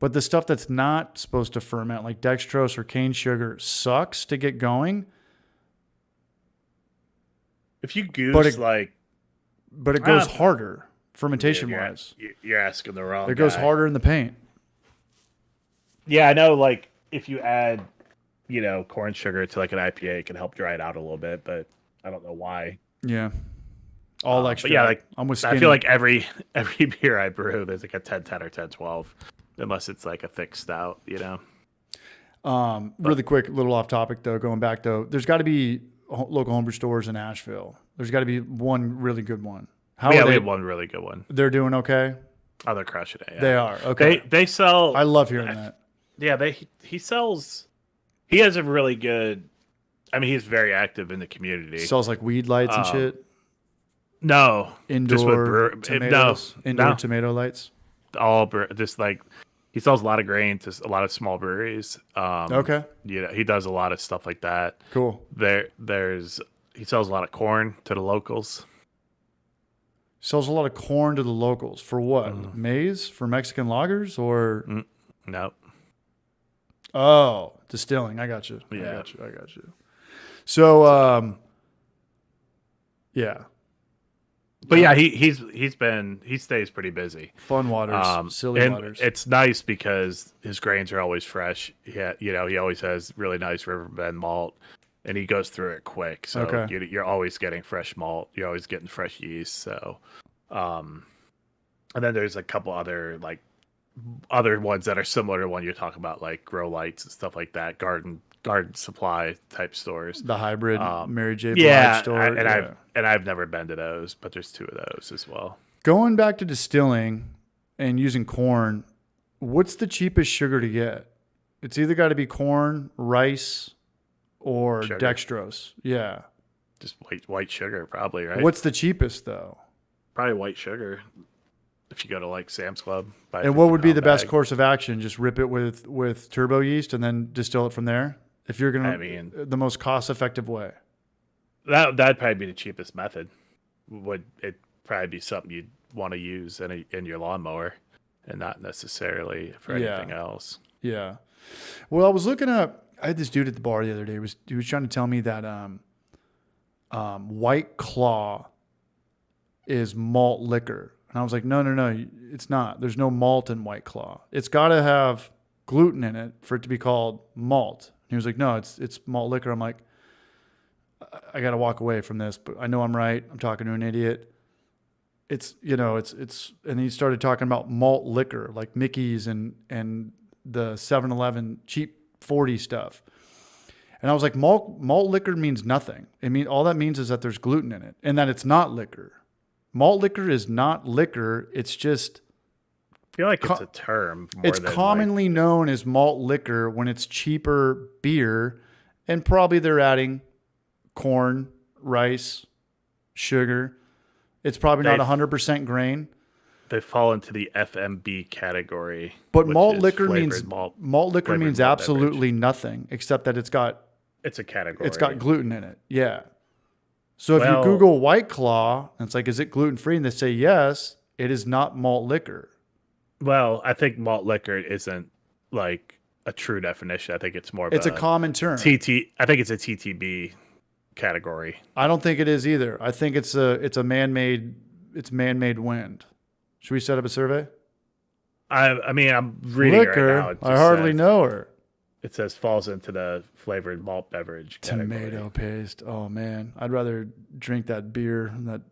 But the stuff that's not supposed to ferment, like dextrose or cane sugar, sucks to get going. If you goose but it goes harder fermentation wise. You're asking the wrong. It goes guy. harder in the paint. Yeah, I know. Like if you add, corn sugar to like an IPA, it can help dry it out a little bit. But I don't know why Yeah. All extra. But yeah, like I'm with I Skinny. feel like every beer I brew, there's like a 10-10 or 10-12, unless it's like a thick stout, you know. Really quick, a little off topic though. Going back though, there's got to be local homebrew stores in Asheville. There's got to be one really good one. How Yeah, are we they? have one really good one. They're doing okay. Oh, they're crushing it. Yeah. They are okay. They sell. I love hearing that. Yeah, he sells. He has a really good. I mean, he's very active in the community. Sells like weed lights and shit. No, just with Indoor tomatoes. Indoor tomato lights. just like he sells a lot of grain to a lot of small breweries. Okay. Yeah, he does a lot of stuff like that. Cool. He sells a lot of corn to the locals. Sells a lot of corn to the locals for what? Maize for Mexican lagers or? No. Oh, distilling. I got you. Yeah. I got you. So, yeah. But yeah, he stays pretty busy. Fun waters, silly and waters. it's nice because his grains are always fresh. Yeah, you know, he always has really nice Riverbend malt, and he goes through it quick. So Okay. you're always getting fresh malt. You're always getting fresh yeast. So, and then there's a couple other ones that are similar to one you're talking about, like Grow Lights and stuff like that. Garden supply type stores. The hybrid Mary J. Blige Yeah, store. I've never been to those, but there's two of those as well. Going back to distilling and using corn, what's the cheapest sugar to get? It's either got to be corn, rice, or Sugar. dextrose. Yeah. Just white sugar, probably, right? What's the cheapest though? Probably white sugar. If you go to like Sam's Club. buy a And what would be 50-pound the best bag. course of action? Just rip it with turbo yeast and then distill it from there? If you're going to, I mean, the most cost-effective way. that'd probably be the cheapest method. Would it probably be something you'd want to use in your lawnmower, and not necessarily for anything else. Yeah. Well, I was looking up. I had this dude at the bar the other day. He was trying to tell me that White Claw is malt liquor, and I was like, no, it's not. There's no malt in White Claw. It's got to have gluten in it for it to be called malt. And he was like, no, it's malt liquor. I'm like, I got to walk away from this, but I know I'm right. I'm talking to an idiot. It's, and he started talking about malt liquor, like Mickey's and the 7-Eleven cheap 40 stuff. And I was like, malt liquor means nothing. All that means is that there's gluten in it and that it's not liquor. Malt liquor is not liquor. It's just, I feel like it's a term. It's commonly known as malt liquor when it's cheaper beer, and probably they're adding corn, rice, sugar. It's probably not 100% grain. They fall into the FMB category. But which malt is liquor flavored means malt absolutely nothing except that it's got category. It's got gluten in it. Yeah. So if Well- you Google White Claw, and it's like, is it gluten free? And they say yes, it is not malt liquor. Well, I think malt liquor isn't like a true definition. I think it's more of It's a common term. I think it's a TTB category. I don't think it is either. I think it's man-made wind. Should we set up a survey? I mean, I'm reading Liquor. it right now. It I just hardly says- know her. It says falls into the flavored malt beverage category. Tomato paste. Oh man, I'd rather drink that beer than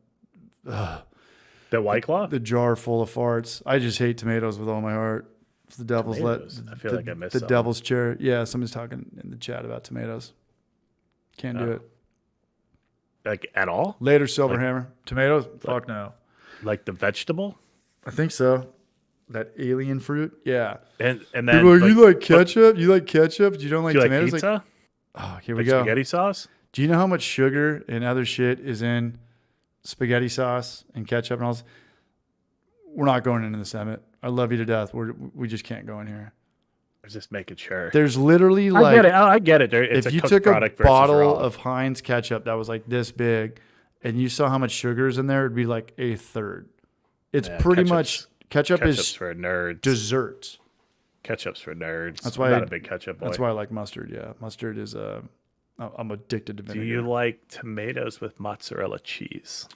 The White Claw? the jar full of farts. I just hate tomatoes with all my heart. It's the devil's Tomatoes? I feel like I missed the something. devil's chair. Yeah, somebody's talking in the chat about tomatoes. Can't do Oh. it. Like at all? Later, Silverhammer. Tomatoes? Fuck no. Like the vegetable? I think so. That alien fruit? Yeah. And then People are, you like ketchup? You like ketchup? But you don't like do you like tomatoes? pizza? Oh, here we Like go. spaghetti sauce? Do you know how much sugar and other shit is in spaghetti sauce and ketchup and all this? We're not going into this, Emmett. I love you to death. We just can't go in here. I was just making sure. There's literally I like, get it. I get it. It's if a you cooked took a product versus bottle raw. of Heinz ketchup that was like this big and you saw how much sugar is in there, it'd be like a third. It's Yeah, pretty ketchup's- much, ketchup ketchup's is for nerds. dessert. Ketchup's for nerds. That's why I'm not a big ketchup boy. That's why I like mustard. Yeah. Mustard is, I'm addicted to Do vinegar. you like tomatoes with mozzarella cheese?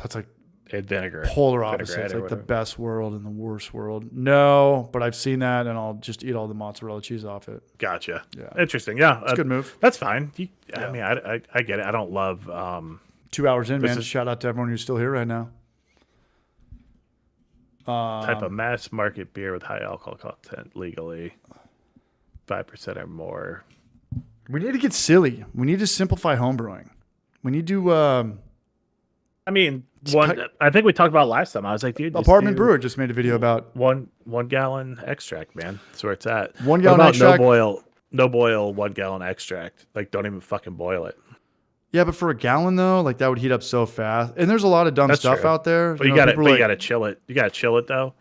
That's like And vinegar. polar Vinaigrette opposites, or like the whatever. best world and the worst world. No, but I've seen that, and I'll just eat all the mozzarella cheese off it. Gotcha. Yeah. Interesting. Yeah. It's a good move. That's fine. I Yeah. mean, I get it. I don't love 2 hours in, This man. is- Shout out to everyone who's still here right now. type of mass market beer with high alcohol content legally, 5% or more. We need to get silly. We need to simplify homebrewing. We need to I mean, cut- I think we talked about it last time. I was like, dude, just Apartment do Brewer just made a video about 1 gallon extract, man. That's where it's at. 1 What gallon about extract? no boil 1 gallon extract. Like, don't even fucking boil it. Yeah, but for a gallon though, like that would heat up so fast. And there's a lot of dumb That's stuff true. out there. But you know, got to people are like, you got to chill it. You got to chill it though.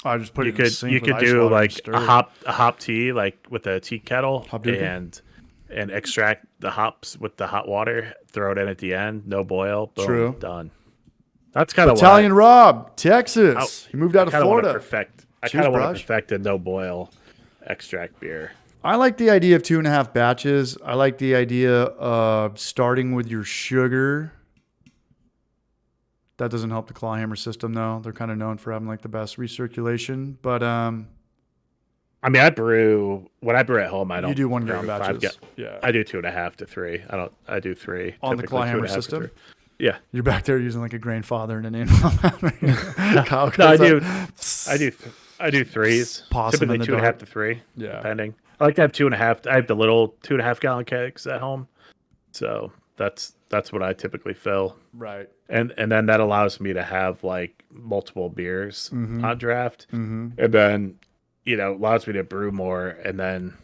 I just put You it in the could sink you with could ice do water and like stir a it. hop tea, like with a tea kettle, Hop dookie? and extract the hops with the hot water. Throw it in at the end. No boil. Boom, True. done. That's kind of Italian Rob, Texas. He moved out of I want to Florida. perfect. I Cheers, kind of want Braj. to perfect a no boil extract beer. I like the idea of 2.5 batches. I like the idea of starting with your sugar. That doesn't help the Clawhammer system though. They're kind of known for having like the best recirculation. But I mean, when I brew at home. I don't. you do 1 around gallon 5 batches. Yeah. I do 2.5 to 3. I do 3 On the typically, Clawhammer 2.5 to system? 3. Yeah. You're back there using like a grandfather and an in-law. Kyle No, I goes do. up. I do threes. Possum Typically in the 2.5 dark. to 3. Yeah. Depending. I like to have 2.5. I have the little 2.5 gallon kegs at home, so that's what I typically fill. Right. And then that allows me to have like multiple beers Mm-hmm. on draft, Mm-hmm. and then allows me to brew more. And then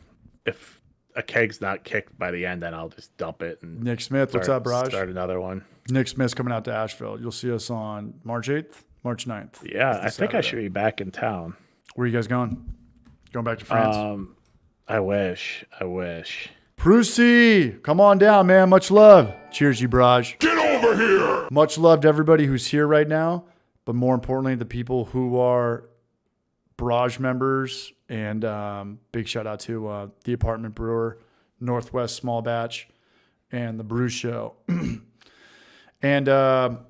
if a keg's not kicked by the end, then I'll just dump it and Nick Smith, what's up, Raj? start another one. Nick Smith's coming out to Asheville. You'll see us on March 8th, March 9th. Yeah, It's the I think I Saturday. should be back in town. Where are you guys going? Going back to France? I wish. Prusy, come on down, man. Much love. Cheers, you, Braj. Get over here. Much love to everybody who's here right now, but more importantly, the people who are Braj members. And big shout out to the Apartment Brewer, Northwest Small Batch, and the Brew Show. And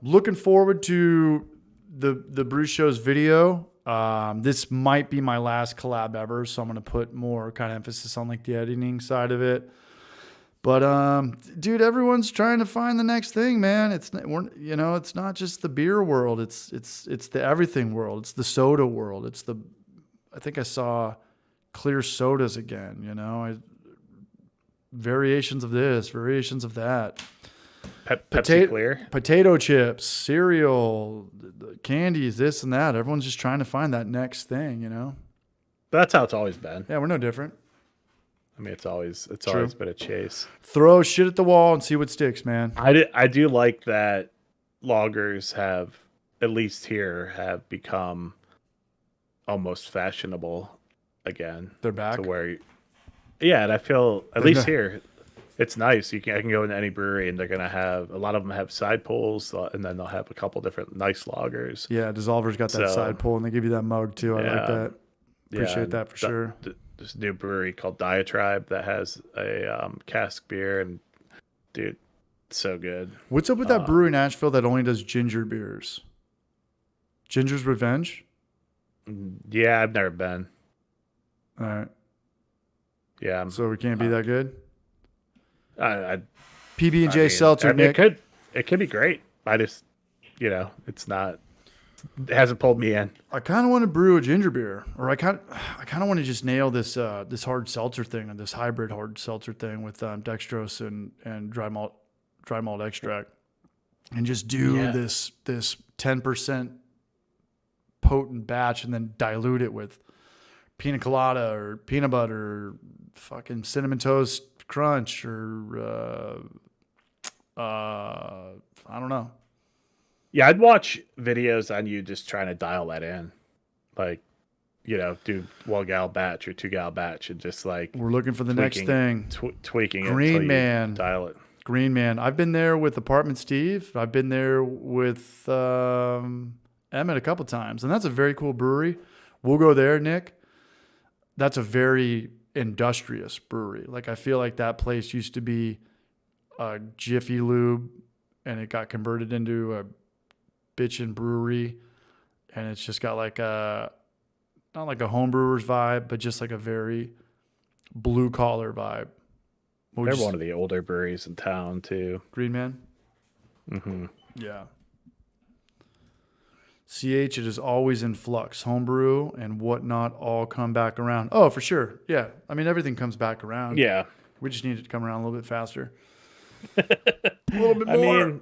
looking forward to the Brew Show's video. This might be my last collab ever, so I'm going to put more kind of emphasis on like the editing side of it. But dude, everyone's trying to find the next thing, man. It's not just the beer world. It's the everything world. It's the soda world. I think I saw clear sodas again. Variations of this, variations of that. Pepsi Clear. Potato chips, cereal, candies, this and that. Everyone's just trying to find that next thing, But that's how it's always been. Yeah, we're no different. I mean, it's always True. been a chase. Throw shit at the wall and see what sticks, man. I do like that loggers have, at least here, have become almost fashionable again. They're back. To where, yeah, and I feel at They're least not- here, it's nice. I can go into any brewery and they're gonna have a lot of them have side pulls, and then they'll have a couple different nice loggers. Yeah, Dissolver's got that So- side pull, and they give you that mug too. I like Yeah. that. Appreciate and that for sure. This new brewery called Diatribe that has a cask beer, and dude, it's so good. What's up with that brewery in Nashville that only does ginger beers? Ginger's Revenge? Yeah, I've never been. All right. Yeah, So we can't be that good? I PB&J mean, Seltzer, I mean, Nick. it could be great. I just, it's not. It hasn't pulled me in. I kind of want to brew a ginger beer, or I kind of want to just nail this this hard seltzer thing, or this hybrid hard seltzer thing with dextrose and dry malt extract, and just do Yeah. this 10% potent batch, and then dilute it with pina colada or peanut butter, or fucking cinnamon toast crunch, or I don't know. Yeah, I'd watch videos on you just trying to dial that in, like, do 1 gal batch or 2 gal batch, and just like We're looking for the next tweaking thing. tweaking it Green until you Man. dial it. Green Man. I've been there with Apartment Steve. I've been there with Emmett a couple times, and that's a very cool brewery. We'll go there, Nick. That's a very industrious brewery. Like, I feel like that place used to be a Jiffy Lube, and it got converted into a bitchin' brewery, and it's just got like a not like a homebrewer's vibe, but just like a very blue collar vibe. They're one of the older breweries in town too. Green Man. Mm-hmm. Yeah. CH, it is always in flux. Homebrew and whatnot all come back around. Oh, for sure. Yeah. I mean, everything comes back around. Yeah. We just need it to come around a little bit faster. A little bit more. I mean,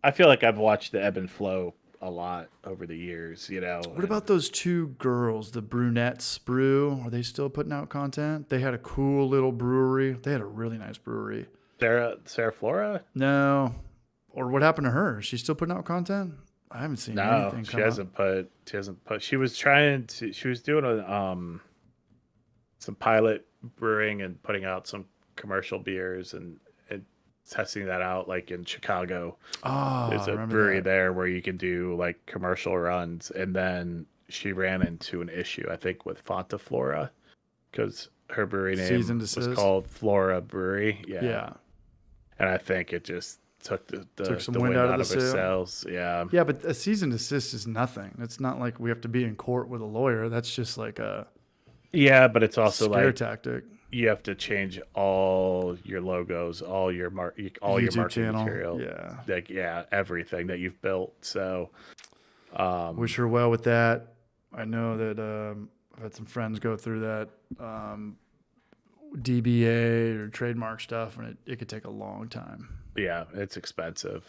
I feel like I've watched the ebb and flow a lot over the years, you know. What about those two girls, the Brunettes Brew? Are they still putting out content? They had a cool little brewery. They had a really nice brewery. Sarah Flora? No. Or what happened to her? Is she still putting out content? I haven't seen anything. She hasn't put. She was doing some pilot brewing and putting out some commercial beers and testing that out, like in Chicago. Oh, there's a brewery there where you can do like commercial runs, and then she ran into an issue, I think, with Fanta Flora, because her brewery name was called Flora Brewery. Yeah. And I think it just took some wind out of the sails. Yeah. Yeah, but a cease and desist is nothing. It's not like we have to be in court with a lawyer. That's just like a but it's also scare like tactic. You have to change all your logos, all your YouTube marketing channel. material. Yeah. Everything that you've built. So wish her well with that. I know that I've had some friends go through that DBA or trademark stuff, and it could take a long time. Yeah, it's expensive.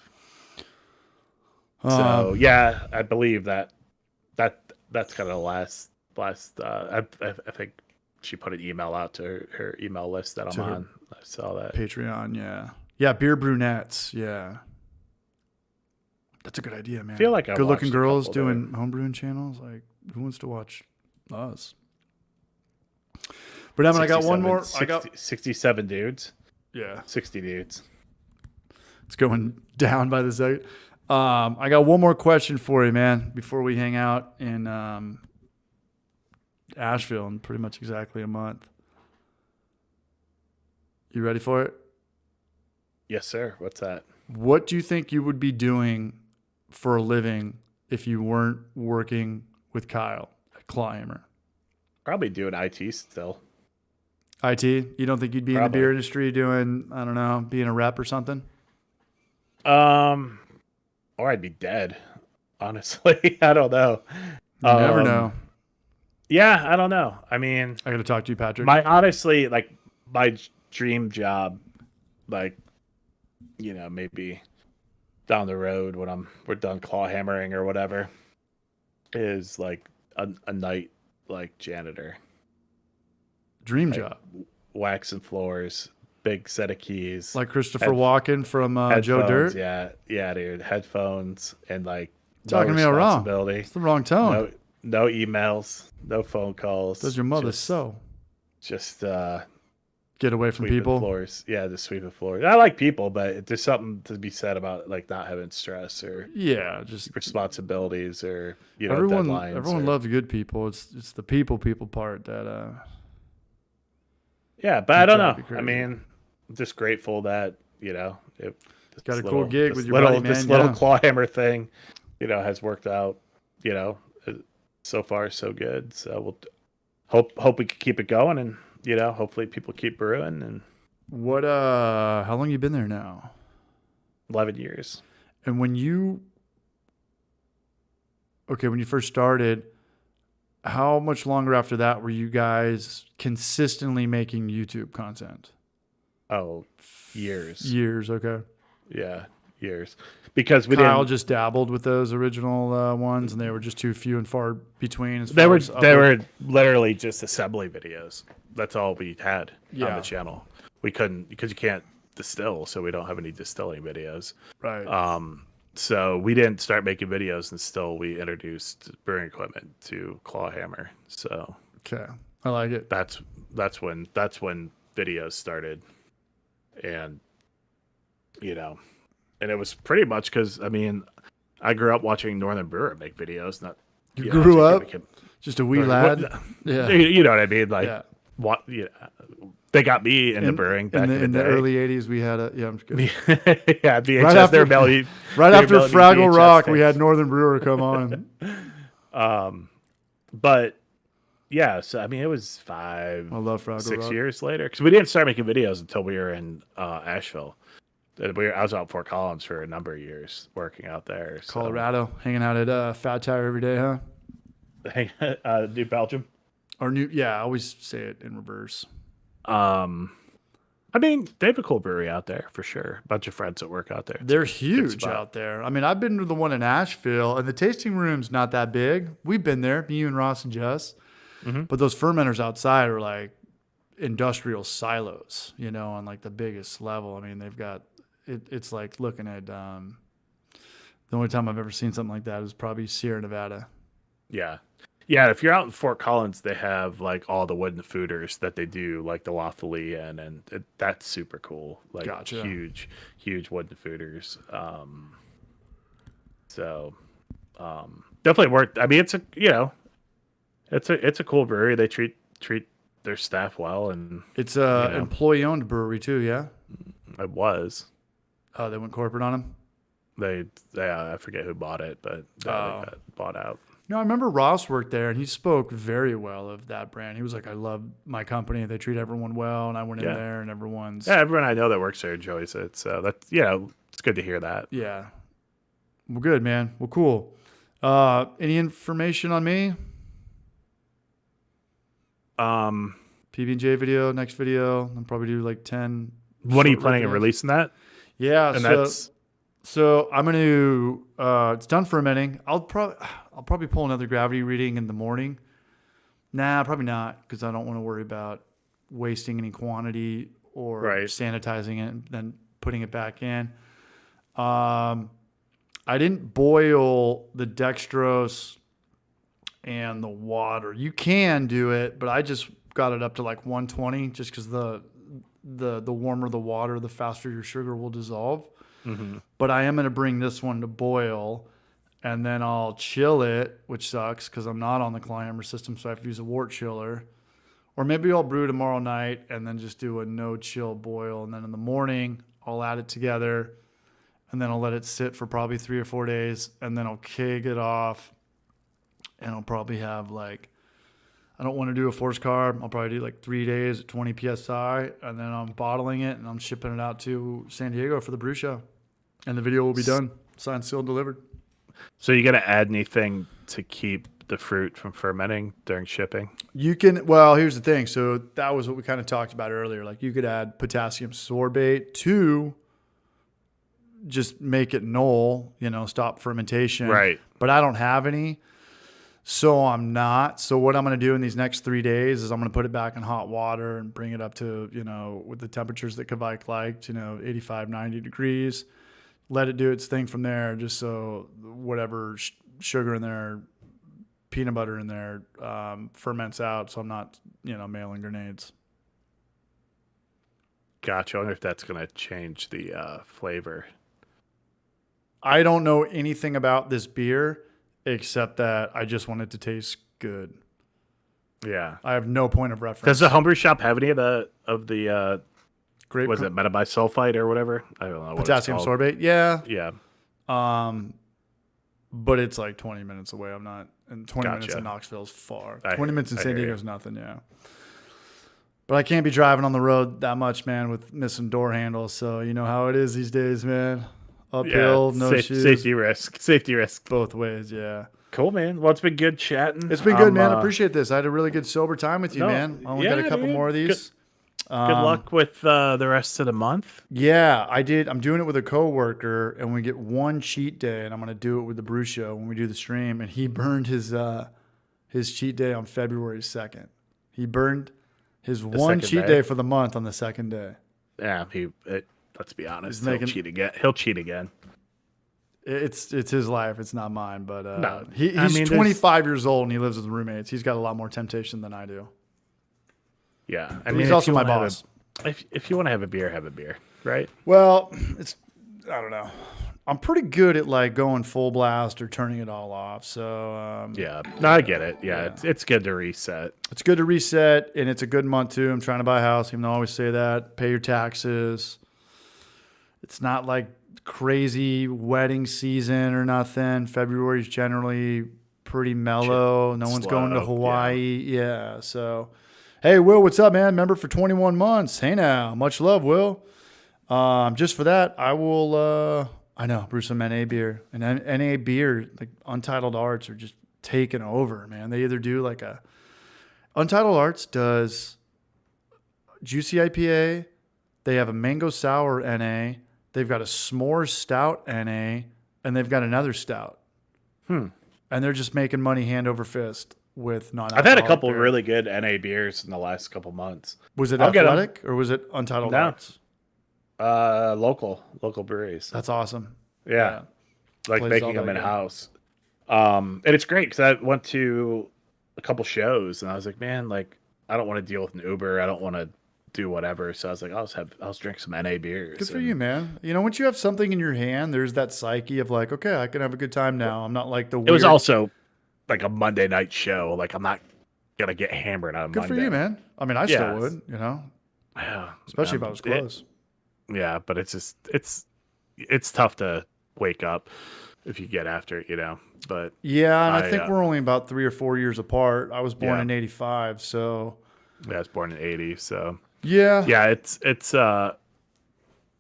So yeah, I believe that's kind of the last. I think she put an email out to her email list that I'm on. I saw that. Patreon, yeah, Beer Brunettes, yeah. That's a good idea, man. I feel like good-looking girls doing homebrewing channels. Like, who wants to watch us? But I got one more. 67 dudes. Yeah, 60 dudes. It's going down by the second. I got one more question for you, man, before we hang out in Asheville in pretty much exactly a month. You ready for it? Yes, sir. What's that? What do you think you would be doing for a living if you weren't working with Kyle at Clawhammer? Probably doing IT still. IT? You don't think you'd be in the beer industry doing, I don't know, being a rep or something? Or I'd be dead. Honestly, I don't know. You never know. Yeah, I don't know. I mean, I got to talk to you, Patrick. My dream job, like, you know, maybe down the road when we're done claw hammering or whatever, is like a night like janitor. Dream job. Waxing floors, big set of keys. Like Christopher Walken from Joe Dirt? Yeah, dude. Headphones and like talking to me wrong. It's the wrong tone. No emails, no phone calls. Does your mother sew? Just get away from people. Floors. Yeah, just sweeping floors. I like people, but there's something to be said about like not having stress or just responsibilities or deadlines. Everyone loves good people. It's the people part that yeah, but I don't know. I mean, I'm just grateful that got a cool gig with your buddy, man. This little claw hammer thing, has worked out. So far so good. So we'll hope we can keep it going, and hopefully people keep brewing. And what? How long you been there now? 11 years. And when you first started, how much longer after that were you guys consistently making YouTube content? Oh, years. Years, okay. Yeah, years. Because Kyle just dabbled with those original ones, and they were just too few and far between. They were literally just assembly videos. That's all we had on the channel. We couldn't, because you can't distill, so we don't have any distilling videos. Right. So we didn't start making videos until we introduced brewing equipment to Clawhammer. So okay, I like it. That's when videos started, and and it was pretty much because I grew up watching Northern Brewer make videos. Not you grew up just a wee lad. Yeah, you know what I mean. Like They got me into brewing back in the day. early '80s. We had a I'm just kidding. Yeah, VHS. Right after Fraggle VHS Rock, tapes. we had Northern Brewer come on. But yeah, so I mean, it was I love Fraggle 6 Rock. years later because we didn't start making videos until we were in Asheville. I was out in Fort Collins for a number of years working out there. So. Colorado, hanging out at Fat Tire every day, huh? New Belgium. Or I always say it in reverse. I mean, they have a cool brewery out there for sure. A bunch of friends that work out there. They're huge out there. I mean, I've been to the one in Asheville, and the tasting room's not that big. We've been there, me, you, and Ross and Jess. Mm-hmm. But those fermenters outside are like industrial silos, on like the biggest level. I mean, they've got it's like looking at the only time I've ever seen something like that is probably Sierra Nevada. Yeah. Yeah, if you're out in Fort Collins, they have like all the wooden fooders that they do, like the Waffle in, and that's super cool. Like Gotcha. huge wooden fooders. Definitely worth. I mean, it's a cool brewery. They treat their staff well, and it's a employee owned brewery too. Yeah, it was. Oh, they went corporate on them. They I forget who bought it, but they got bought out. No, I remember Ross worked there, and he spoke very well of that brand. He was like, "I love my company. They treat everyone well." And I went in there, and everyone I know that works there enjoys it. So that's it's good to hear that. Yeah, well, good, man. Well, cool. Any information on me? PB&J video, next video. I'll probably do like 10. When are you planning on releasing that? Yeah, and so I'm gonna. It's done fermenting. I'll probably pull another gravity reading in the morning. Nah, probably not, because I don't want to worry about wasting any quantity or sanitizing it and then putting it back in. I didn't boil the dextrose and the water. You can do it, but I just got it up to like 120, just because the warmer the water, the faster your sugar will dissolve. Mm-hmm. But I am going to bring this one to boil, and then I'll chill it, which sucks because I'm not on the Climber system, so I have to use a wort chiller. Or maybe I'll brew tomorrow night and then just do a no-chill boil, and then in the morning I'll add it together, and then I'll let it sit for probably 3 or 4 days, and then I'll keg it off, and I'll probably have I don't want to do a forced carb. I'll probably do like 3 days at 20 PSI, and then I'm bottling it, and I'm shipping it out to San Diego for the brew show. And the video will be done, signed, sealed, delivered. So you got to add anything to keep the fruit from fermenting during shipping? You can, well, here's the thing. So that was what we kind of talked about earlier. Like you could add potassium sorbate to just make it null, stop fermentation. Right. But I don't have any. So I'm not. So what I'm going to do in these next 3 days is I'm going to put it back in hot water and bring it up to, with the temperatures that Kveik liked, 85, 90 degrees. Let it do its thing from there, just so whatever sugar in there, peanut butter in there, ferments out, so I'm not, mailing grenades. Gotcha. I wonder if that's going to change the flavor. I don't know anything about this beer except that I just want it to taste good. Yeah. I have no point of reference. Does the homebrew shop have any of the grape? Was it metabisulfite or whatever? I don't know. Potassium sorbate? Yeah. Yeah. But it's like 20 minutes away. I'm not, and 20 minutes in Knoxville is far. 20 minutes in San Diego is nothing. Yeah. But I can't be driving on the road that much, man, with missing door handles. So you know how it is these days, man. Uphill, no shoes. Safety risk. Both ways, yeah. Cool, man. Well, it's been good chatting. It's been good, man. I appreciate this. I had a really good sober time with you, man. I only got a couple more of these. Good luck with the rest of the month. Yeah, I did. I'm doing it with a coworker, and we get one cheat day, and I'm going to do it with the brew show when we do the stream. And he burned his cheat day on February 2nd. He burned his one cheat day for the month on the second day. Yeah, let's be honest. He'll cheat again. He'll cheat again. It's his life. It's not mine. But no, he's 25 years old, and he lives with roommates. He's got a lot more temptation than I do. Yeah, he's also my boss. If you want to have a beer, right? Well, I don't know. I'm pretty good at like going full blast or turning it all off. So Yeah, no, I get it. Yeah, it's good to reset. it's good to reset, and it's a good month too. I'm trying to buy a house, even though I always say that. Pay your taxes. It's not like crazy wedding season or nothing. February is generally pretty mellow. No one's going to Hawaii. Yeah. So, hey, Will, what's up, man? Member for 21 months. Hey now. Much love, Will. Just for that, I will, I know, brew some NA beer. And NA beer, like Untitled Arts, are just taking over, man. They either do like a, Untitled Arts does Juicy IPA. They have a Mango Sour NA. They've got a S'mores Stout NA. And they've got another stout. And they're just making money hand over fist with non-alcoholic I've had a couple beer. really good NA beers in the last couple months. Was it I'll get 'em. Athletic or was it Untitled No. Arts? Local breweries. That's awesome. Yeah. Like Plays making all them that in good. house. And it's great because I went to a couple shows and I was like, man, like I don't want to deal with an Uber. I don't want to do whatever. So I was like, I'll just drink some NA beers. Good for you, man. You know, once you have something in your hand, there's that psyche of like, okay, I can have a good time now. I'm not like the weird. It was also like a Monday night show. Like I'm not gonna get hammered on good Monday. for you, man. I mean, I Yeah. still would, you know, Yeah. especially if I was close. Yeah, but it's just it's tough to wake up if you get after it, you know. But Yeah, and I think I, we're only about 3 or 4 years apart. I was born Yeah. in '85, so yeah, I was born in '80, so yeah. yeah, it's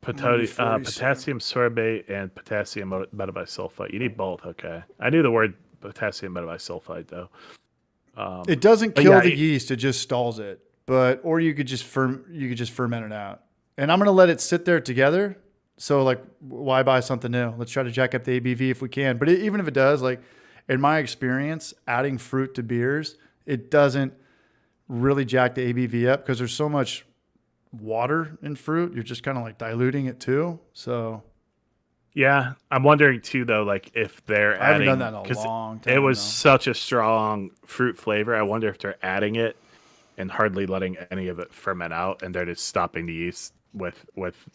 Maybe 47. potassium sorbate and potassium metabisulfite. You need both, okay? I knew the word potassium metabisulfite though. It doesn't But kill yeah, the yeast; it just stalls it. But or you could just ferment it out. And I'm gonna let it sit there together. So like, why buy something new? Let's try to jack up the ABV if we can. But even if it does, like in my experience, adding fruit to beers, it doesn't really jack the ABV up because there's so much water in fruit. You're just kind of like diluting it too. So Yeah, I'm wondering too though, like if they're I haven't adding done that in a 'cause long time. it was though. such a strong fruit flavor. I wonder if they're adding it and hardly letting any of it ferment out, and they're just stopping the yeast with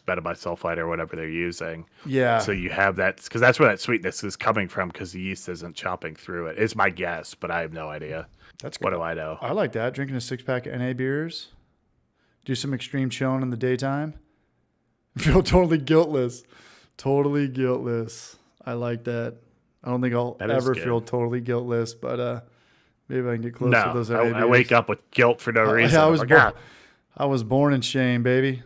metabisulfite or whatever they're using. Yeah. So you have that because that's where that sweetness is coming from because the yeast isn't chopping through it. Is my guess, but I have no idea. That's What good. do I know? I like that. Drinking a 6-pack of NA beers. Do some extreme chilling in the daytime. Feel totally guiltless. Totally guiltless. I like that. I don't think I'll That is ever good. feel totally guiltless, but maybe I can get close to No, those NA beers. I wake up with guilt for no reason. I I'm was like, born, I was born in shame, baby.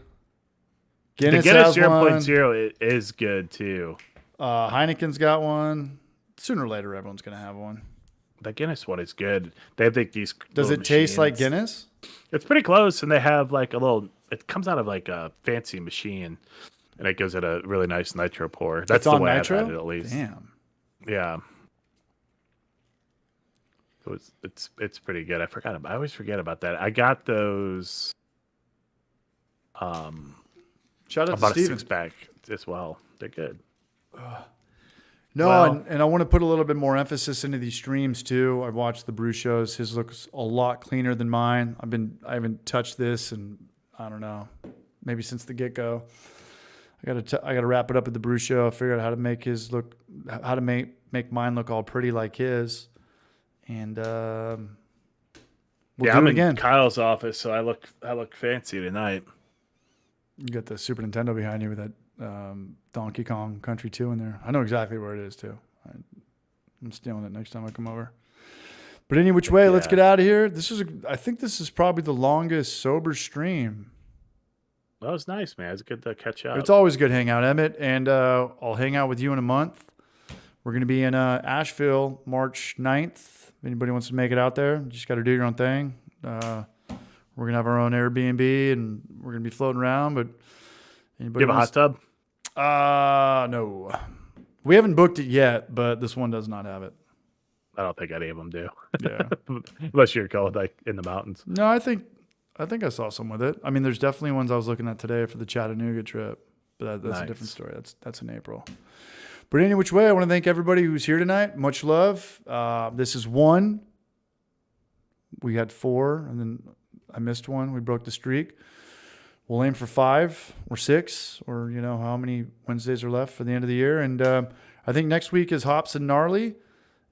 the Guinness Guinness has one. 0.0 is good too. Heineken's got one. Sooner or later, everyone's going to have one. The Guinness one is good. They have like these. Does little it taste like machines. Guinness? It's pretty close, and they have like a little. It comes out of like a fancy machine, and it goes at a really nice nitro pour. That's It's the on way nitro? I've had it, at least. Damn. Yeah. It's pretty good. I always forget about that. I got those. Shout out to About a Steven. 6-pack as well. They're good. No, Well- and I want to put a little bit more emphasis into these streams too. I've watched the brew shows. His looks a lot cleaner than mine. I haven't touched this, and I don't know, maybe since the get go. I gotta wrap it up at the brew show. Figure out how to make his look, how to make mine look all pretty like his, and we'll do I'm it in again. Kyle's office, so I look fancy tonight. You got the Super Nintendo behind you with that Donkey Kong Country 2 in there. I know exactly where it is too. I'm stealing it next time I come over. But any which way, let's Yeah. get out of here. I think this is probably the longest sober stream. That was nice, man. It's good to catch up. It's always good to hang out, Emmett, and I'll hang out with you in a month. We're going to be in Asheville March 9th. If anybody wants to make it out there, you just got to do your own thing. We're going to have our own Airbnb, and we're going to be floating around. But anybody You have a hot tub? No. We haven't booked it yet, but this one does not have it. I don't think any of them do. Yeah. Unless you're going like in the mountains. No, I think I saw some with it. I mean, there's definitely ones I was looking at today for the Chattanooga trip, but that's a Nice. different story. That's in April. But any which way, I want to thank everybody who's here tonight. Much love. This is 1. We had 4, and then I missed one. We broke the streak. we'll aim for 5 or 6 or, how many Wednesdays are left for the end of the year. And I think next week is Hops and Gnarly.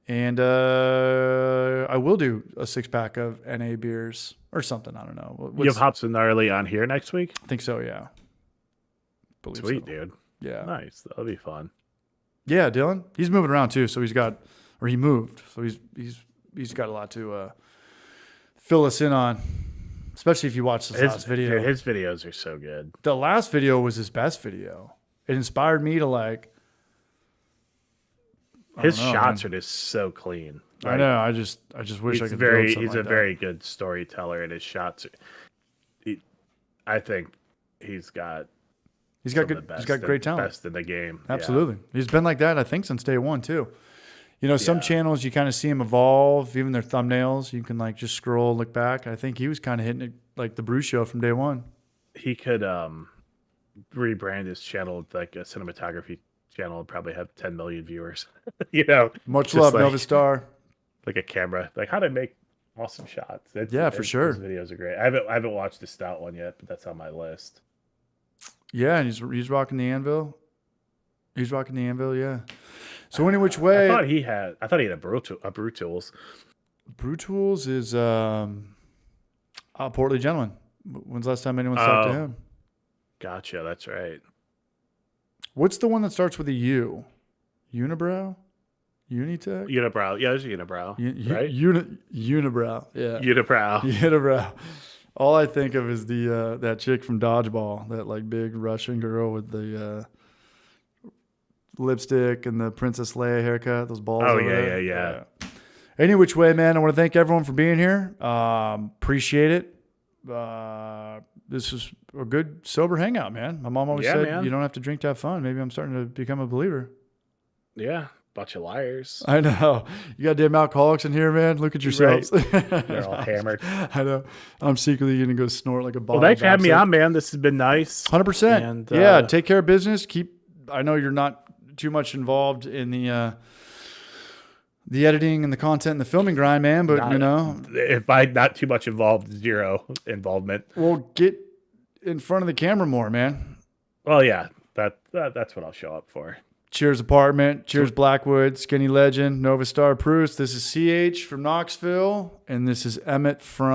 And I will do a 6-pack of NA beers or something. I don't know. You have Hops and Gnarly on here next week? I think so, yeah. Sweet, dude. Yeah. Nice. That'll be fun. Yeah, Dylan. He's moving around too, so he moved. So he's got a lot to fill us in on. Especially if you watch this last video. Dude, his videos are so good. The last video was his best video. It inspired me to his shots are just so clean. I know. I just wish I could. He's a very good storyteller, and his shots. I think he's got great talent. Best in the game. Absolutely, yeah. He's been like that. I think since day one too. Some channels you kind of see him evolve. Even their thumbnails, you can just scroll, look back. I think he was kind of hitting it like the Brew Show from day one. He could rebrand his channel like a cinematography channel and probably have 10 million viewers. Much love, Novistar. Like a camera, like how to make awesome shots. For sure. Those videos are great. I haven't watched the Stout one yet, but that's on my list. Yeah, and he's rocking the Anvil. He's rocking the Anvil, yeah. So any which way, I thought he had a Brew Tools. Brew Tools is Portly Gentleman. When's the last time anyone's talked to him? Gotcha, that's right. What's the one that starts with a U? Unibrow? Unitech? Unibrow. Yeah, there's a Unibrow. Right? Unibrow. Yeah. Unibrow. Unibrow. All I think of is the that chick from Dodgeball, that big Russian girl with the lipstick and the Princess Leia haircut, those balls. Oh, yeah. Any which way, man, I want to thank everyone for being here. Appreciate it. This is a good sober hangout, man. My mom always said, you don't have to drink to have fun. Maybe I'm starting to become a believer. Yeah, bunch of liars. I know. You got damn alcoholics in here, man. Look at yourselves. Right. They're all hammered. I know. I'm secretly going to go snort like a bottle. Well, thanks for having me on, man. This has been nice. 100%. And, yeah, take care of business. I know you're not too much involved in the editing and the content and the filming grind, man, but if I not too much involved, zero involvement. Well, get in front of the camera more, man. Well, yeah, that's what I'll show up for. Cheers, Apartment. Cheers, Blackwood. Skinny Legend. Novistar Proust. This is CH from Knoxville, and this is Emmett from